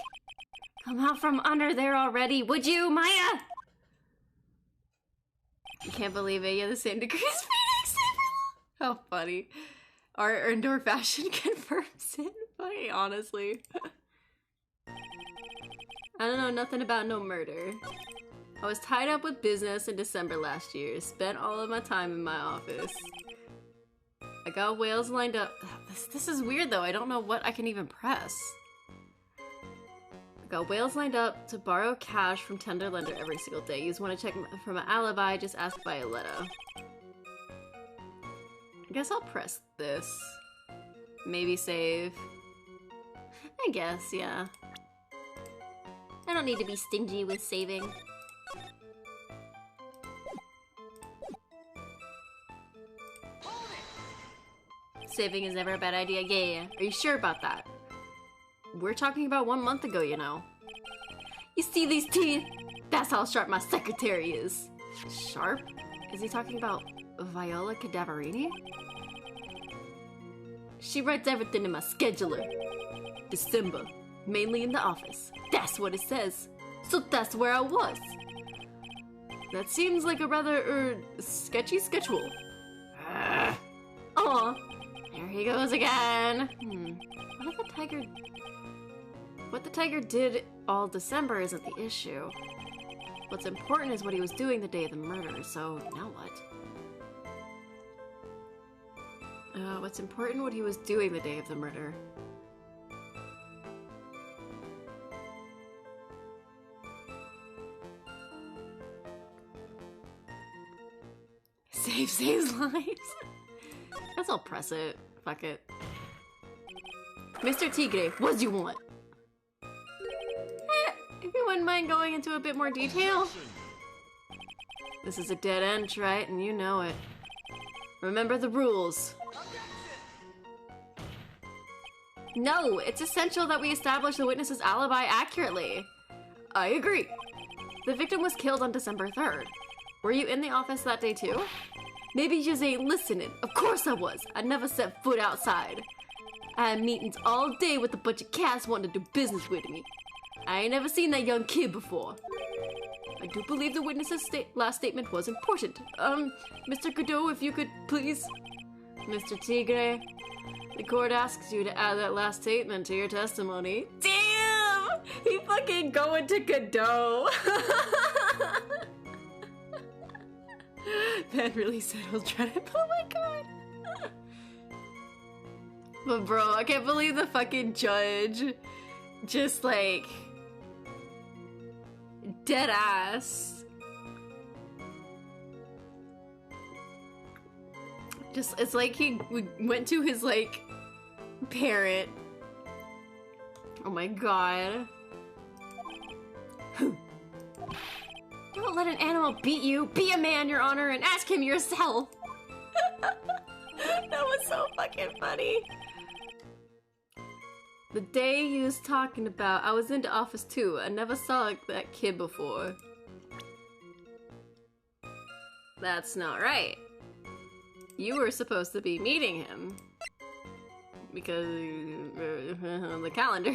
Come out from under there already, would you, Maya? I can't believe it. You have the same degree as Phoenix. How funny. Art indoor fashion confirms it. Funny, honestly. I don't know nothing about no murder. I was tied up with business in December last year. Spent all of my time in my office. I got whales lined up. This is weird though. I don't know what I can even press. I got whales lined up to borrow cash from tender lender every single day. You just want to check for my alibi, just ask Violetta. I guess I'll press this. Maybe save. I guess, yeah. I don't need to be stingy with saving. Saving is never a bad idea. Yeah. Are you sure about that? We're talking about 1 month ago, you know. You see these teeth? That's how sharp my secretary is. Sharp? Is he talking about Viola Cadaverini? She writes everything in my scheduler. December. Mainly in the office. That's what it says. So that's where I was. That seems like a rather, sketchy schedule. Aw. There he goes again. What the tiger did all December isn't the issue. What's important is what he was doing the day of the murder, so now what? What's important what he was doing the day of the murder. Saves lives. Guess I'll press it. Fuck it. Mr. Tigre, what do you want? If you wouldn't mind going into a bit more detail. This is a dead end, right? And you know it. Remember the rules. No, it's essential that we establish the witness's alibi accurately. I agree. The victim was killed on December 3rd. Were you in the office that day too? Maybe you just ain't listening. Of course I was. I never set foot outside. I had meetings all day with a bunch of cats wanting to do business with me. I ain't never seen that young kid before. I do believe the witness's last statement was important. Mr. Godot, if you could please... Mr. Tigre, the court asks you to add that last statement to your testimony. Damn! He fucking going to Godot! That really settled Dread. Oh my god! But bro, I can't believe the fucking judge just like... dead ass. Just, it's like he went to his, like, parent. Oh my god. Don't let an animal beat you. Be a man, Your Honor, and ask him yourself. That was so fucking funny. The day you was talking about, I was into office too. I never saw that kid before. That's not right. You were supposed to be meeting him. Because on the calendar.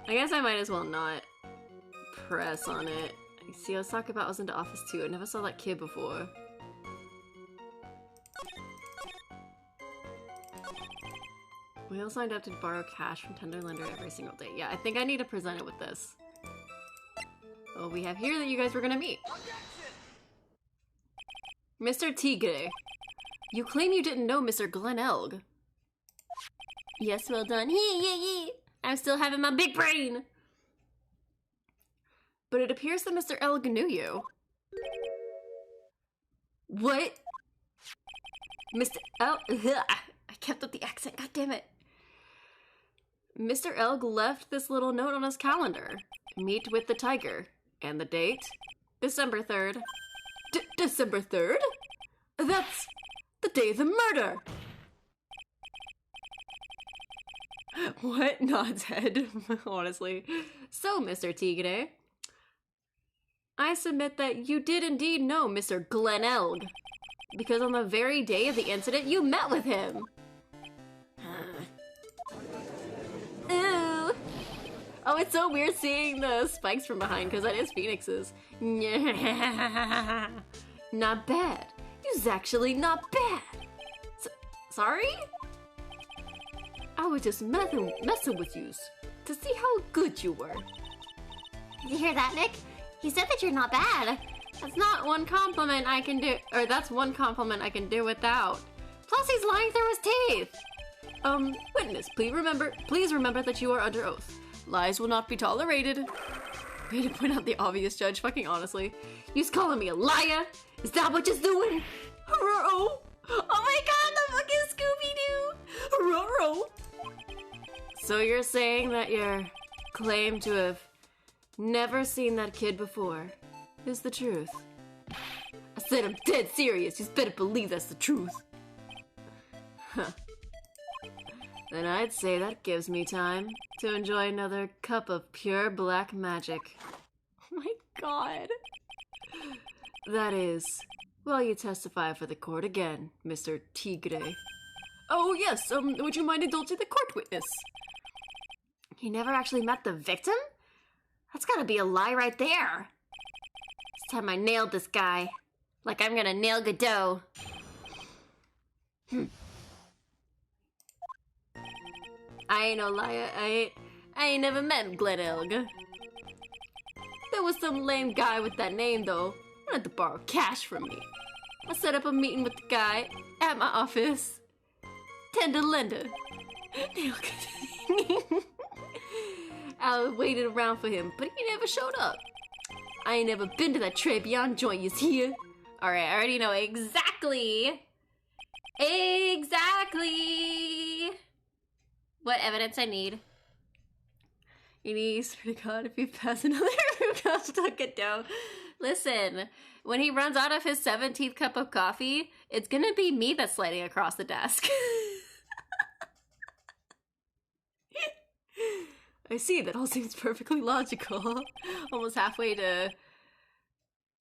I guess I might as well not press on it. See, I was talking about I was into office too. I never saw that kid before. We all signed up to borrow cash from tender lender every single day. Yeah, I think I need to present it with this. Well, we have here that you guys were gonna meet. Mr. Tigre, you claim you didn't know Mr. Glenelg. Yes, well done. Hee. I'm still having my big brain. But it appears that Mr. Elg knew you. What? Mr. Elg? I kept up the accent, god damn it. Mr. Elg left this little note on his calendar. Meet with the tiger. And the date? December 3rd. December 3rd? That's the day of the murder! What? Nods head, honestly. So, Mr. Tigre, I submit that you did indeed know Mr. Glen Elg, because on the very day of the incident, you met with him. Ooh. Oh, it's so weird seeing the spikes from behind, because that is Phoenix's. Not bad. You's actually not bad. Sorry? I was just messing with yous to see how good you were. Did you hear that, Nick? He said that you're not bad. That's not one compliment I can do, or that's one compliment I can do without. Plus, he's lying through his teeth. Witness, please remember that you are under oath. Lies will not be tolerated. Way to point out the obvious, Judge, fucking honestly. You's calling me a liar? Is that what you're doing? Oh my god, the fucking Scooby-Doo! So you're saying that your claim to have never seen that kid before is the truth? I said I'm dead serious. You better believe that's the truth. Huh. Then I'd say that gives me time to enjoy another cup of pure black magic. Oh my god. That is, while you testify for the court again, Mr. Tigre. Oh yes, would you mind indulging the court witness? He never actually met the victim? That's gotta be a lie right there. This time I nailed this guy. Like I'm gonna nail Godot. I ain't no liar. I ain't never met Glen Elg. There was some lame guy with that name though. Wanted to borrow cash from me. I set up a meeting with the guy at my office. Tender lender. I waited around for him, but he never showed up. I ain't never been to that Tribulations joint, you here. Alright, I already know exactly what evidence I need. You need, swear to God, if you pass another Godot. Listen, when he runs out of his 17th cup of coffee, it's gonna be me that's sliding across the desk. I see, that all seems perfectly logical. Almost halfway to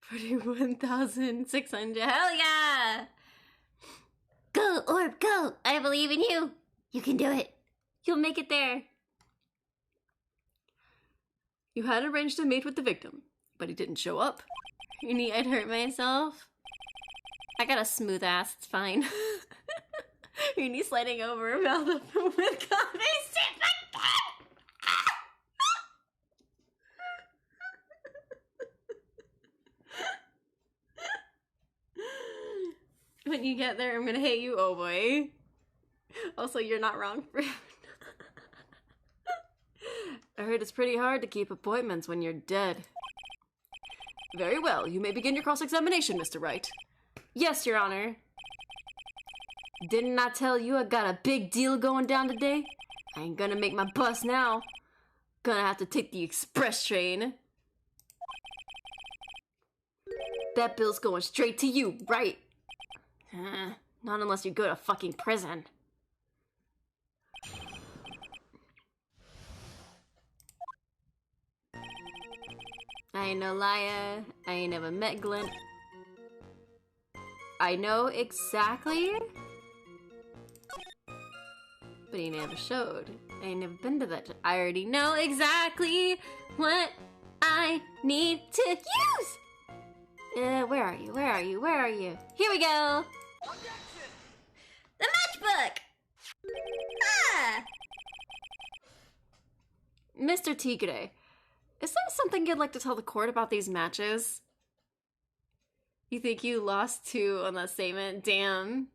41,600. Hell yeah! Go, Orb, go! I believe in you! You can do it! You'll make it there! You had arranged to meet with the victim, but he didn't show up. Rini, I'd hurt myself. I got a smooth ass, it's fine. Rini sliding over, mouth open with coffee, shit like that! When you get there, I'm gonna hate you, oh boy. Also, you're not wrong for I heard it's pretty hard to keep appointments when you're dead. Very well, you may begin your cross-examination, Mr. Wright. Yes, Your Honor. Didn't I tell you I got a big deal going down today? I ain't gonna make my bus now. Gonna have to take the express train. That bill's going straight to you, right? Not unless you go to fucking prison. I ain't no liar. I ain't never met Glen. I know exactly, but he never showed. I ain't never been to that. I already know exactly what I need to use. Where are you? Where are you? Where are you? Here we go. The matchbook! Ah! Mr. Tigre, is there something you'd like to tell the court about these matches? You think you lost 2 on that statement? Damn.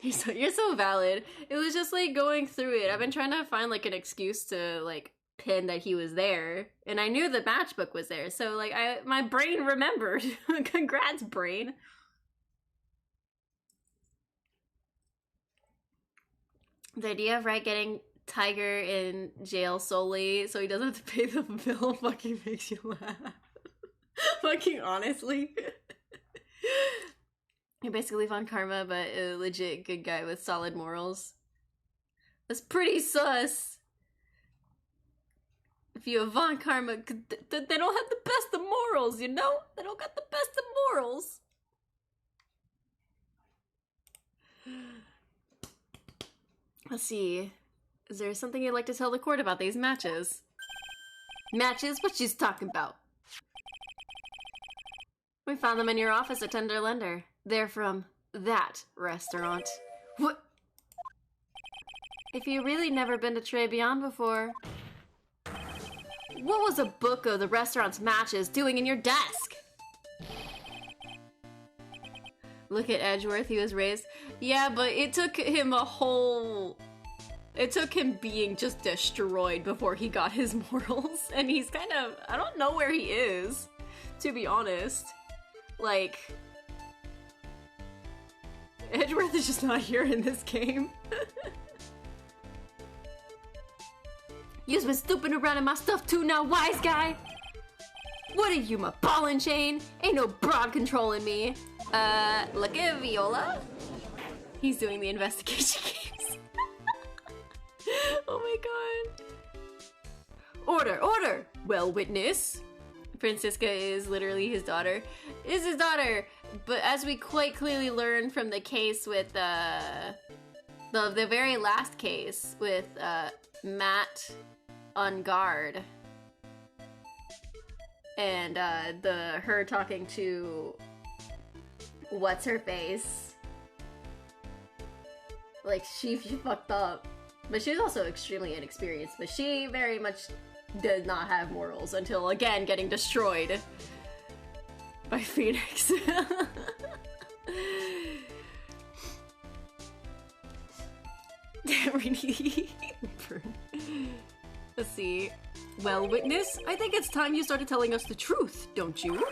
You're so valid. It was just like going through it. I've been trying to find like an excuse to like pin that he was there, and I knew the matchbook was there, so like my brain remembered. Congrats, brain. The idea of getting Tiger in jail solely so he doesn't have to pay the bill fucking makes you laugh. Fucking honestly. You're basically Von Karma, but a legit good guy with solid morals. That's pretty sus. If you have Von Karma, they don't have the best of morals, you know? They don't got the best of morals. Let's see. Is there something you'd like to tell the court about these matches? Matches? What she's talking about? We found them in your office at Tender Lender. They're from that restaurant. What? If you really never been to Tribulations before, what was a book of the restaurant's matches doing in your desk? Look at Edgeworth, he was raised. Yeah, but it took him it took him being just destroyed before he got his morals. And he's kind of, I don't know where he is, to be honest. Like, Edgeworth is just not here in this game. You've been snooping around in my stuff too now, wise guy. What are you, my ball and chain? Ain't no broad controlling me. Look at Viola. He's doing the investigation games. Oh my god. Order, order! Well, witness. Francisca is literally his daughter. Is his daughter, but as we quite clearly learned from the case with, the very last case with, Matt on guard. And, her talking to what's her face. Like, she fucked up. But she's also extremely inexperienced, but she very much does not have morals until, again, getting destroyed by Phoenix. Let's see. Well, witness, I think it's time you started telling us the truth, don't you?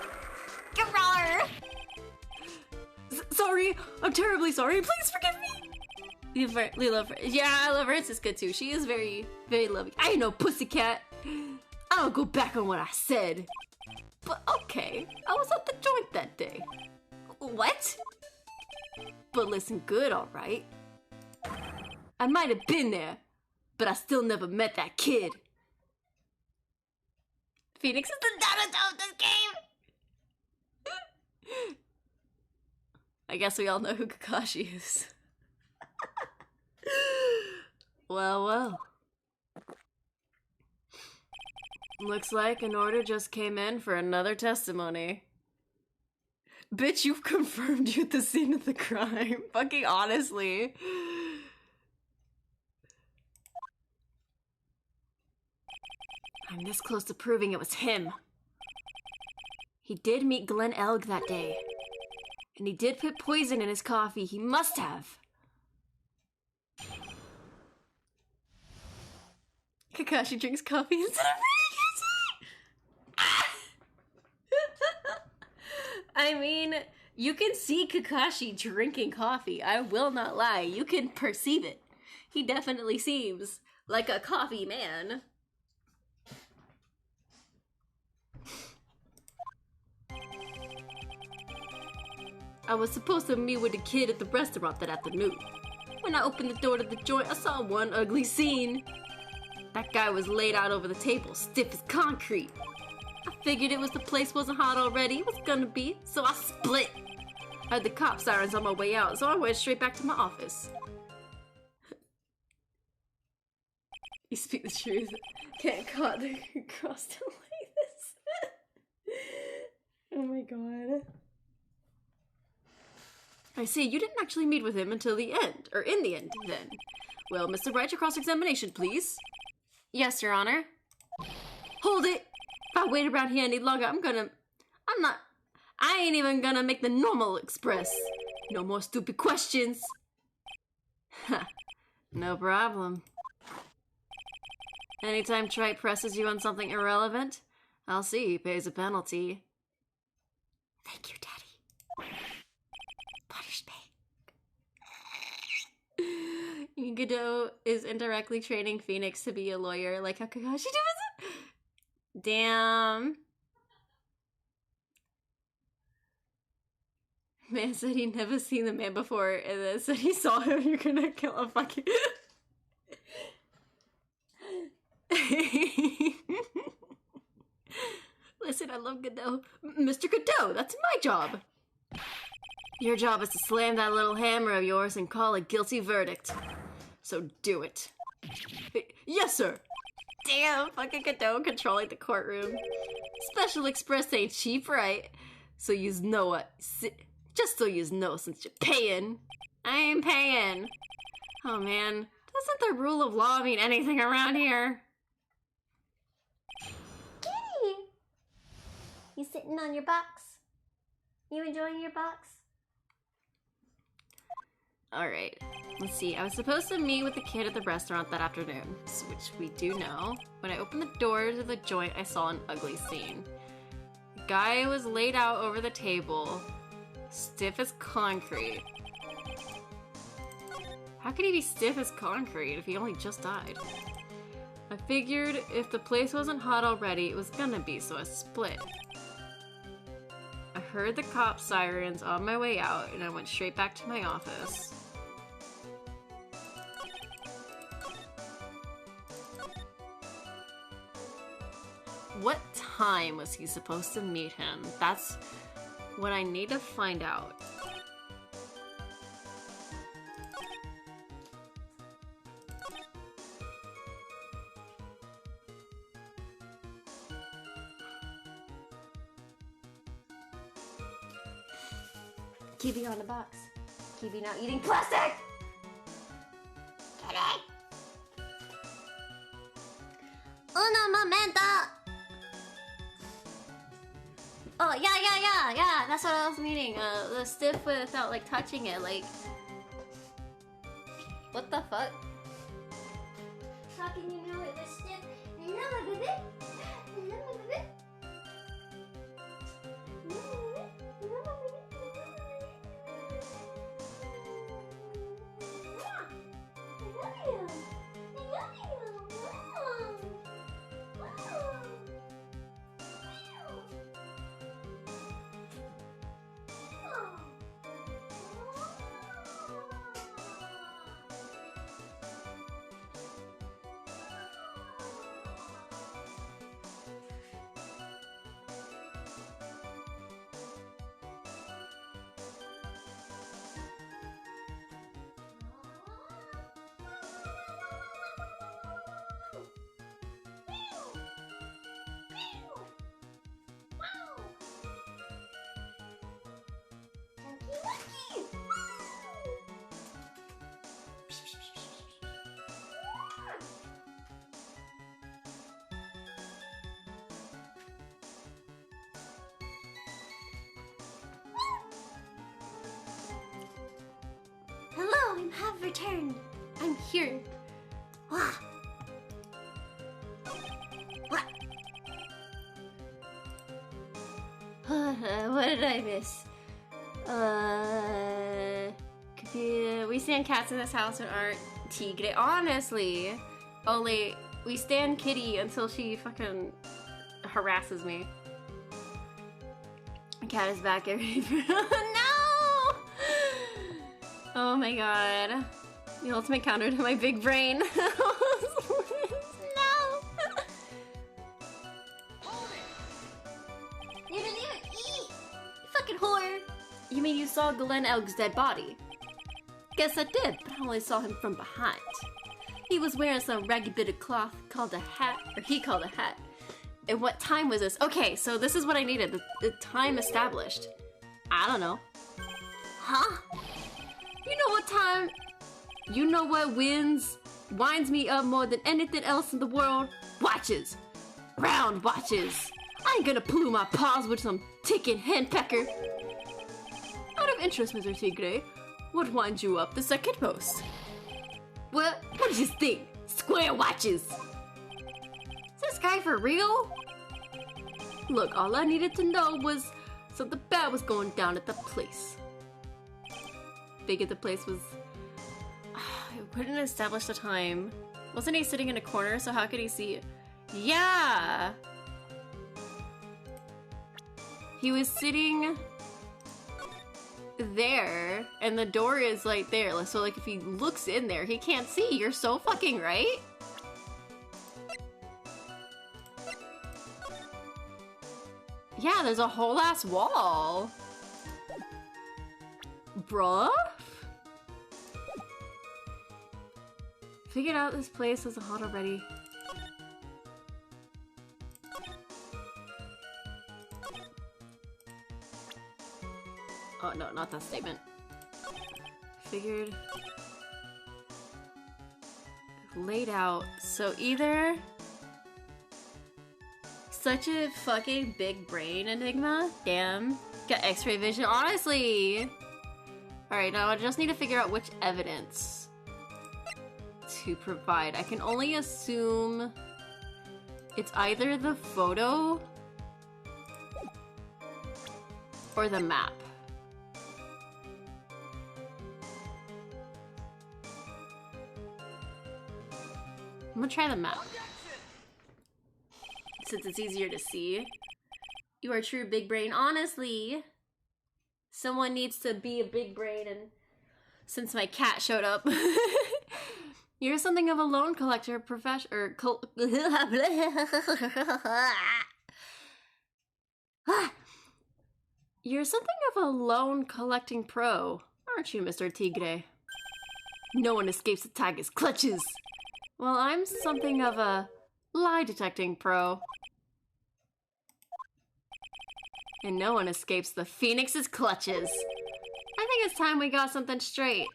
Sorry, I'm terribly sorry. Please forgive me. We love her. Yeah, I love Francisca too. She is very, very loving. I ain't no pussycat. I don't go back on what I said. But okay, I was at the joint that day. What? But listen good, alright? I might have been there, but I still never met that kid. Phoenix is the dinosaur of this game! I guess we all know who Kakashi is. Well, well. Looks like an order just came in for another testimony. Bitch, you've confirmed you at the scene of the crime. Fucking honestly. I'm this close to proving it was him. He did meet Glenn Elg that day. And he did put poison in his coffee. He must have. Kakashi drinks coffee instead of I mean, you can see Kakashi drinking coffee. I will not lie. You can perceive it. He definitely seems like a coffee man. I was supposed to meet with a kid at the restaurant that afternoon. When I opened the door to the joint, I saw one ugly scene. That guy was laid out over the table, stiff as concrete. I figured it was the place wasn't hot already. It was gonna be, so I split. I heard the cop sirens on my way out, so I went straight back to my office. You speak the truth. Can't cut the cross to like this. Oh my god. I see, you didn't actually meet with him until the end, or in the end, then. Well, Mr. Wright, your cross-examination, please. Yes, Your Honor. Hold it! If I wait around here any longer, I ain't even gonna make the normal express. No more stupid questions. No problem. Anytime Trite presses you on something irrelevant, I'll see he pays a penalty. Thank you, Daddy. Punish me. Godot is indirectly training Phoenix to be a lawyer, like how Kakashi does it. Damn. Man said he'd never seen the man before, and then said he saw him. You're gonna kill a fucking. Listen, I love Godot. Mr. Godot, that's my job. Your job is to slam that little hammer of yours and call a guilty verdict. So do it. Yes, sir. Damn, fucking Godot controlling the courtroom. Special Express ain't cheap, right? So yous know what. Just so yous know, since you're paying. I ain't paying. Oh man, doesn't the rule of law mean anything around here? Kitty! You sitting on your box? You enjoying your box? Alright, let's see. I was supposed to meet with the kid at the restaurant that afternoon, which we do know. When I opened the door to the joint, I saw an ugly scene. The guy was laid out over the table, stiff as concrete. How could he be stiff as concrete if he only just died? I figured if the place wasn't hot already, it was gonna be, so I split. I heard the cop sirens on my way out, and I went straight back to my office. What time was he supposed to meet him? That's what I need to find out. Kiwi on the box. Kiwi not eating plastic! Kitty! Uno momento! Oh, yeah, that's what I was meaning. The stiff without, like, touching it, like... What the fuck? How can you know it was stiff? Hello, baby! Hello, baby! Hello, I have returned. I'm here. Wah. What? What did I miss? We stand cats in this house and aren't tigre. Honestly. Only we stand kitty until she fucking harasses me. The cat is back every No! Oh my god. The ultimate counter to my big brain. No! You didn't even eat! You fucking whore! You mean you saw Glenn Elg's dead body? Guess I did, but I only saw him from behind. He was wearing some ragged bit of cloth called a hat, or he called a hat. And what time was this? Okay, so this is what I needed, the time established. I don't know. Huh? You know what time? You know what winds me up more than anything else in the world? Watches. Round watches. I ain't gonna pollute my paws with some ticking henpecker. Out of interest, Mr. Tigre, what winds you up the second post? What did you think? Square watches. Is this guy for real? Look, all I needed to know was something bad was going down at the place. Figured the place was... It couldn't establish the time. Wasn't he sitting in a corner, so how could he see it? Yeah! He was sitting there, and the door is like there. So like if he looks in there, he can't see. You're so fucking right. Yeah, there's a whole ass wall. Bruh? Figured out this place was hot already. Oh no, not that statement. Figured. Laid out. So either such a fucking big brain enigma. Damn. Got x-ray vision. Honestly. Alright, now I just need to figure out which evidence to provide. I can only assume it's either the photo or the map. I'm gonna try the map, since it's easier to see. You are a true big brain. Honestly, someone needs to be a big brain, and since my cat showed up, you're something of a loan collector, You're something of a loan collecting pro, aren't you, Mr. Tigre? No one escapes the tiger's clutches. Well, I'm something of a lie detecting pro. And no one escapes the Phoenix's clutches. I think it's time we got something straight.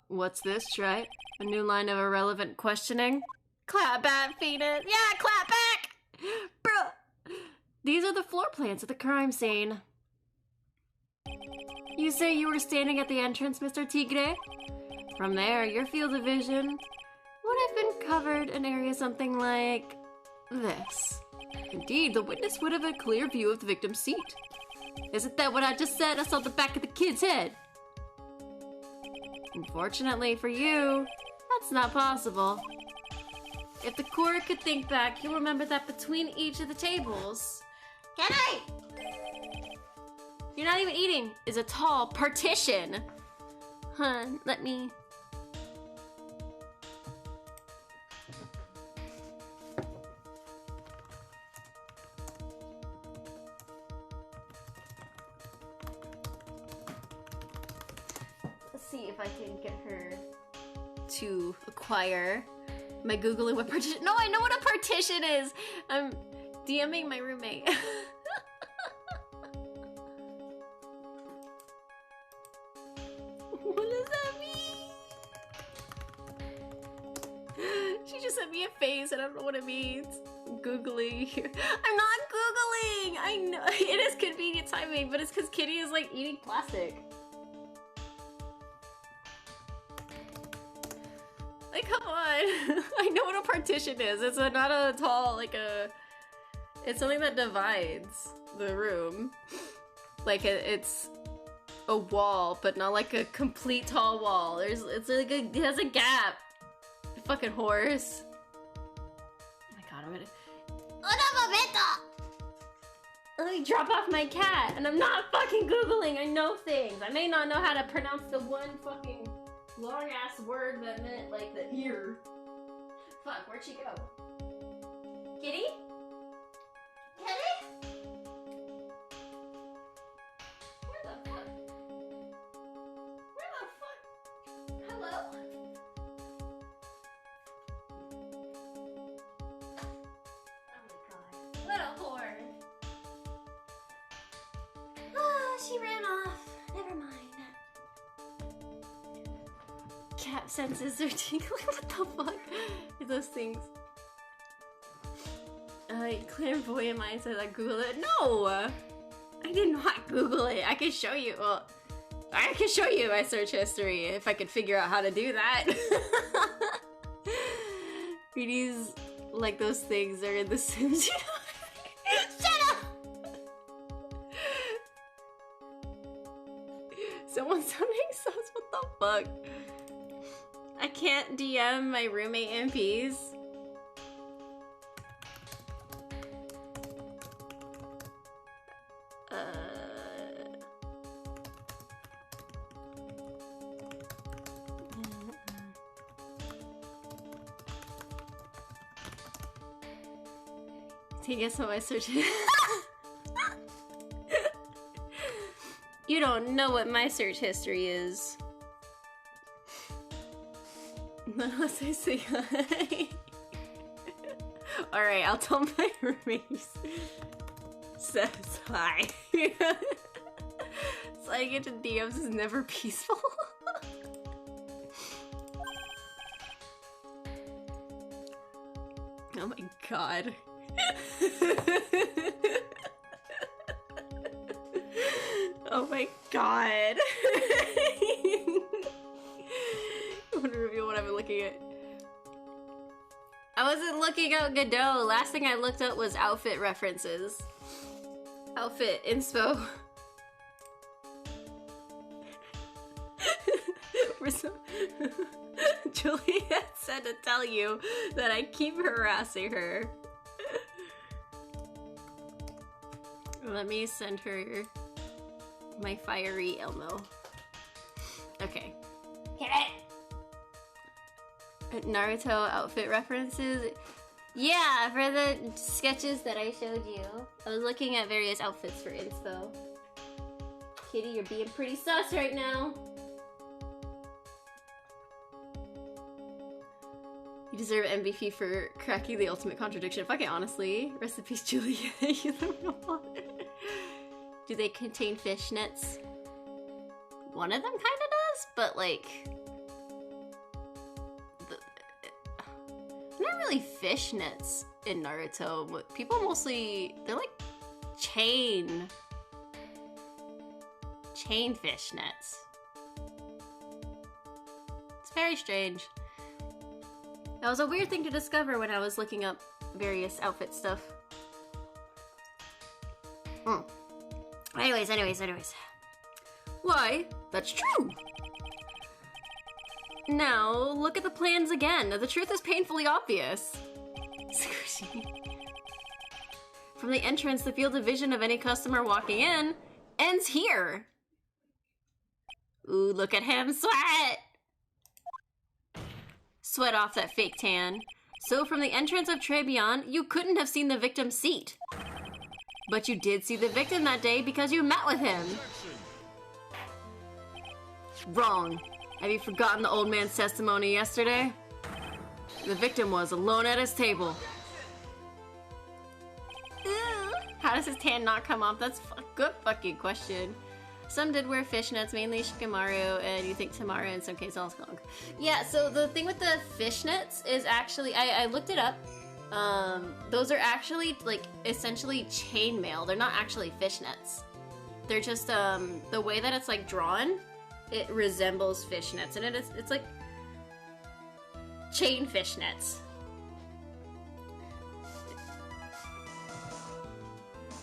What's this, Trey? A new line of irrelevant questioning? Clap back, Phoenix! Yeah, clap back! Bruh! These are the floor plans of the crime scene. You say you were standing at the entrance, Mr. Tigre? From there, your field of vision would have been covered an area something like this. Indeed, the witness would have a clear view of the victim's seat. Isn't that what I just said? I saw the back of the kid's head. Unfortunately for you, that's not possible. If the court could think back, you'll remember that between each of the tables... Can I? You're not even eating, is a tall partition. Huh, let me... see if I can get her to acquire my Googling what partition. No, I know what a partition is. I'm DMing my roommate. What does that mean? She just sent me a face and I don't know what it means. I'm Googling here. I'm not Googling. I know it is convenient timing, but it's because Kitty is like eating plastic. Like, come on. I know what a partition is. It's not a tall, like a... It's something that divides the room. Like, it's a wall, but not like a complete tall wall. It's like it has a gap. You fucking horse. Oh my god, I'm gonna... Let me drop off my cat, and I'm not fucking Googling. I know things. I may not know how to pronounce the one fucking... long ass word that meant like the ear. Fuck, where'd she go? Kitty? Kitty? Where the fuck? Where the fuck? Hello? Oh my god. What a whore. Ah, she ran off. Never mind. Cat senses are tingling. What the fuck are those things? Clairvoyant mind says I Googled it. No! I did not Google it. I can show you. Well, I can show you my search history if I could figure out how to do that. These, like those things are in The Sims, you know? Shut up! Someone's sounding sus, what the fuck? I can't DM my roommate MPs. Can you guess what my search is? You don't know what my search history is. Unless I say hi. Alright, I'll tell my roommates. Says hi. Sliding into DMs is never peaceful. Oh my god. Oh my god. I want to reveal what I've been looking at. I wasn't looking up Godot. Last thing I looked up was outfit references. Outfit inspo. Juliet said to tell you that I keep harassing her. Let me send her my fiery Elmo. Okay. Hit it! Naruto outfit references. Yeah, for the sketches that I showed you. I was looking at various outfits for inspo. Kitty, you're being pretty sus right now. You deserve MVP for cracking the ultimate contradiction. Fucking honestly. Rest in peace, Julia. You the real one. Do they contain fishnets? One of them kind of does, but like... not really fishnets in Naruto. People mostly... they're like chain fishnets. It's very strange. That was a weird thing to discover when I was looking up various outfit stuff. Anyways. Why? That's true! Now, look at the plans again. The truth is painfully obvious. From the entrance, the field of vision of any customer walking in ends here. Ooh, look at him sweat! Sweat off that fake tan. So from the entrance of Tribulations, you couldn't have seen the victim's seat. But you did see the victim that day because you met with him. Wrong. Have you forgotten the old man's testimony yesterday? The victim was alone at his table. How does his tan not come off? That's a good fucking question. Some did wear fishnets, mainly Shikamaru, and you think Tamara in some cases also. Yeah, so the thing with the fishnets is actually, I looked it up. Those are actually, like, essentially chainmail. They're not actually fishnets. They're just, the way that it's, like, drawn, it resembles fishnets. And it's like, chain fishnets.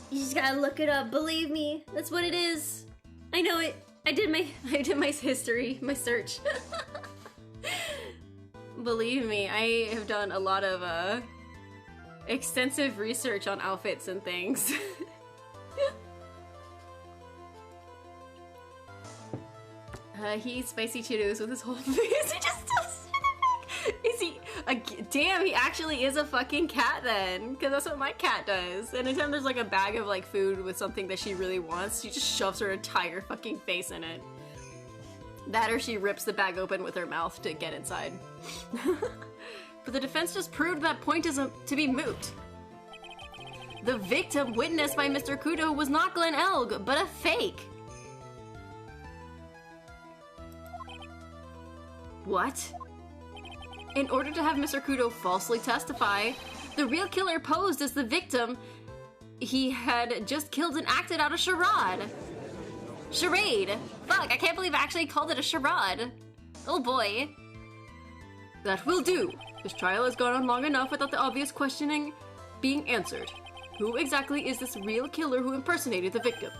You just gotta look it up. Believe me, that's what it is. I know it. I did my history, my search. Believe me, I have done a lot of, extensive research on outfits and things. He eats spicy Cheetos with his whole face. He just does. Is he? Damn, he actually is a fucking cat then. Because that's what my cat does. Anytime there's like a bag of like food with something that she really wants, she just shoves her entire fucking face in it. That or she rips the bag open with her mouth to get inside. But the defense just proved that point is to be moot. The victim witnessed by Mr. Kudo was not Glenn Elg, but a fake. What? In order to have Mr. Kudo falsely testify, the real killer posed as the victim he had just killed and acted out a charade. fuck? I can't believe I actually called it a charade. Oh boy. That will do. This trial has gone on long enough without the obvious questioning being answered. Who exactly is this real killer who impersonated the victim?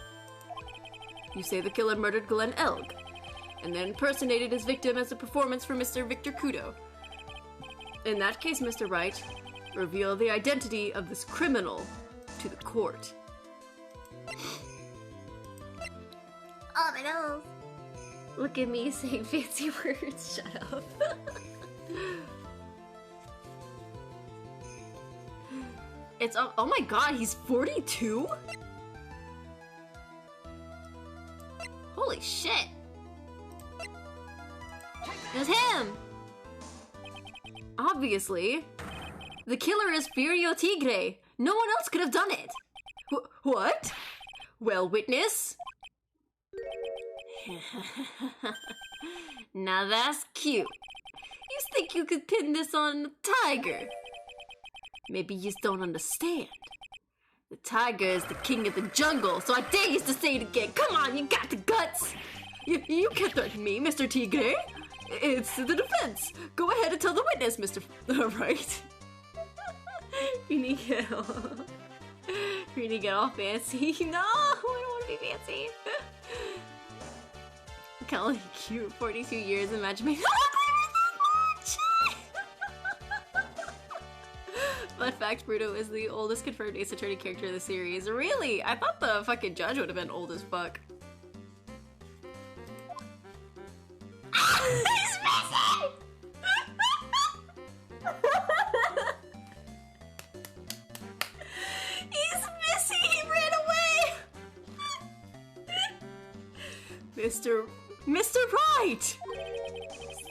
You say the killer murdered Glenn Elg, and then impersonated his victim as a performance for Mr. Victor Kudo. In that case, Mr. Wright, reveal the identity of this criminal to the court. Oh my nose. Look at me saying fancy words. Shut up. It's oh my god, he's 42? Holy shit. It was him. Obviously. The killer is Furio Tigre. No one else could have done it. What? Well, witness? Now that's cute. You think you could pin this on the tiger? Maybe you just don't understand. The tiger is the king of the jungle, so I dare you to say it again. Come on, you got the guts. You can't threaten me, Mr. Tigre. It's the defense. Go ahead and tell the witness, Mr. Right. Rini, get all fancy. No, I don't want to be fancy. Kind of cute. 42 years. Imagine me. Fun fact, Bruto is the oldest confirmed Ace Attorney character in the series. Really? I thought the fucking judge would have been old as fuck. He's missing! He's missing! He ran away! Mr. Wright!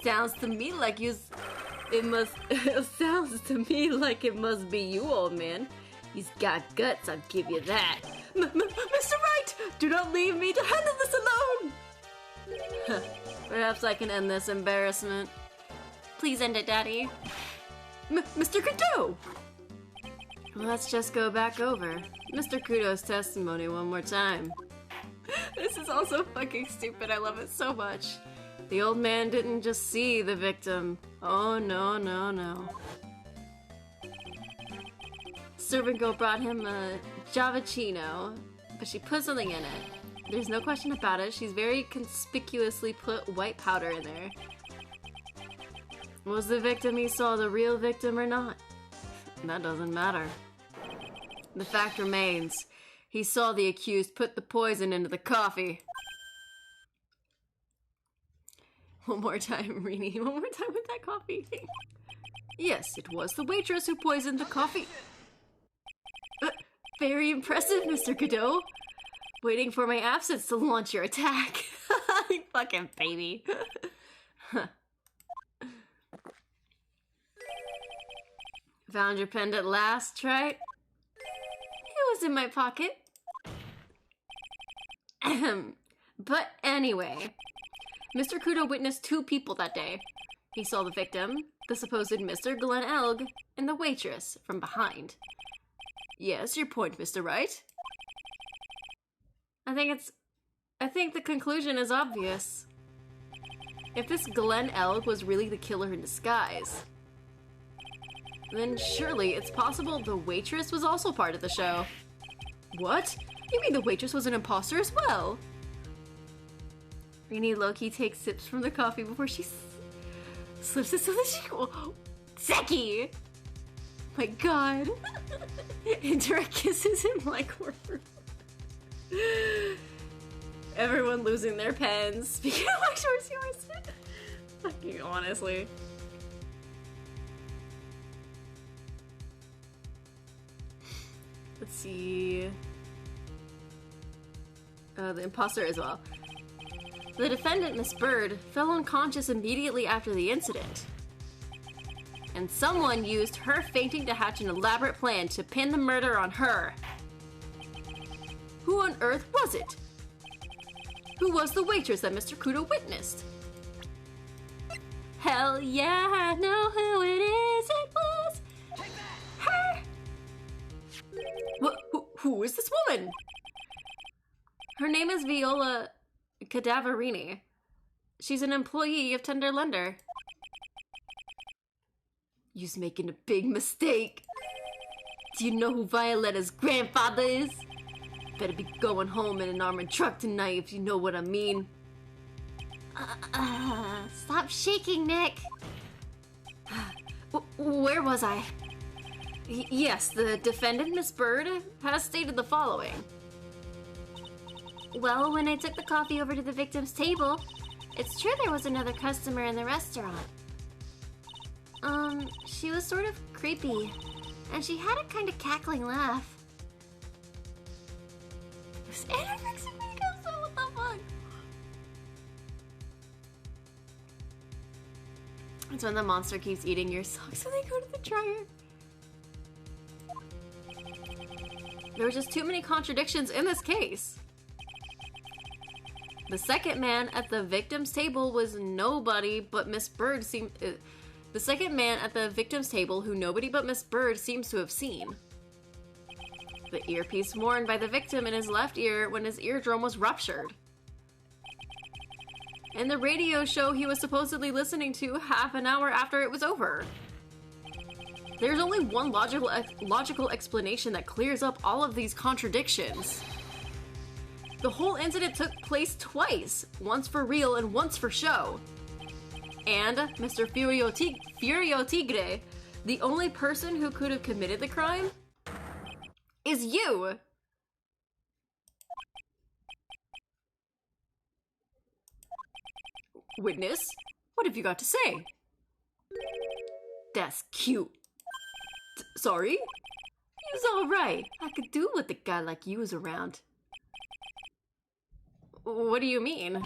Sounds to me like sounds to me like it must be you, old man. He's got guts, I'll give you that. Mr. Wright! Do not leave me to handle this alone! Perhaps I can end this embarrassment. Please end it, Daddy. Mr. Kudo! Let's just go back over Mr. Kudo's testimony one more time. This is also fucking stupid. I love it so much. The old man didn't just see the victim. Oh, no. Servant girl brought him a Javachino, but she put something in it. There's no question about it. She's very conspicuously put white powder in there. Was the victim he saw the real victim or not? That doesn't matter. The fact remains, he saw the accused put the poison into the coffee. One more time, Rini. One more time with that coffee. Yes, it was the waitress who poisoned the coffee. Very impressive, Mr. Kudo. Waiting for my absence to launch your attack. You fucking baby. Found your pen at last, right? It was in my pocket. But anyway, Mr. Kudo witnessed two people that day. He saw the victim, the supposed Mr. Glenn Elg, and the waitress from behind. Yes, your point, Mr. Wright. I think the conclusion is obvious. If this Glenn Elg was really the killer in disguise, then surely it's possible the waitress was also part of the show. What? You mean the waitress was an imposter as well? Rini low-key takes sips from the coffee before she slips it so that she... Oh, Zeki! My god. Indra kisses him like horror. Everyone losing their pens. Speaking of like yours. Fucking honestly. Let's see. The imposter as well. The defendant, Miss Bird, fell unconscious immediately after the incident. And someone used her fainting to hatch an elaborate plan to pin the murder on her. Who on earth was it? Who was the waitress that Mr. Kudo witnessed? Hell yeah, I know who it is. It was her. Who is this woman? Her name is Viola Cadaverini. She's an employee of Tender Lender. You's making a big mistake. Do you know who Violetta's grandfather is? Better be going home in an armored truck tonight if you know what I mean. Stop shaking, Nick. Where was I? Yes, the defendant, Miss Bird, has stated the following. Well, when I took the coffee over to the victim's table, it's true there was another customer in the restaurant. She was sort of creepy, and she had a kind of cackling laugh. It was anorexic makeup, so what the fuck? It's when the monster keeps eating your socks when they go to the dryer. There were just too many contradictions in this case. The second man at the victim's table was nobody but Miss Bird seemed... the second man at the victim's table who nobody but Miss Bird seems to have seen. The earpiece worn by the victim in his left ear when his eardrum was ruptured. And the radio show he was supposedly listening to half an hour after it was over. There's only one logical explanation that clears up all of these contradictions. The whole incident took place twice, once for real and once for show. And Mr. Furio Tigre, the only person who could have committed the crime, is you! Witness, what have you got to say? That's cute. Sorry? He's alright. I could do with a guy like you was around. What do you mean?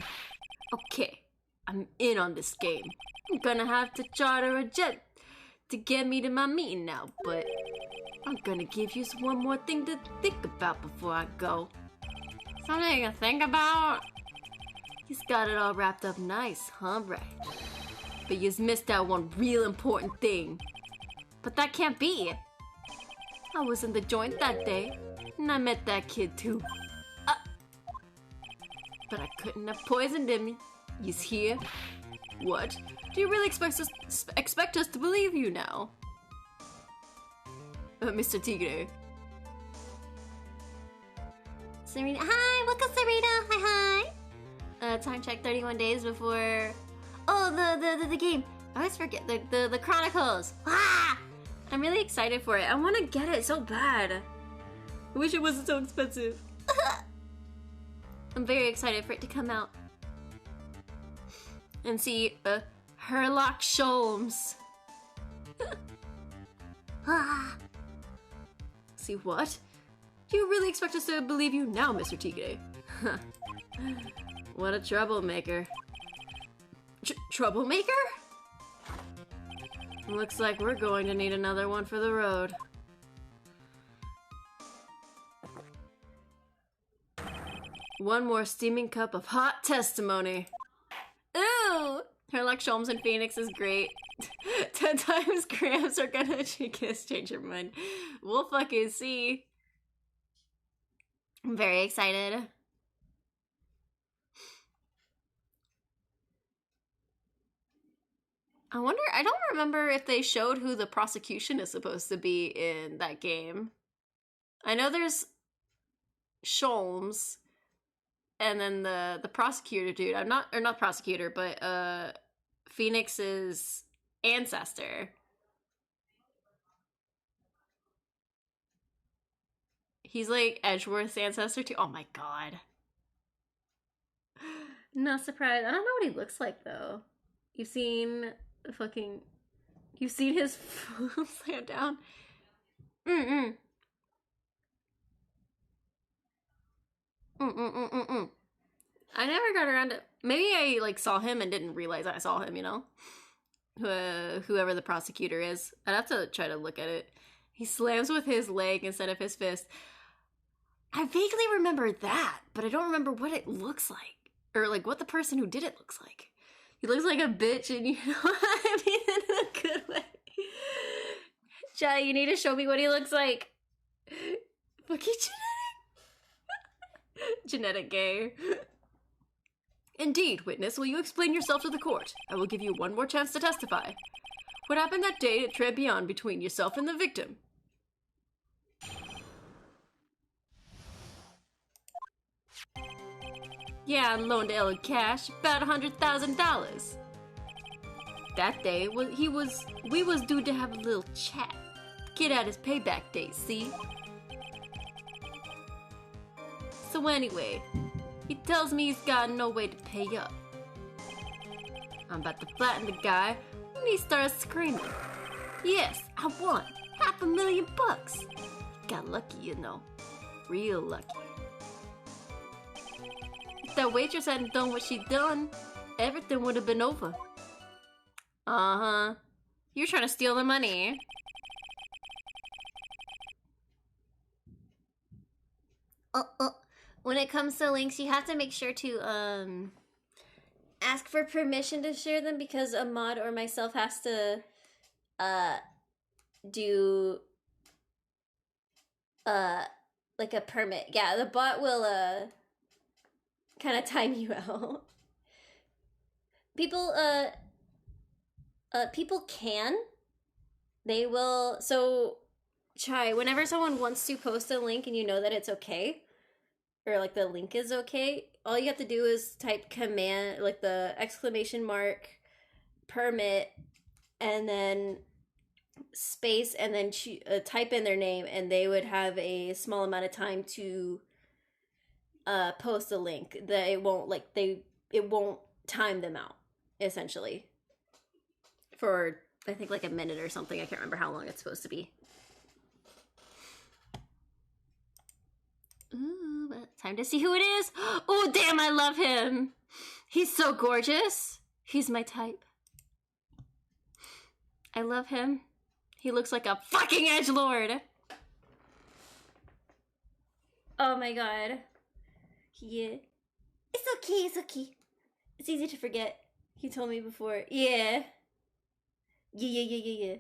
Okay, I'm in on this game. I'm gonna have to charter a jet to get me to my meeting now, but I'm gonna give you one more thing to think about before I go. Something to think about? He's got it all wrapped up nice, huh, right? But you's missed out one real important thing. But that can't be. I was in the joint that day, and I met that kid too. But I couldn't have poisoned him. He's here. What? Do you really expect us to believe you now? Mr. Tigre. Serena, hi, welcome Serena, hi. Time check 31 days before... Oh, the game. I always forget, the Chronicles. Ah! I'm really excited for it. I want to get it so bad. I wish it wasn't so expensive. I'm very excited for it to come out. And see, Herlock Sholmes. See what? Do you really expect us to believe you now, Mr. Tigre? What a troublemaker. Troublemaker? Looks like we're going to need another one for the road. One more steaming cup of hot testimony. Ooh! Herlock Sholmes and Phoenix is great. 10 times grams are gonna change your mind. We'll fucking see. I'm very excited. I wonder, I don't remember if they showed who the prosecution is supposed to be in that game. I know there's Sholmes and then the prosecutor dude. I'm not, or not prosecutor, but Phoenix's ancestor. He's like Edgeworth's ancestor too. Oh my god. Not surprised. I don't know what he looks like though. You've seen you've seen his slam down. I never got around to, maybe I like saw him and didn't realize I saw him, you know? Whoever the prosecutor is. I'd have to try to look at it. He slams with his leg instead of his fist. I vaguely remember that, but I don't remember what it looks like. Or like what the person who did it looks like. He looks like a bitch, and you know what I mean, in a good way. Chai, you need to show me what he looks like. Fucking genetic. Genetic gay. Indeed, witness, will you explain yourself to the court? I will give you one more chance to testify. What happened that day at Tribulations between yourself and the victim? Yeah, I loaned Ella cash, about $100,000. That day, we was due to have a little chat. Kid had his payback date, see? So anyway, he tells me he's got no way to pay up. I'm about to flatten the guy when he starts screaming. Yes, I won. $500,000. Got lucky, you know. Real lucky. If that waitress hadn't done what she'd done, everything would have been over. Uh-huh. You're trying to steal the money. When it comes to links, you have to make sure to, ask for permission to share them because a mod or myself has to, do, like a permit. Yeah, the bot will, kind of time you out. People, people can. They will, so try, whenever someone wants to post a link and you know that it's okay, or like the link is okay, all you have to do is type command, like the exclamation mark, permit, and then space, and then type in their name, and they would have a small amount of time to post a link. That it won't it won't time them out, essentially. For I think like a minute or something. I can't remember how long it's supposed to be. Ooh, but time to see who it is. Oh, damn, I love him. He's so gorgeous. He's my type. I love him. He looks like a fucking edgelord. Oh my god. Yeah. It's okay, it's okay. It's easy to forget. He told me before. Yeah. Yeah.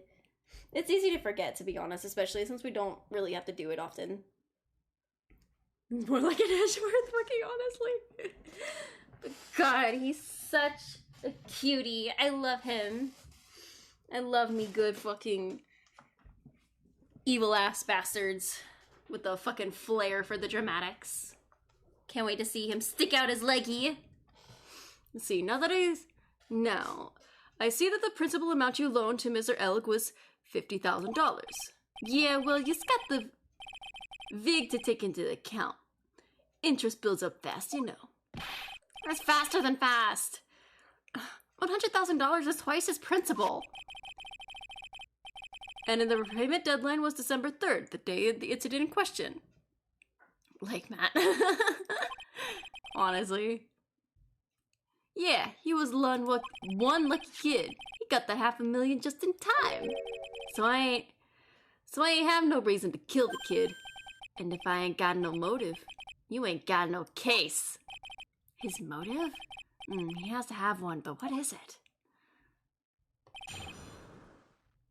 It's easy to forget, to be honest, especially since we don't really have to do it often. More like an Edgeworth, fucking honestly. But god, he's such a cutie. I love him. I love me good fucking evil ass bastards with the fucking flair for the dramatics. Can't wait to see him stick out his leggy. Let's see, now I see that the principal amount you loaned to Mr. Elk was $50,000. Yeah, well, you got the VIG to take into account. Interest builds up fast, you know. That's faster than fast. $100,000 is twice his principal. And then the repayment deadline was December 3rd, the day of the incident in question. Like Matt. Honestly. Yeah, he was one lucky kid. He got the $500,000 just in time. So I ain't have no reason to kill the kid. And if I ain't got no motive, you ain't got no case. His motive? He has to have one, but what is it?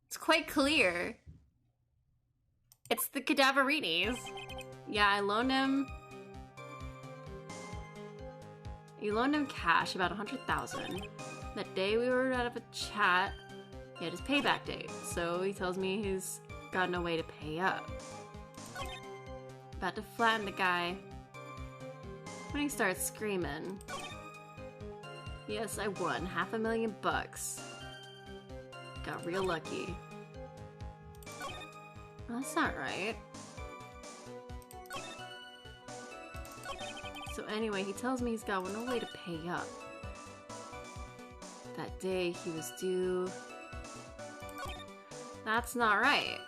It's quite clear. It's the cadaverinis. Yeah, I loaned him. You loaned him cash, about $100,000. That day we were out of a chat. He had his payback date, so he tells me he's got no way to pay up. About to flatten the guy when he starts screaming. Yes, I won $500,000. Got real lucky. That's not right. So anyway, he tells me he's got no way to pay up. That day he was due. That's not right.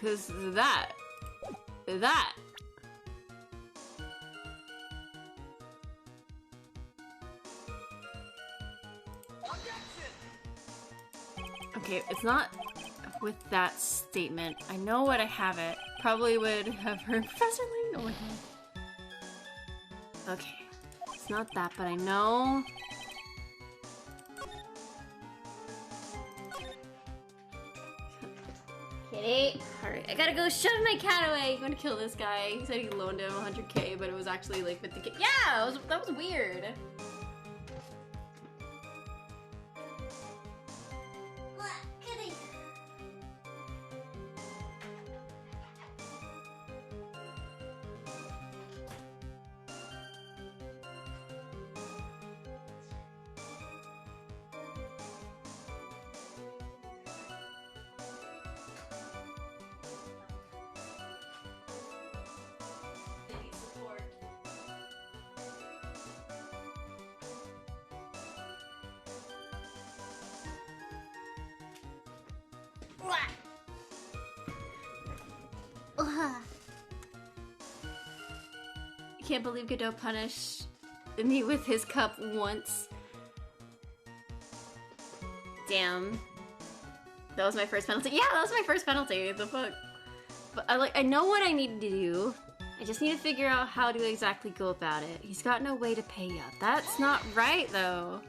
Cause that. Okay, it's not with that statement. I know what I have it. Probably would have heard Professor Ling. Oh my god. Okay, it's not that, but I know. Kitty. Alright, I gotta go shove my cat away. I'm gonna kill this guy. He said he loaned him 100k, but it was actually like 50k. Yeah, that was weird. Kitty. I can't believe Godot punished me with his cup once. Damn. That was my first penalty. Yeah, that was my first penalty. The fuck? But I know what I need to do. I just need to figure out how to exactly go about it. He's got no way to pay up. That's not right, though.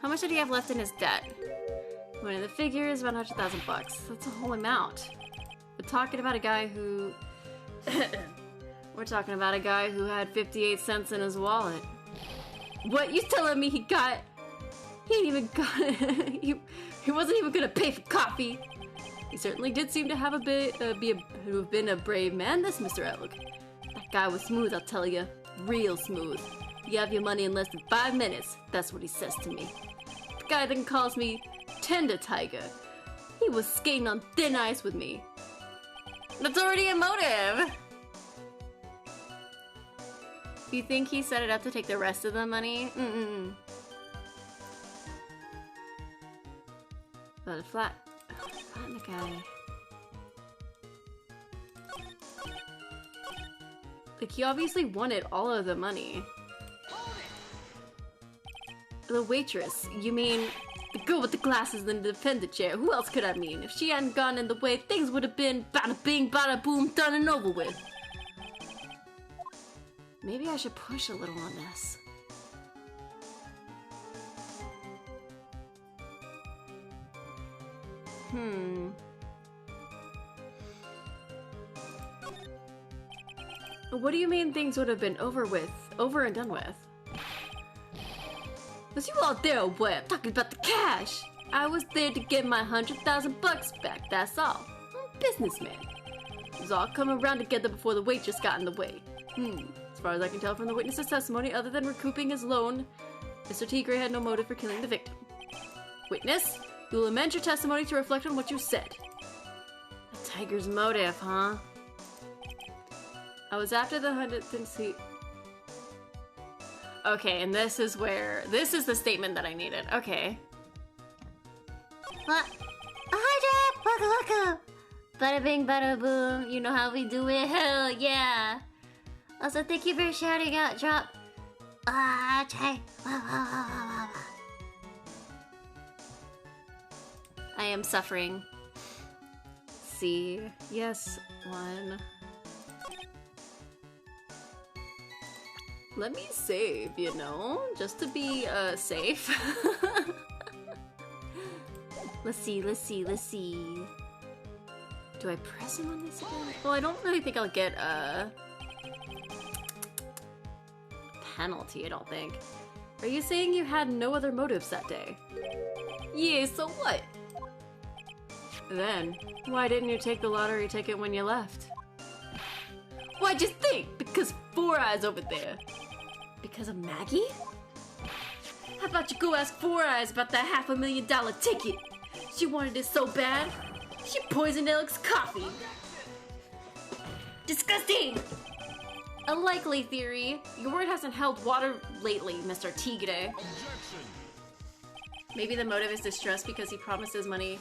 How much did he have left in his debt? One of the figures, 100,000 bucks. That's a whole amount. We're talking about a guy who... We're talking about a guy who had 58 cents in his wallet. What? You telling me he ain't even got he wasn't even gonna pay for coffee? He certainly did seem to have have been a brave man, this Mr. Elk. That guy was smooth, I'll tell you. Real smooth. You have your money in less than 5 minutes. That's what he says to me. The guy then calls me Tender Tiger. He was skating on thin ice with me. That's already a motive! You think he set it up to take the rest of the money? But flatten the guy. Like, he obviously wanted all of the money. The waitress, you mean the girl with the glasses in the defender chair. Who else could I mean? If she hadn't gone in the way, things would have been bada bing, bada boom, done and over with. Maybe I should push a little on this. What do you mean things would have been over and done with? Was you out there or what? I'm talking about the cash. I was there to get my 100,000 bucks back, that's all. I'm a businessman. It was all coming around together before the waitress got in the way. As far as I can tell from the witness's testimony, other than recouping his loan, Mr. Tigre had no motive for killing the victim. Witness, you will amend your testimony to reflect on what you said. A tiger's motive, huh? I was after the 100th seat. Okay, and this is the statement that I needed. Okay. What? Hi, Jack! Waka waka! Bada bing, bada boom. You know how we do it? Hell yeah! Also, thank you for shouting out. Drop. Try. I am suffering. C. Yes, 1. Let me save, you know? Just to be, safe. Let's see. Do I press him on this again? Well, I don't really think I'll get a penalty, I don't think. Are you saying you had no other motives that day? Yeah, so what? Then, why didn't you take the lottery ticket when you left? Why'd you think? Because Four Eyes over there. Because of Maggie? How about you go ask Four Eyes about that $500,000 ticket? She wanted it so bad, she poisoned Alex's coffee. Disgusting! A likely theory. Your word hasn't held water lately, Mr. Tigre. Maybe the motive is distrust because he promises money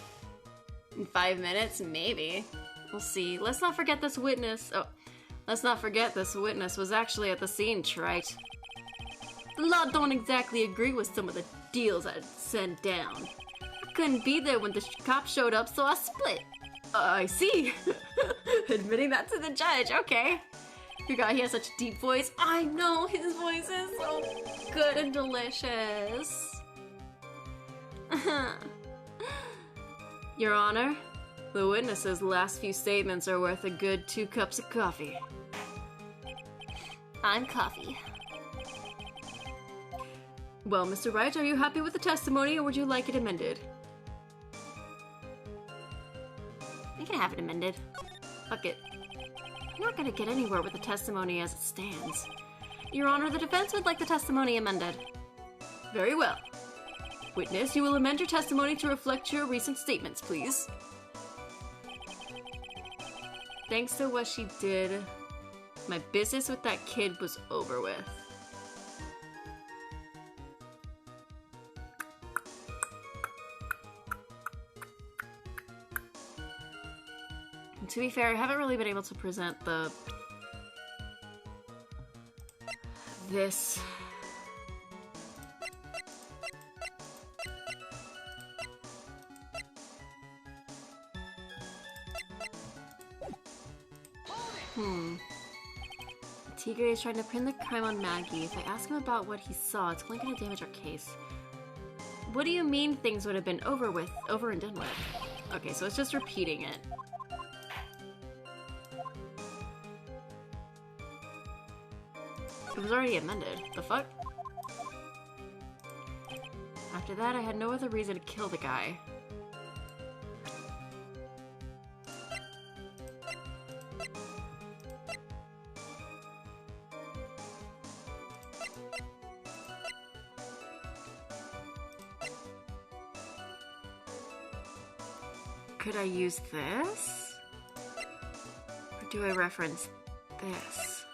in 5 minutes? Maybe. We'll see. Let's not forget this witness. Oh, let's not forget this witness was actually at the scene, trite. The law don't exactly agree with some of the deals I'd sent down. I couldn't be there when the cops showed up, so I split. I see. Admitting that to the judge, okay. Forgot he has such a deep voice. I know, his voice is so good and delicious. Your Honor, The witness's last few statements are worth a good 2 cups of coffee. I'm coffee. Well, Mr. Wright, are you happy with the testimony, or would you like it amended? We can have it amended. Fuck it. I'm not gonna get anywhere with the testimony as it stands. Your Honor, the defense would like the testimony amended. Very well. Witness, you will amend your testimony to reflect your recent statements, please. Thanks to what she did, my business with that kid was over with. And to be fair, I haven't really been able to present this. Tigre is trying to pin the crime on Maggie. If I ask him about what he saw, it's only gonna damage our case. What do you mean things would have been over and done with? Okay, so it's just repeating it. It was already amended. The fuck? After that, I had no other reason to kill the guy. Could I use this? Or do I reference this?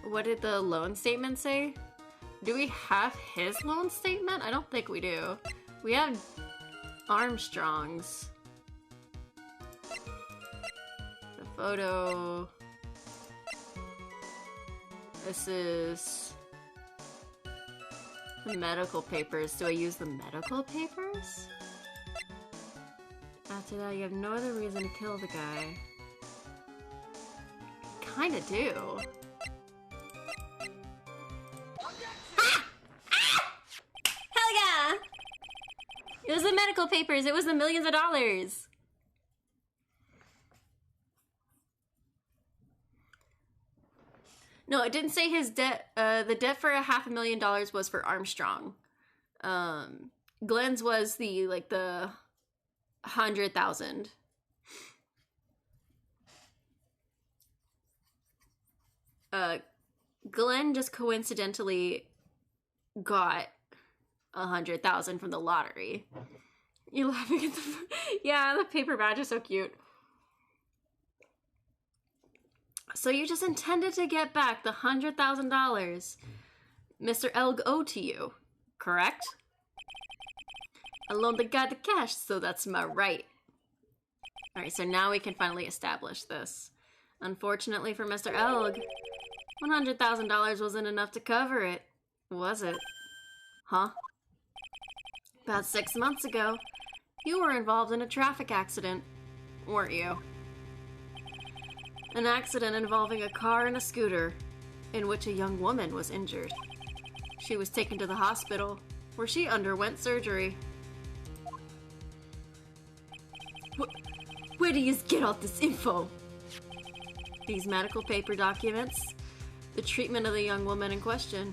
What did the loan statement say? Do we have his loan statement? I don't think we do. We have Armstrong's. The photo. This is the medical papers. Do I use the medical papers? After that, you have no other reason to kill the guy. Kinda do. Hell yeah! It was the medical papers. It was the millions of dollars. No, it didn't say his debt. The debt for $500,000 was for Armstrong. Glenn's was the 100,000. Glenn just coincidentally got 100,000 from the lottery. You laughing at the? Yeah, the paper badge is so cute. So you just intended to get back the $100,000 Mr. Elg owed to you, correct? I loaned the guy the cash, so that's my right. Alright, so now we can finally establish this. Unfortunately for Mr. Elg, $100,000 wasn't enough to cover it, was it? Huh? About 6 months ago, you were involved in a traffic accident, weren't you? An accident involving a car and a scooter, in which a young woman was injured. She was taken to the hospital, where she underwent surgery. Where do you get all this info? These medical paper documents, the treatment of the young woman in question.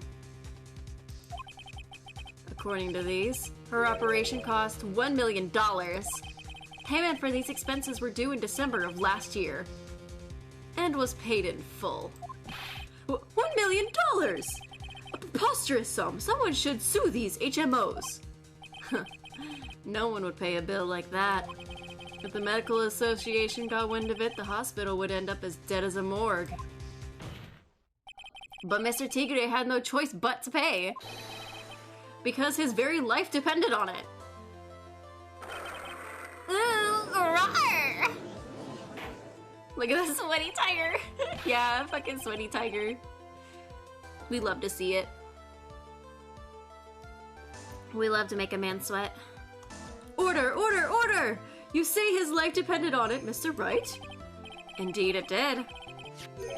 According to these, her operation cost $1 million. Payment for these expenses were due in December of last year, and was paid in full. $1 million! A preposterous sum. Someone should sue these HMOs. No one would pay a bill like that. If the medical association got wind of it, the hospital would end up as dead as a morgue. But Mr. Tigre had no choice but to pay, because his very life depended on it. Ooh, roar! Look at this. Sweaty tiger. Yeah, fucking sweaty tiger. We love to see it. We love to make a man sweat. Order, order, order! You say his life depended on it, Mr. Wright? Indeed it did.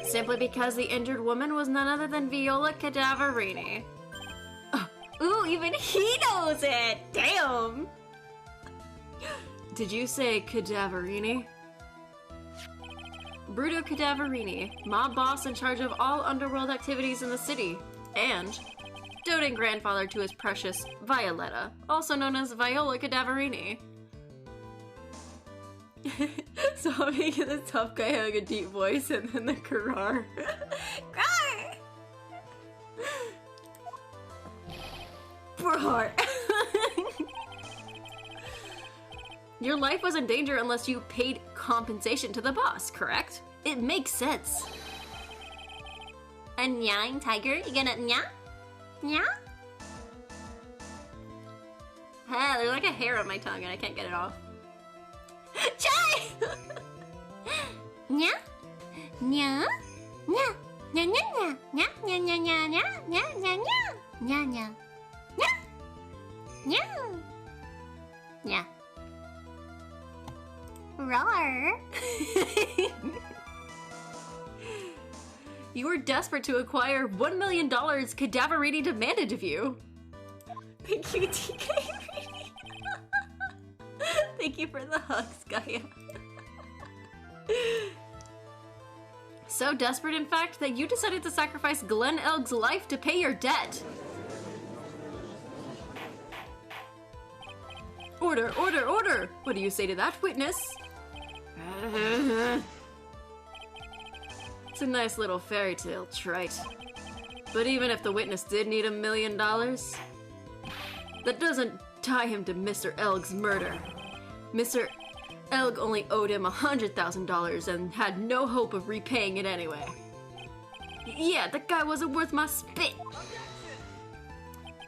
Simply because the injured woman was none other than Viola Cadaverini. Ooh, even he knows it! Damn! Did you say Cadaverini? Bruto Cadaverini, mob boss in charge of all underworld activities in the city, and doting grandfather to his precious Violetta, also known as Viola Cadaverini. So I'm making the tough guy having a deep voice and then the Karar. Karar! Bro. Your life was in danger unless you paid compensation to the boss, correct? It makes sense. A nyang tiger? You gonna nya? Nya? Ah, there's like a hair on my tongue and I can't get it off. Chai! Nya? Nya? Nya? Nya nya nya? Nya nya nya nya nya nya nya nya? Nya nya? Nya? Nya? Nya? Roar! You were desperate to acquire $1 million Cadaverini demanded of you. Thank you, TK. Thank you for the hugs, Gaia. So desperate, in fact, that you decided to sacrifice Glen Elg's life to pay your debt. Order, order, order! What do you say to that, witness? It's a nice little fairy tale, trite. But even if the witness did need $1 million, that doesn't tie him to Mr. Elg's murder. Mr. Elg only owed him $100,000 and had no hope of repaying it anyway. Yeah, that guy wasn't worth my spit.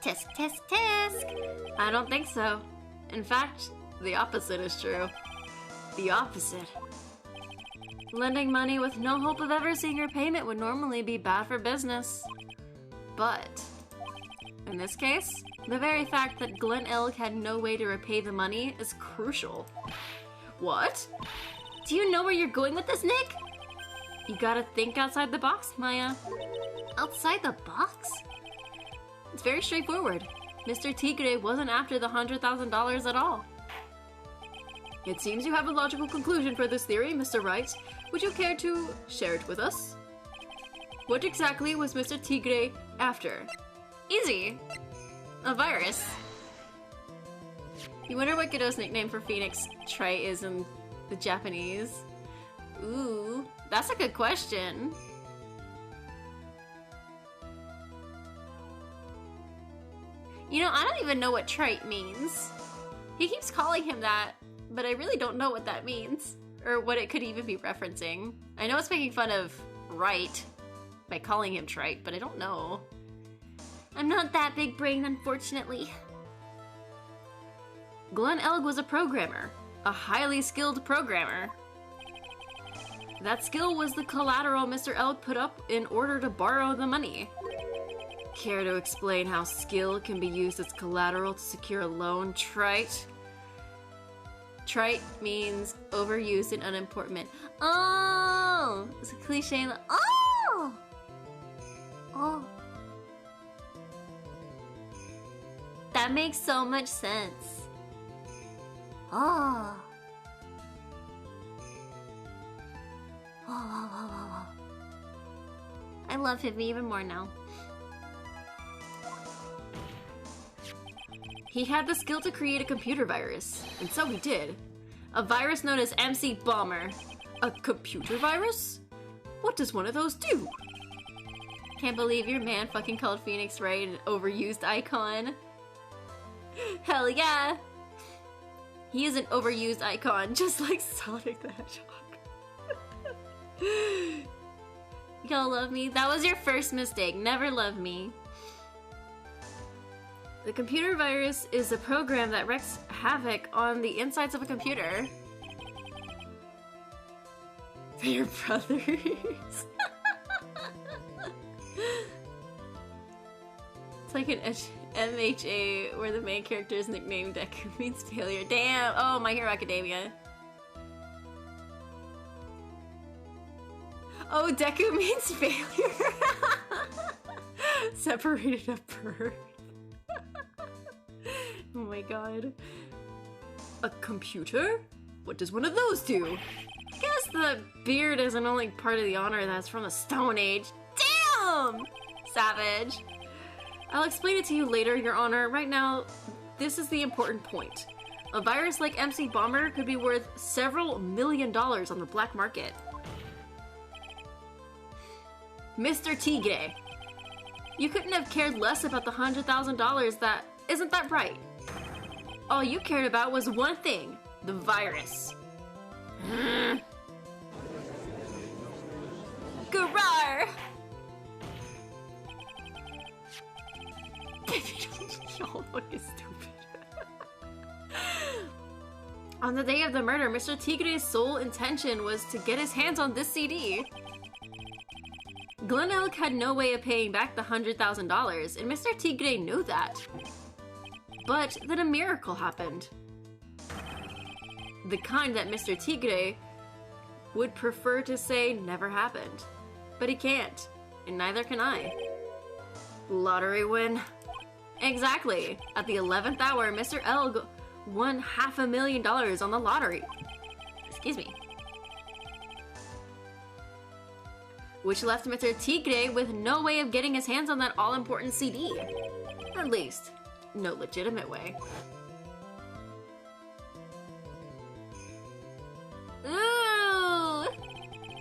Tisk, tisk, tisk. I don't think so. In fact, the opposite is true. The opposite. Lending money with no hope of ever seeing your payment would normally be bad for business. But in this case, the very fact that Glen Elg had no way to repay the money is crucial. What? Do you know where you're going with this, Nick? You gotta think outside the box, Maya. Outside the box? It's very straightforward. Mr. Tigre wasn't after the $100,000 at all. It seems you have a logical conclusion for this theory, Mr. Wright. Would you care to share it with us? What exactly was Mr. Tigre after? Easy. A virus. You wonder what Godot's nickname for Phoenix Trite is in the Japanese? Ooh, that's a good question. You know, I don't even know what trite means. He keeps calling him that, but I really don't know what that means. Or what it could even be referencing. I know it's making fun of Wright by calling him Trite, but I don't know. I'm not that big-brained, unfortunately. Glen Elg was a programmer. A highly skilled programmer. That skill was the collateral Mr. Elg put up in order to borrow the money. Care to explain how skill can be used as collateral to secure a loan, Trite? Trite means overused and unimportant. Oh! It's a cliche. Oh! Oh. That makes so much sense. Oh. Oh. I love him even more now. He had the skill to create a computer virus, and so he did. A virus known as MC Bomber. A computer virus? What does one of those do? Can't believe your man fucking called Phoenix Wright an overused icon. Hell yeah! He is an overused icon, just like Sonic the Hedgehog. Y'all love me? That was your first mistake. Never love me. The computer virus is a program that wreaks havoc on the insides of a computer. They're brothers. It's like an MHA where the main character is nicknamed Deku means failure. Damn! Oh, My Hero Academia. Oh, Deku means failure. Separated at birth. Oh my god. A computer? What does one of those do? Guess the beard isn't only part of the honor that's from the Stone Age. Damn! Savage. I'll explain it to you later, Your Honor. Right now, this is the important point. A virus like MC Bomber could be worth several $1 million on the black market. Mr. Tigre, you couldn't have cared less about the $100,000 that... Isn't that right? All you cared about was one thing, the virus. Garar! Y'all fucking stupid. On the day of the murder, Mr. Tigre's sole intention was to get his hands on this CD. Glen Elk had no way of paying back the $100,000, and Mr. Tigre knew that. But then a miracle happened. The kind that Mr. Tigre would prefer to say never happened. But he can't, and neither can I. Lottery win. Exactly. At the 11th hour, Mr. Elg won $500,000 on the lottery. Excuse me. Which left Mr. Tigre with no way of getting his hands on that all-important CD. At least, no legitimate way. Ooh!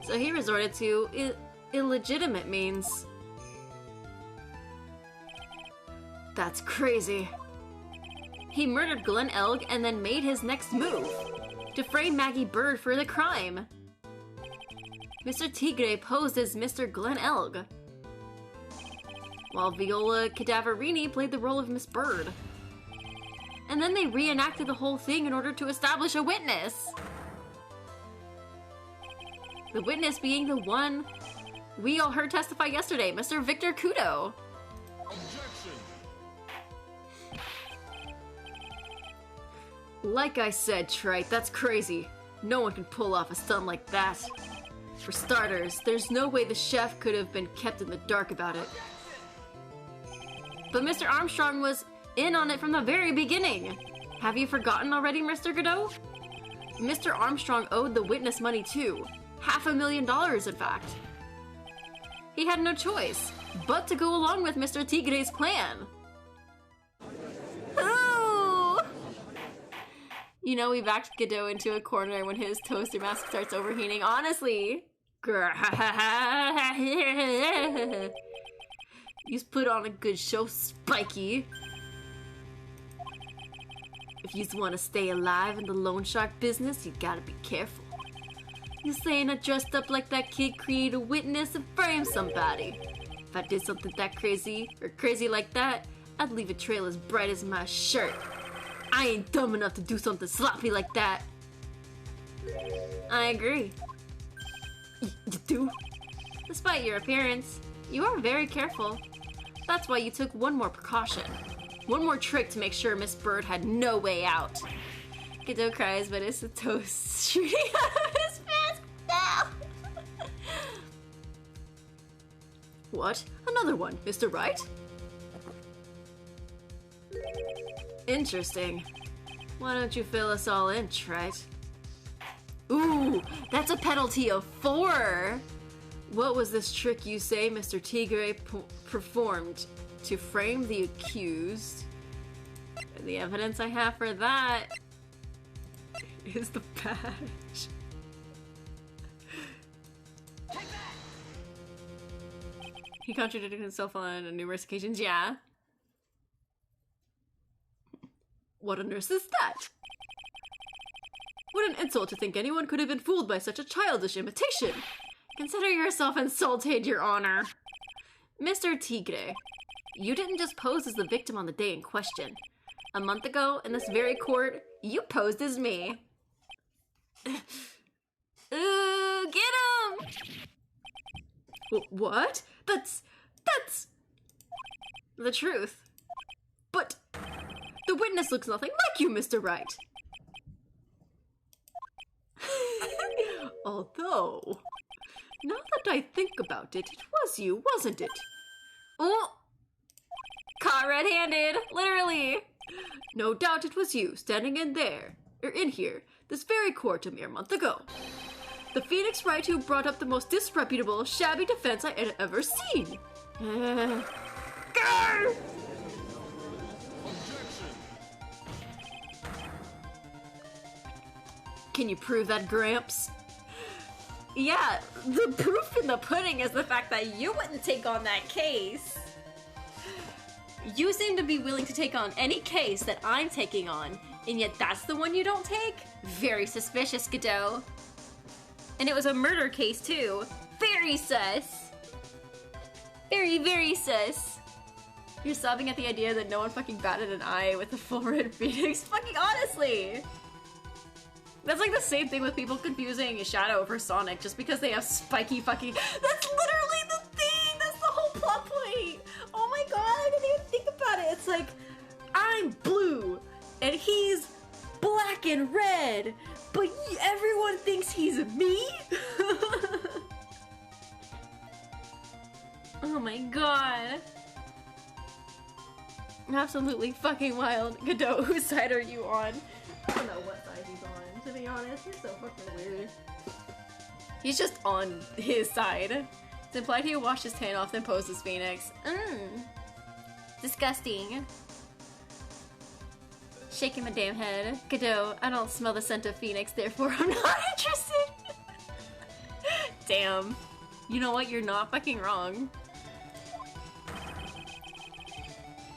So he resorted to illegitimate means. That's crazy. He murdered Glen Elg and then made his next move, to frame Maggie Bird for the crime. Mr. Tigre posed as Mr. Glen Elg, while Viola Cadaverini played the role of Miss Bird. And then they reenacted the whole thing in order to establish a witness. The witness being the one we all heard testify yesterday, Mr. Victor Kudo. Objection. Like I said, Trite, that's crazy. No one can pull off a stunt like that. For starters, there's no way the chef could have been kept in the dark about it. But Mr. Armstrong was in on it from the very beginning. Have you forgotten already, Mr. Godot? Mr. Armstrong owed the witness money too. $500,000, in fact. He had no choice but to go along with Mr. Tigre's plan. Ooh! You know, we backed Godot into a corner when his toaster mask starts overheating. Honestly. You've put on a good show, Spiky. If you want to stay alive in the loan shark business, you gotta be careful. You saying I dressed up like that kid create a witness and frame somebody. If I did something that crazy, or crazy like that, I'd leave a trail as bright as my shirt. I ain't dumb enough to do something sloppy like that. I agree. You do? Despite your appearance, you are very careful. That's why you took one more precaution. One more trick to make sure Miss Bird had no way out. Godot cries, but it's a toast shooting out of his mask now. What? Another one, Mr. Wright? Interesting. Why don't you fill us all in, Trite? Ooh, that's a penalty of 4! What was this trick you say Mr. Tigre performed to frame the accused? The evidence I have for that is the badge. He contradicted himself on numerous occasions, yeah. What on earth is that? What an insult to think anyone could have been fooled by such a childish imitation. Consider yourself insulted, Your Honor. Mr. Tigre, you didn't just pose as the victim on the day in question. A month ago, in this very court, you posed as me. Ooh, get him! What? That's the truth. But the witness looks nothing like you, Mr. Wright. Although, now that I think about it, it was you, wasn't it? Oh! Caught red-handed, literally. No doubt it was you, standing in there, in here, this very court a mere month ago. The Phoenix Wright who brought up the most disreputable, shabby defense I had ever seen. Can you prove that, Gramps? Yeah, the proof in the pudding is the fact that you wouldn't take on that case. You seem to be willing to take on any case that I'm taking on, and yet that's the one you don't take? Very suspicious, Godot. And it was a murder case, too. Very sus. Very, very sus. You're sobbing at the idea that no one fucking batted an eye with the full red Phoenix? Fucking honestly! That's like the same thing with people confusing Shadow for Sonic just because they have spiky fucking... That's literally the thing! That's the whole plot point! Oh my god, I didn't even think about it! It's like, I'm blue, and he's black and red, but everyone thinks he's me? Oh my god. Absolutely fucking wild. Godot, whose side are you on? I don't know what side he's on, to be honest. He's so fucking weird. He's just on his side. It's implied he washed his tan off then posed as Phoenix. Disgusting. Shaking my damn head. Godot, I don't smell the scent of Phoenix, therefore I'm not interested. Damn. You know what? You're not fucking wrong.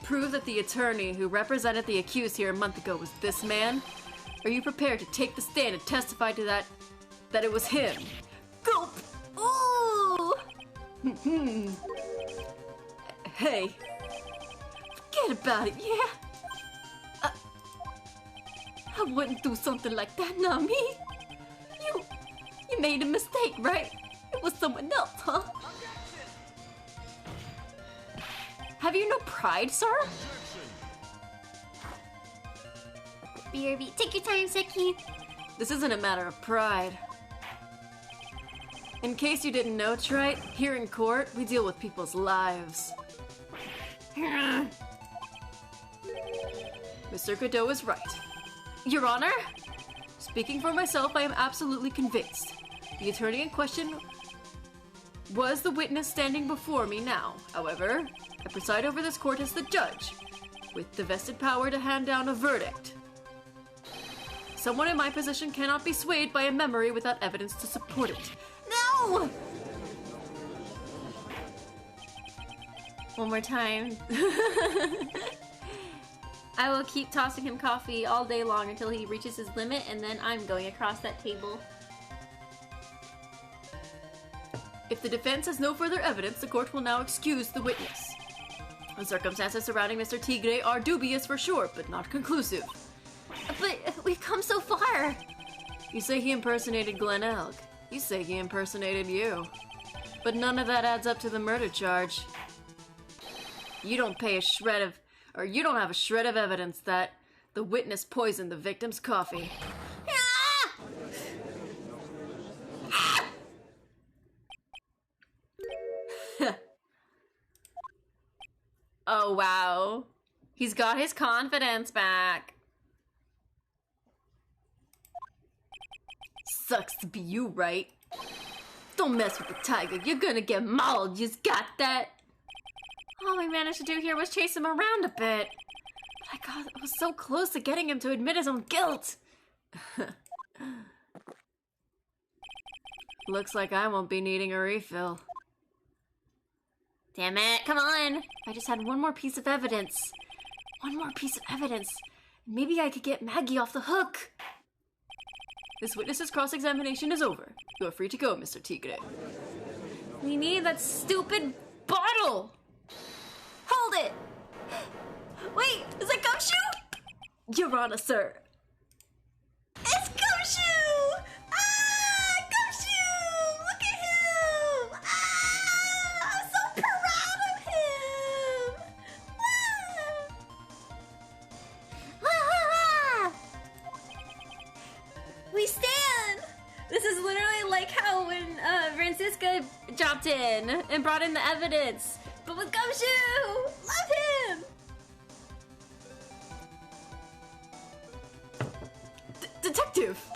Prove that the attorney who represented the accused here a month ago was this man? Are you prepared to take the stand and testify to that it was him? Gulp! Ooh! Hey. Forget about it, yeah? I wouldn't do something like that, not me. You made a mistake, right? It was someone else, huh? Have you no pride, sir? BRB, take your time, Seki. This isn't a matter of pride. In case you didn't know, Trite, here in court, we deal with people's lives. Mr. Godot is right. Your Honor? Speaking for myself, I am absolutely convinced. The attorney in question was the witness standing before me now. However, I preside over this court as the judge, with the vested power to hand down a verdict. Someone in my position cannot be swayed by a memory without evidence to support it. No! One more time. I will keep tossing him coffee all day long until he reaches his limit, and then I'm going across that table. If the defense has no further evidence, the court will now excuse the witness. The circumstances surrounding Mr. Tigre are dubious for sure, but not conclusive. But we've come so far! You say he impersonated Glen Elg. You say he impersonated you. But none of that adds up to the murder charge. You don't have a shred of evidence that the witness poisoned the victim's coffee. Oh, wow. He's got his confidence back. Sucks to be you, right? Don't mess with the tiger. You're gonna get mauled. You just got that? All we managed to do here was chase him around a bit. But I was so close to getting him to admit his own guilt. Looks like I won't be needing a refill. Damn it, come on! I just had one more piece of evidence. One more piece of evidence. Maybe I could get Maggie off the hook. This witness's cross-examination is over. You are free to go, Mr. Tigre. We need that stupid bottle! Hold it! Wait, is that Gumshoe? Your Honor, sir. It's Gumshoe! Ah! Gumshoe! Look at him! Ah! I'm so proud of him! Ah! We stand! This is literally like how when Francisca dropped in and brought in the evidence. But with Gumshoe! Love him! Detective!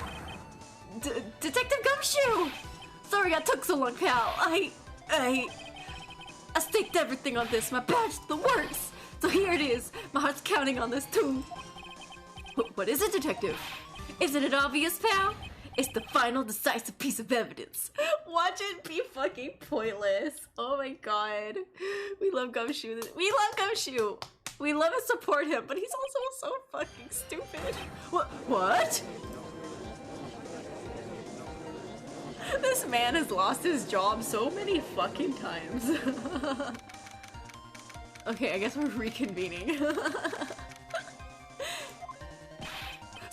Detective Gumshoe! Sorry I took so long, pal. I staked everything on this. My badge, the works. So here it is. My heart's counting on this too. What is it, Detective? Isn't it obvious, pal? It's the final decisive piece of evidence. Watch it be fucking pointless. Oh my god. We love Gumshoe. We love Gumshoe. We love and support him, but he's also so fucking stupid. What? This man has lost his job so many fucking times. Okay, I guess we're reconvening.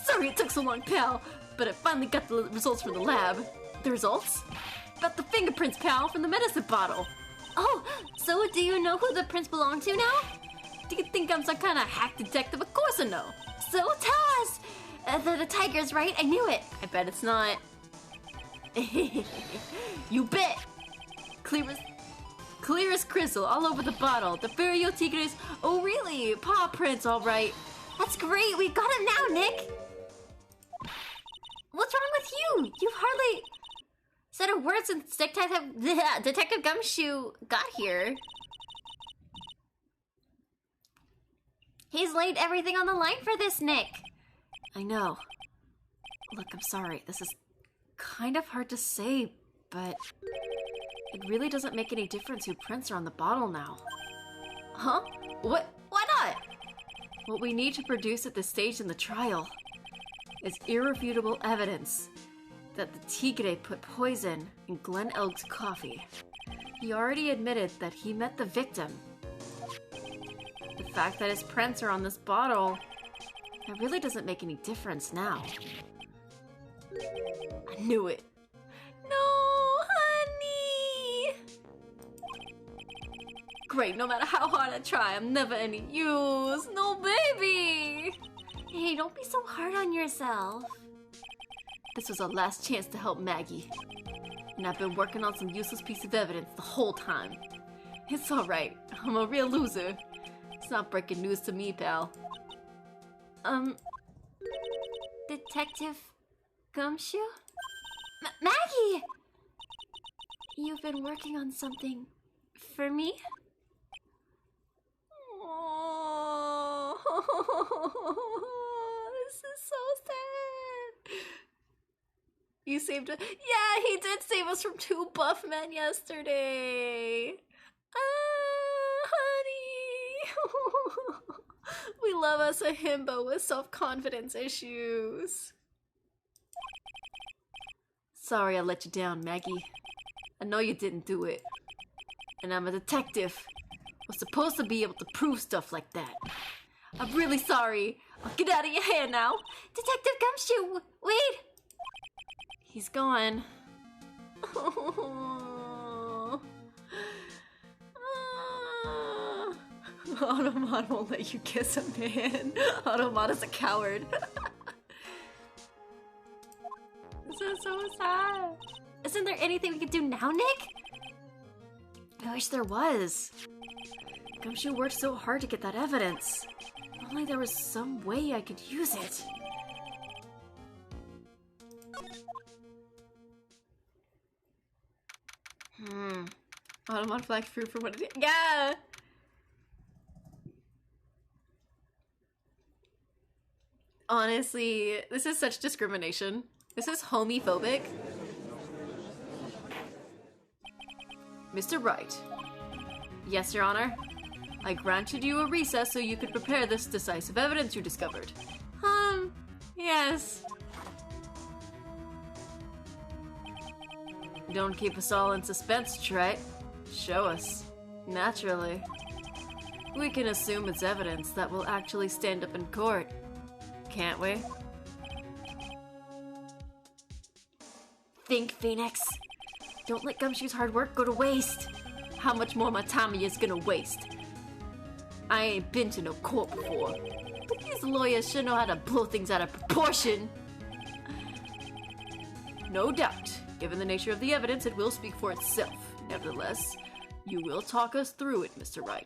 Sorry it took so long, pal, but I finally got the results from the lab. The results? Got the fingerprints, pal, from the medicine bottle. Oh, so do you know who the prints belong to now? Do you think I'm some kind of hack detective? Of course I know. So tell us! The tiger's right, I knew it. I bet it's not. You bet! Clear as crystal, all over the bottle. The Ferio Tigres. Oh really? Paw prints, alright. That's great, we got him now, Nick! What's wrong with you? You've hardly said a word since Detective Gumshoe got here. He's laid everything on the line for this, Nick. I know. Look, I'm sorry. This is kind of hard to say, but it really doesn't make any difference who prints are on the bottle now. Huh? What? Why not? What we need to produce at this stage in the trial is irrefutable evidence that the Tigre put poison in Glenn Elg's coffee. He already admitted that he met the victim. The fact that his prints are on this bottle, that really doesn't make any difference now. I knew it. No, honey! Great, no matter how hard I try, I'm never any use. No, baby! Hey, don't be so hard on yourself. This was our last chance to help Maggie. And I've been working on some useless piece of evidence the whole time. It's alright, I'm a real loser. It's not breaking news to me, pal. Detective Gumshoe? Maggie! You've been working on something for me? Oh, this is so sad. You saved us. Yeah, he did save us from 2 buff men yesterday. Honey. We love us a himbo with self-confidence issues. Sorry I let you down, Maggie. I know you didn't do it. And I'm a detective. I'm supposed to be able to prove stuff like that. I'm really sorry. I'll get out of your hair now. Detective Gumshoe, wait! He's gone. Oh. Automod won't let you kiss a man. Automod is a coward. This is so sad. Isn't there anything we could do now, Nick? I wish there was. Gumshoe worked so hard to get that evidence. If only there was some way I could use it. Automod flagged fruit for what it is. Yeah! Honestly, this is such discrimination. This is homophobic. Mr. Wright. Yes, Your Honor. I granted you a recess so you could prepare this decisive evidence you discovered. Yes. Don't keep us all in suspense, Trite. Show us. Naturally. We can assume it's evidence that will actually stand up in court. Can't we? Think, Phoenix. Don't let Gumshoe's hard work go to waste. How much more my time is gonna waste? I ain't been to no court before, but these lawyers should know how to blow things out of proportion. No doubt, given the nature of the evidence, it will speak for itself. Nevertheless, you will talk us through it, Mr. Wright.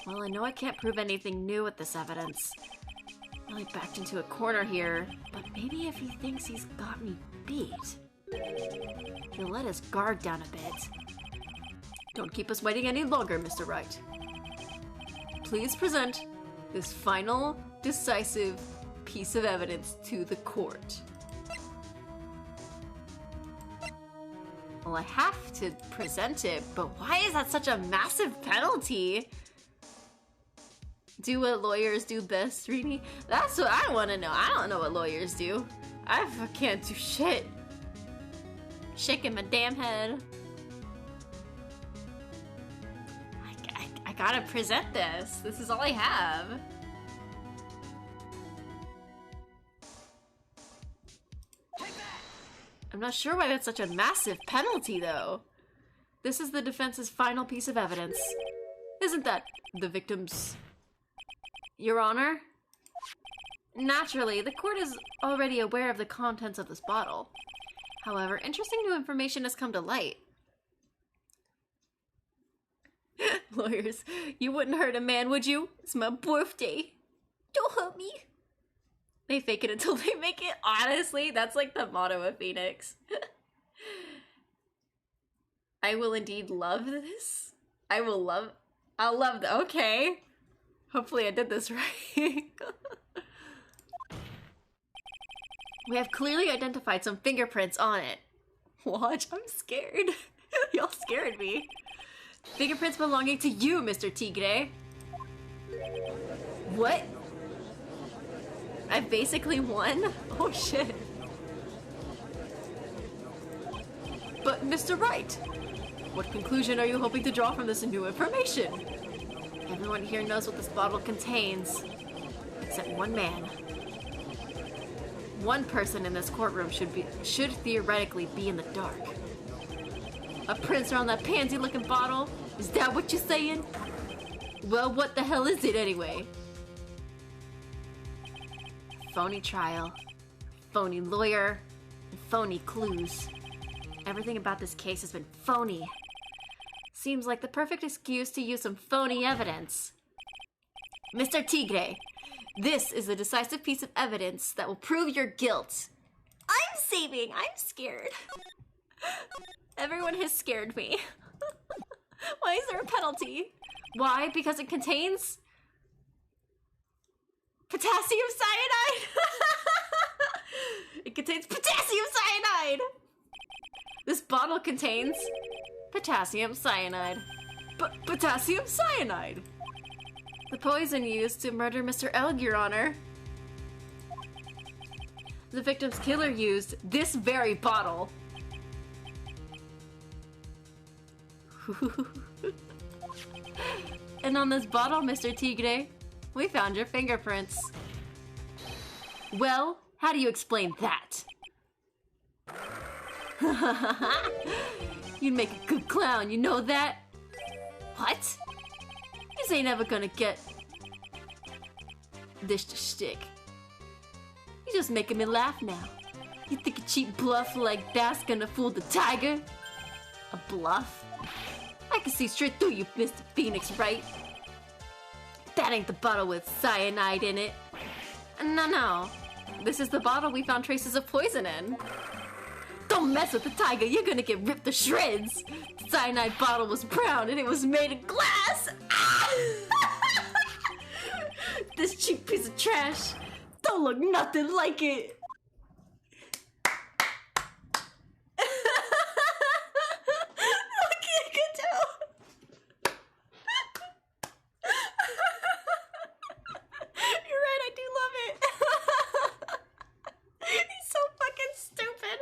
Well, I know I can't prove anything new with this evidence, Well, he backed into a corner here, but maybe if he thinks he's got me beat, he'll let his guard down a bit. Don't keep us waiting any longer, Mr. Wright. Please present this final, decisive piece of evidence to the court. Well, I have to present it, but why is that such a massive penalty? Do what lawyers do best, Rini? That's what I want to know. I don't know what lawyers do. I can't do shit. Shaking my damn head. I gotta present this. This is all I have. I'm not sure why that's such a massive penalty, though. This is the defense's final piece of evidence. Isn't that the victim's... Your Honor? Naturally, the court is already aware of the contents of this bottle. However, interesting new information has come to light. Lawyers, you wouldn't hurt a man, would you? It's my birthday. Don't hurt me. They fake it until they make it. Honestly, that's like the motto of Phoenix. I will indeed love this. I'll love the, okay. Hopefully I did this right. We have clearly identified some fingerprints on it. Watch, I'm scared. Y'all scared me. Fingerprints belonging to you, Mr. Tigre. What? I basically won? Oh shit. But Mr. Wright, what conclusion are you hoping to draw from this new information? Everyone here knows what this bottle contains, except one man. One person in this courtroom should theoretically be in the dark. A printer on that pansy-looking bottle? Is that what you're saying? Well, what the hell is it anyway? Phony trial, phony lawyer, and phony clues. Everything about this case has been phony. Seems like the perfect excuse to use some phony evidence. Mr. Tigre, this is a decisive piece of evidence that will prove your guilt. I'm saving. I'm scared. Everyone has scared me. Why is there a penalty? Why? Because it contains potassium cyanide. It contains potassium cyanide. This bottle contains potassium cyanide. Potassium cyanide. The poison used to murder Mr. Elg, Your Honor. The victim's killer used this very bottle. And on this bottle, Mr. Tigre, we found your fingerprints. Well, how do you explain that? You'd make a good clown, you know that? What? This ain't ever gonna get this to stick. You're just making me laugh now. You think a cheap bluff like that's gonna fool the tiger? A bluff? I can see straight through you, Mr. Phoenix, right? That ain't the bottle with cyanide in it. No. This is the bottle we found traces of poison in. Don't mess with the tiger, you're gonna get ripped to shreds. The cyanide bottle was brown and it was made of glass. This cheap piece of trash don't look nothing like it. Okay, good job. You're right, I do love it. He's so fucking stupid.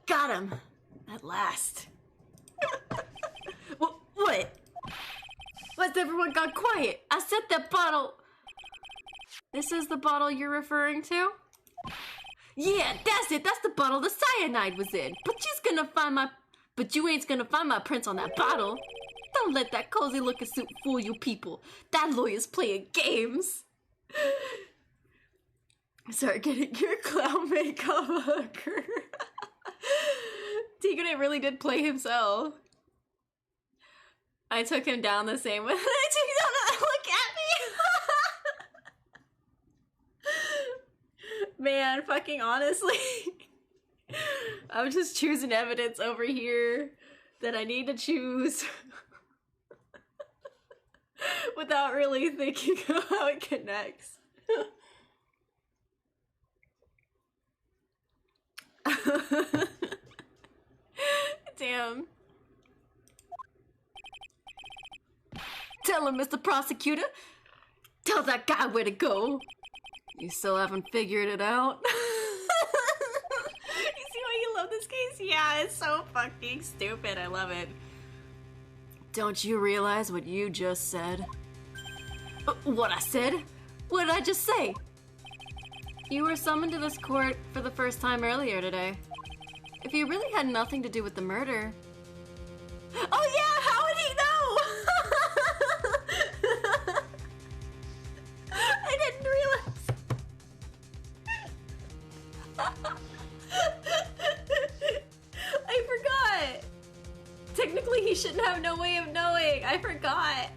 Got him. At last. What? Why's everyone gone quiet? I said that bottle... This is the bottle you're referring to? Yeah, that's it. That's the bottle the cyanide was in. But you ain't gonna find my prints on that bottle. Don't let that cozy looking suit fool you people. That lawyer's playing games. Start getting your clown makeup hooker. Tigre really did play himself. I took him down the same way I took Man, fucking honestly. I'm just choosing evidence over here that I need to choose without really thinking of how it connects. Damn. Tell him, Mr. Prosecutor. Tell that guy where to go. You still haven't figured it out? You see why you love this case? Yeah, it's so fucking stupid. I love it. Don't you realize what you just said? What I said? What did I just say? You were summoned to this court for the first time earlier today. If you really had nothing to do with the murder... Oh yeah, how would he know? I didn't realize. I forgot. Technically, he shouldn't have no way of knowing. I forgot.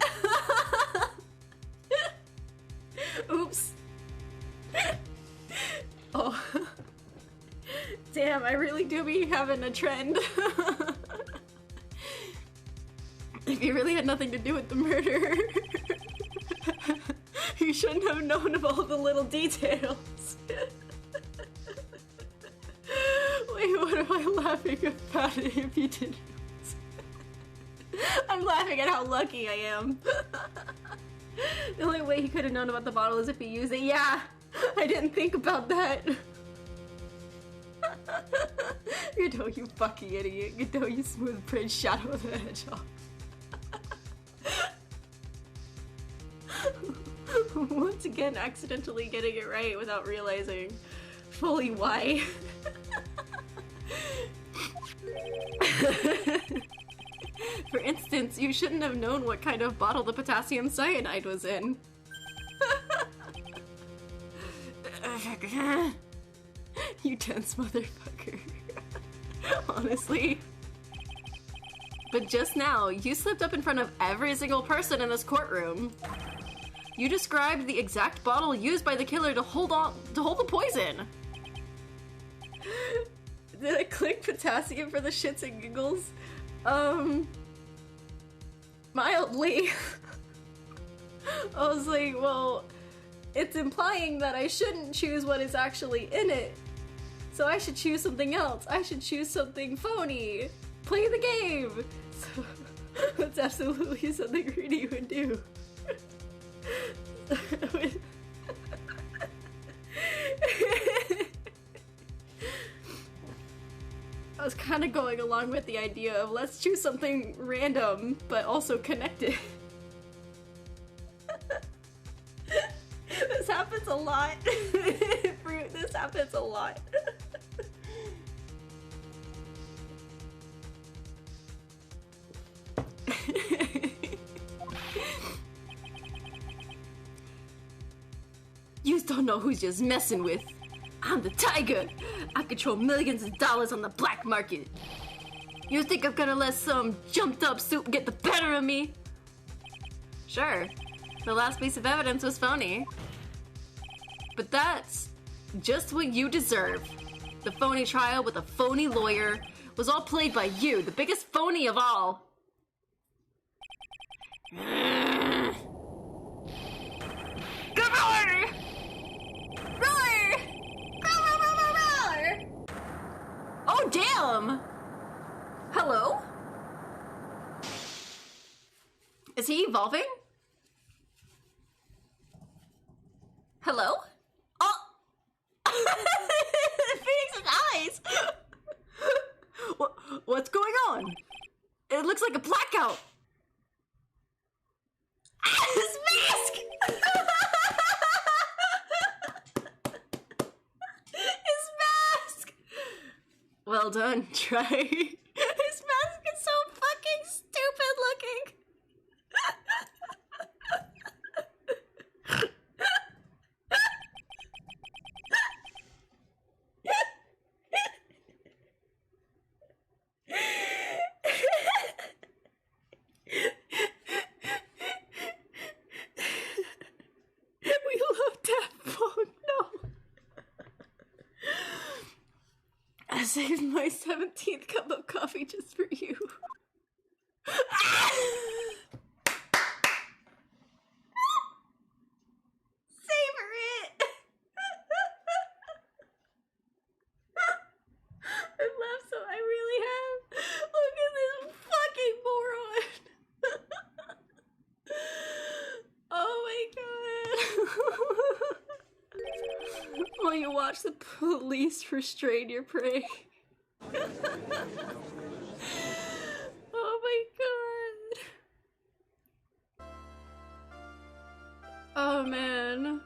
Oops. Oh. Damn, I really do be having a trend. If you really had nothing to do with the murder, you shouldn't have known of all the little details. Wait, what am I laughing about it if you didn't? I'm laughing at how lucky I am. The only way he could have known about the bottle is if he used it. Yeah, I didn't think about that. You know, you fucking idiot. You know, you smooth Prince Shadow the Hedgehog. Once again, accidentally getting it right without realizing fully why. For instance, you shouldn't have known what kind of bottle the potassium cyanide was in. You tense motherfucker. Honestly. But just now, you slipped up in front of every single person in this courtroom. You described the exact bottle used by the killer to hold the poison. Did I click potassium for the shits and giggles? Mildly. I was like, well, it's implying that I shouldn't choose what is actually in it. So I should choose something else. I should choose something phony. Play the game. So that's absolutely something Rini would do. I was kind of going along with the idea of let's choose something random but also connected. This happens a lot. Fruit, this happens a lot. You don't know who's just messing with. I'm the tiger. I control millions of dollars on the black market. You think I'm gonna let some jumped up suit get the better of me? Sure, the last piece of evidence was phony. But that's just what you deserve. The phony trial with a phony lawyer was all played by you, the biggest phony of all. Good roar! Roar! Roar, roar, roar, roar! Oh, damn! Hello? Is he evolving? Hello? Oh! Phoenix's eyes! What's going on? It looks like a blackout. Ah, his mask! His mask! Well done, Trey. His mask is so fucking stupid looking. We love Daft Punk, no. saved my 17th cup of coffee just for you. Savor it! I've laughed so I really have. Look at this fucking moron. Oh my god. While you watch the police restrain your prey. Oh my god. Oh man.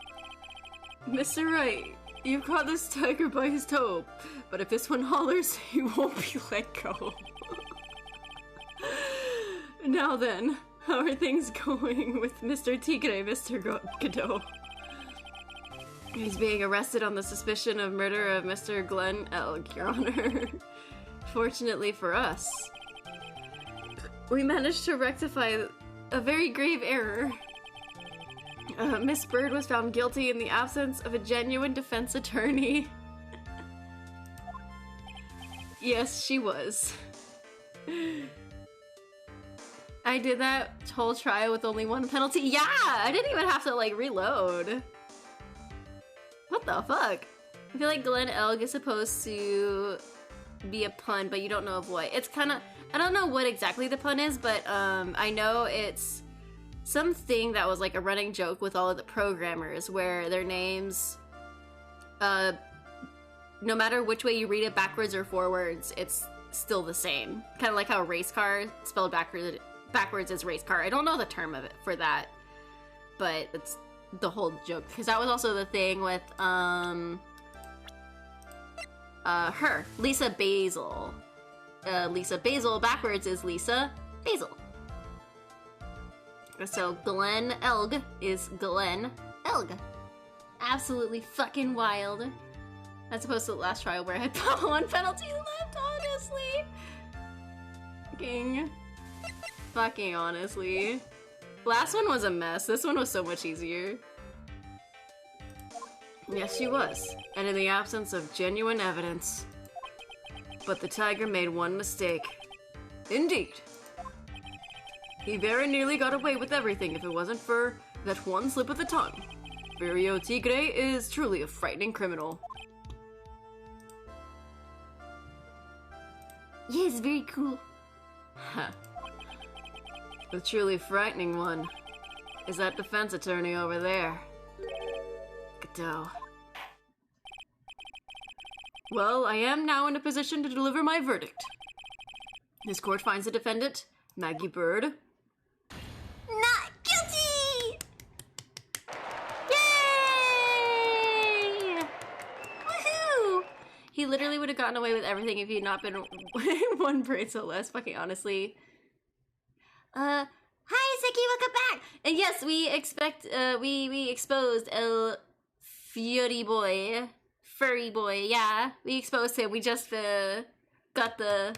Mr. Wright, you've caught this tiger by his toe, but if this one hollers, he won't be let go. Now then, how are things going with Mr. Tigre, Mr. Godot? He's being arrested on the suspicion of murder of Mr. Glenn Elg, Your Honor. Fortunately for us, we managed to rectify a very grave error. Miss Bird was found guilty in the absence of a genuine defense attorney. Yes, she was. I did that whole trial with only one penalty. Yeah, I didn't even have to like reload. What the fuck? I feel like Glenn Elg is supposed to be a pun, but you don't know of what. It's kind of, I don't know what exactly the pun is, but I know it's something that was like a running joke with all of the programmers where their names, no matter which way you read it, backwards or forwards, it's still the same. Kind of like how race car spelled backwards is race car. I don't know the term of it for that, but it's the whole joke, because that was also the thing with her, Lisa Basil. Lisa Basil backwards is Lisa Basil. So Glenn Elg is Glenn Elg. Absolutely fucking wild. As opposed to the last trial where I had one penalty left, honestly. Fucking honestly. Last one was a mess. This one was so much easier. Yes, she was. And in the absence of genuine evidence. But the tiger made one mistake. Indeed. He very nearly got away with everything if it wasn't for that one slip of the tongue. Virio Tigre is truly a frightening criminal. Yes, very cool. Huh. The truly frightening one is that defense attorney over there. Godot. Well, I am now in a position to deliver my verdict. This court finds the defendant, Maggie Bird, Not guilty! Yay! Woohoo! He literally would have gotten away with everything if he had not been one brain so less, fucking honestly. Hi, Seki, welcome back! And yes, we exposed El Furry Boy, yeah. We exposed him, we just, got the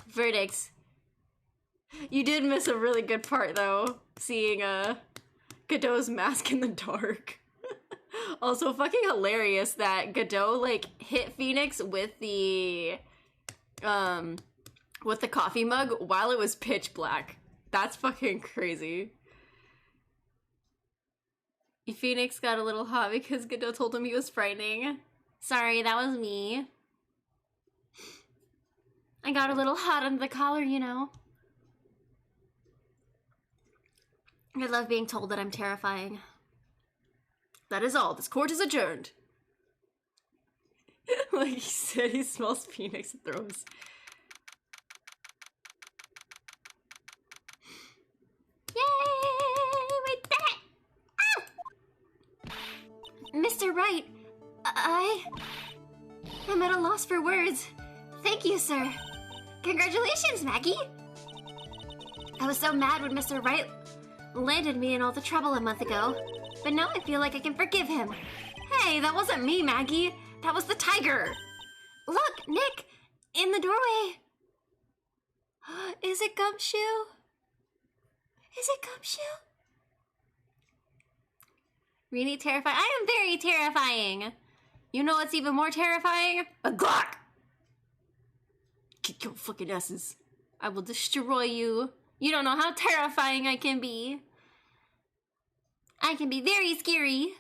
verdicts. You did miss a really good part, though, seeing, Godot's mask in the dark. Also, fucking hilarious that Godot, like, hit Phoenix with the coffee mug while it was pitch black. That's fucking crazy. Phoenix got a little hot because Godot told him he was frightening. Sorry, that was me. I got a little hot under the collar, you know. I love being told that I'm terrifying. That is all. This court is adjourned. Like he said, he smells Phoenix and throws. Yay! Wait, that! Mr. Wright, I am at a loss for words. Thank you, sir. Congratulations, Maggie. I was so mad when Mr. Wright landed me in all the trouble a month ago, but now I feel like I can forgive him. Hey, that wasn't me, Maggie. That was the tiger. Look, Nick, in the doorway. Is it Gumshoe? Is it Gumshoe? Really terrifying? I am very terrifying. You know what's even more terrifying? A Glock. kick your fucking asses. I will destroy you. You don't know how terrifying I can be. I can be very scary.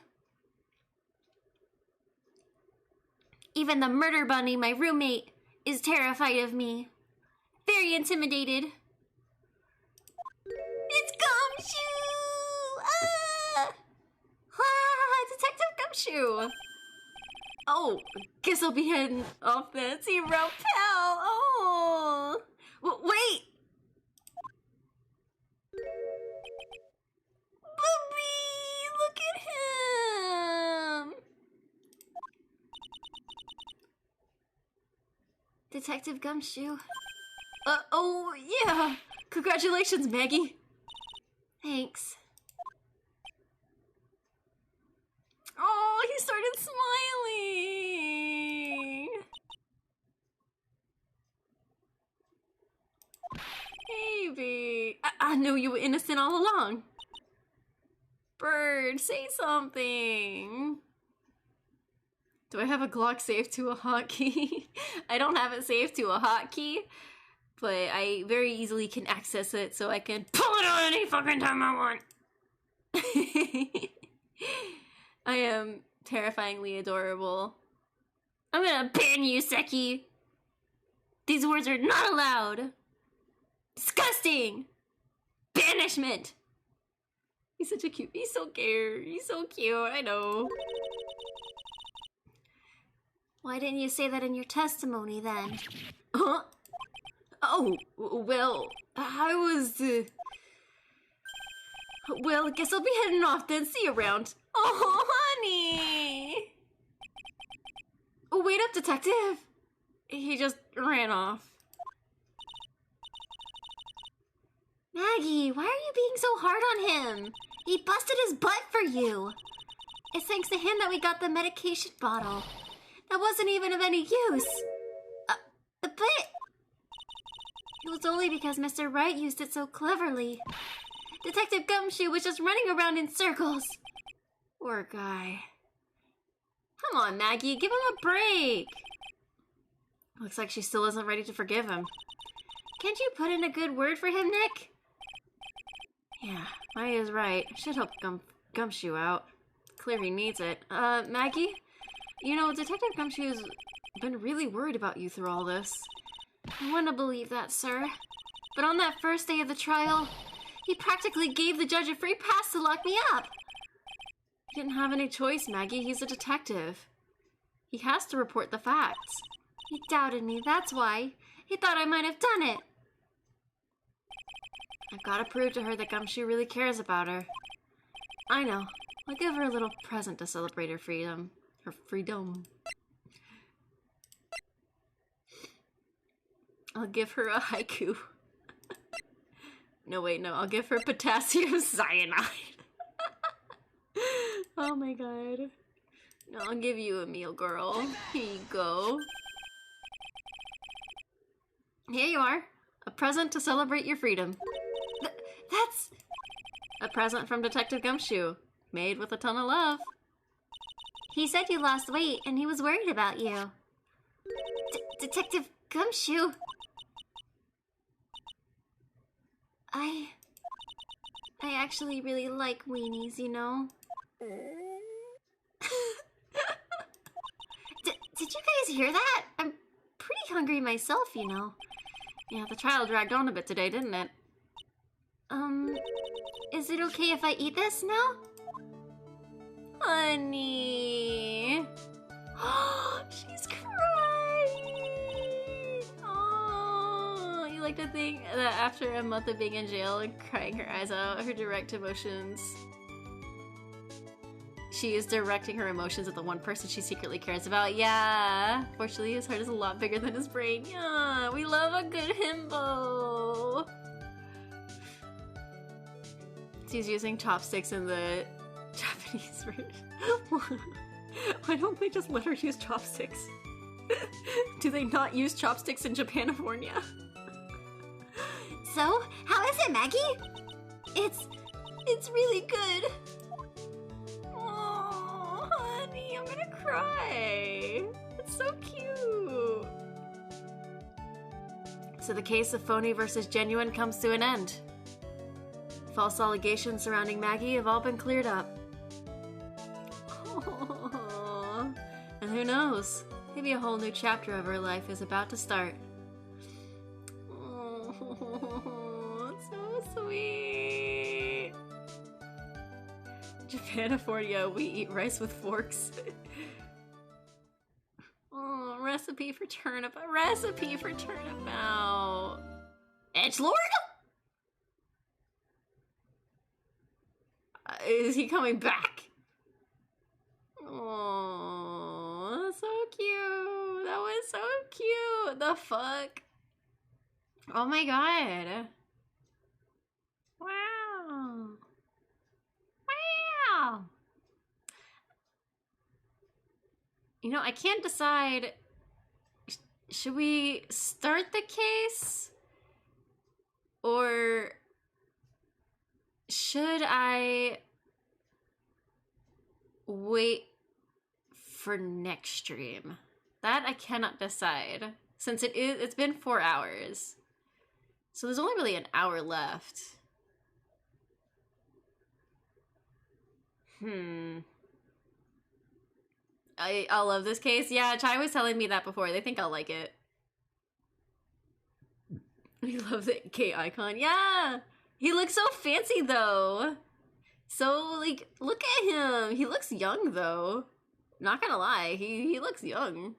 Even the murder bunny, my roommate, is terrified of me. Very intimidated. It's Gumshoe! Ah! Ah, Detective Gumshoe! Oh, guess I'll be heading off then. See you around, pal. Oh, wait. Booby, look at him! Detective Gumshoe. Oh, yeah. Congratulations, Maggie. Thanks. Oh, he started smiling. Baby. I knew you were innocent all along. Bird, say something. Do I have a Glock saved to a hotkey? I don't have it saved to a hotkey, but I very easily can access it so I can pull it out any fucking time I want. I am terrifyingly adorable. I'm gonna ban you, Seki. These words are not allowed. Disgusting. Banishment. He's such a cute. He's so cute. He's so cute. I know. Why didn't you say that in your testimony then? Huh? Oh, well, I was. Well, guess I'll be heading off then. See you around. Oh, honey. Oh, wait up, detective. He just ran off. Maggie, why are you being so hard on him? He busted his butt for you. It's thanks to him that we got the medication bottle. That wasn't even of any use. But it was only because Mr. Wright used it so cleverly. Detective Gumshoe was just running around in circles. Poor guy. Come on, Maggie, give him a break. Looks like she still isn't ready to forgive him. Can't you put in a good word for him, Nick? Yeah, Maya's right. Should help Gumshoe out. Clear he needs it. Maggie? You know, Detective Gumshoe's been really worried about you through all this. I want to believe that, sir. But on that first day of the trial, he practically gave the judge a free pass to lock me up. He didn't have any choice, Maggie. He's a detective. He has to report the facts. He doubted me, that's why. He thought I might have done it. I've got to prove to her that Gumshoe really cares about her. I know. I'll give her a little present to celebrate her freedom. Her freedom. I'll give her a haiku. No, wait, no. I'll give her potassium cyanide. Oh my god. No, I'll give you a meal, girl. Here you go. Here you are. A present to celebrate your freedom. That's a present from Detective Gumshoe. Made with a ton of love. He said you lost weight and he was worried about you. Detective Gumshoe. I actually really like weenies, you know? Did you guys hear that? I'm pretty hungry myself, you know. Yeah, the trial dragged on a bit today, didn't it? Is it okay if I eat this now? Honey. She's crying. Oh, you like to think that after a month of being in jail and crying her eyes out, her direct emotions. She is directing her emotions at the one person she secretly cares about. Yeah. Fortunately, his heart is a lot bigger than his brain. Yeah, we love a good himbo. She's using chopsticks in the Japanese version. Why don't they just let her use chopsticks? Do they not use chopsticks in Japanifornia? So, how is it, Maggie? It's really good. Oh, honey, I'm gonna cry. It's so cute. So the case of phony versus genuine comes to an end. False allegations surrounding Maggie have all been cleared up. Aww. And who knows? Maybe a whole new chapter of her life is about to start. Oh, so sweet. Japanofordia, we eat rice with forks. Oh, recipe for turnabout. Recipe for turnabout. Edgelord? Is he coming back? Oh, that's so cute. That was so cute. The fuck? Oh my god. Wow. Wow. You know, I can't decide. Should we start the case? Or should I wait for next stream? That I cannot decide. Since it's been 4 hours. So there's only really an hour left. I'll love this case. Yeah, Chai was telling me that before. They think I'll like it. We love the K icon. Yeah! He looks so fancy, though. So, like, look at him. He looks young, though. Not gonna lie. He looks young.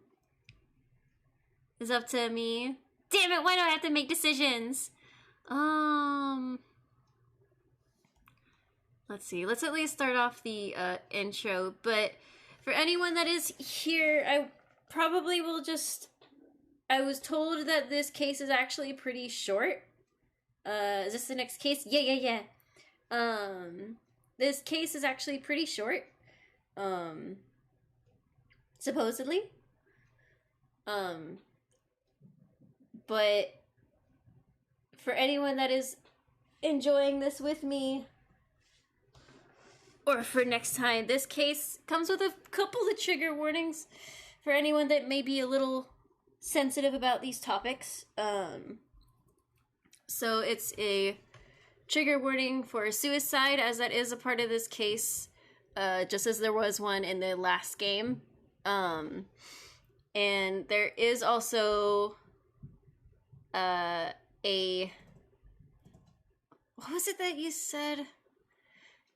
It's up to me. Damn it, why do I have to make decisions? Let's see. Let's at least start off the intro. But for anyone that is here, I probably will just... I was told that this case is actually pretty short. Is this the next case? Yeah. This case is actually pretty short. Supposedly. But for anyone that is enjoying this with me, or for next time, this case comes with a couple of trigger warnings for anyone that may be a little sensitive about these topics. So it's a trigger warning for suicide, as that is a part of this case, just as there was one in the last game. And there is also what was it that you said?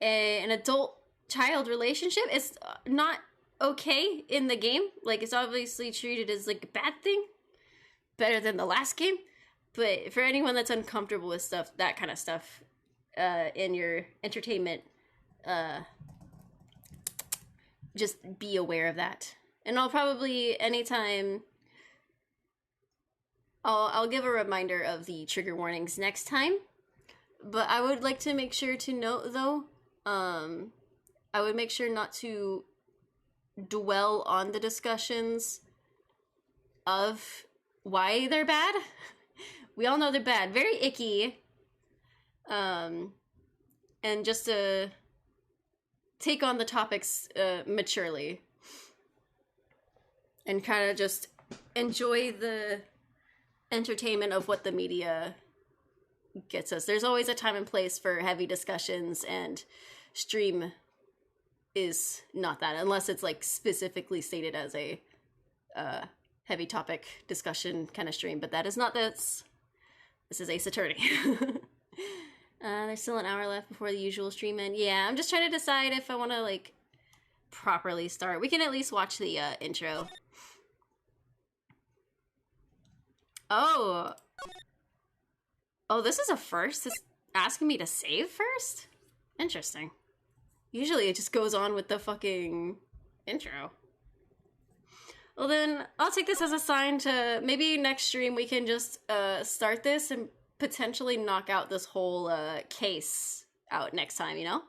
An adult-child relationship is not okay in the game. Like, it's obviously treated as, like, a bad thing. Better than the last game. But for anyone that's uncomfortable with stuff, that kind of stuff, in your entertainment, just be aware of that. And I'll probably, anytime... I'll give a reminder of the trigger warnings next time. But I would like to make sure to note, though, I would make sure not to dwell on the discussions of why they're bad. We all know they're bad. Very icky. And just to take on the topics maturely. And kind of just enjoy the entertainment of what the media gets us. There's always a time and place for heavy discussions, and stream is not that, unless it's like specifically stated as a heavy topic discussion kind of stream, but that is not this. This is Ace Attorney. There's still an hour left before the usual stream end. Yeah, I'm just trying to decide if I want to like properly start. We can at least watch the intro. Oh, this is a first? It's asking me to save first? Interesting. Usually it just goes on with the fucking intro. Well then, I'll take this as a sign to maybe next stream we can just start this and potentially knock out this whole case out next time, you know?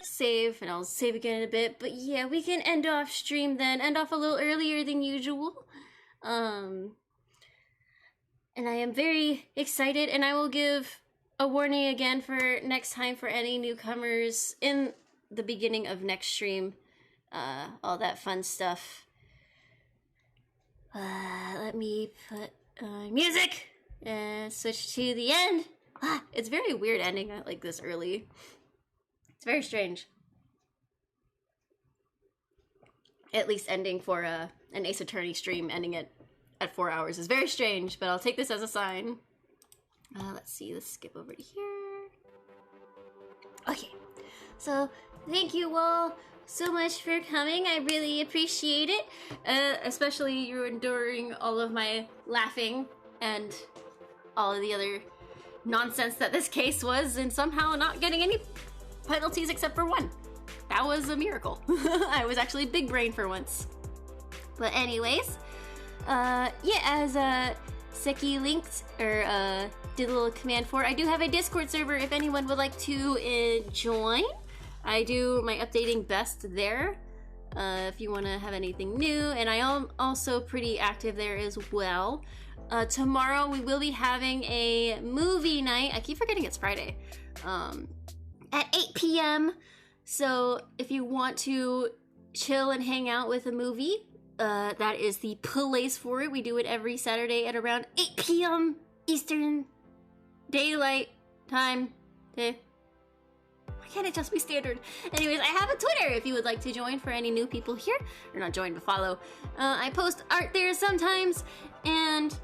Save, and I'll save again in a bit. But yeah, we can end off stream then. End off a little earlier than usual. And I am very excited, and I will give a warning again for next time for any newcomers in the beginning of next stream. All that fun stuff. Let me put music and switch to the end. It's very weird ending it like this early. It's very strange. At least ending for an Ace Attorney stream, ending it at 4 hours is very strange, but I'll take this as a sign. Let's see, let's skip over to here. Okay, so thank you all so much for coming. I really appreciate it. Especially you enduring all of my laughing and all of the other nonsense that this case was, and somehow not getting any penalties except for one. That was a miracle. I was actually big brain for once. But anyways, yeah, as Seki linked, or did a little command for, I do have a Discord server if anyone would like to join. I do my updating best there, if you want to have anything new, and I am also pretty active there as well. Tomorrow we will be having a movie night. I keep forgetting it's Friday. At 8 p.m. So if you want to chill and hang out with a movie, that is the place for it. We do it every Saturday at around 8 p.m. Eastern Daylight Time. Why can't it just be standard? Anyways, I have a Twitter if you would like to join for any new people here. Or not join, but follow. I post art there sometimes, and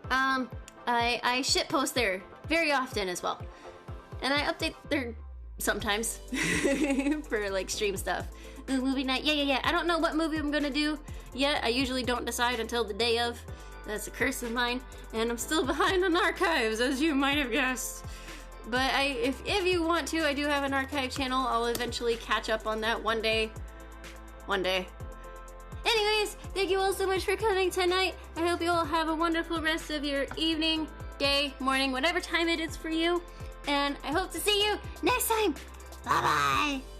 I shitpost there very often as well. And I update there sometimes for like stream stuff. Ooh, movie night, yeah. I don't know what movie I'm gonna do yet. I usually don't decide until the day of. That's a curse of mine, and I'm still behind on archives, as you might have guessed. But if you want to, I do have an archive channel. I'll eventually catch up on that one day. Anyways, thank you all so much for coming tonight. I hope you all have a wonderful rest of your evening, day, morning, whatever time it is for you. And I hope to see you next time. Bye-bye.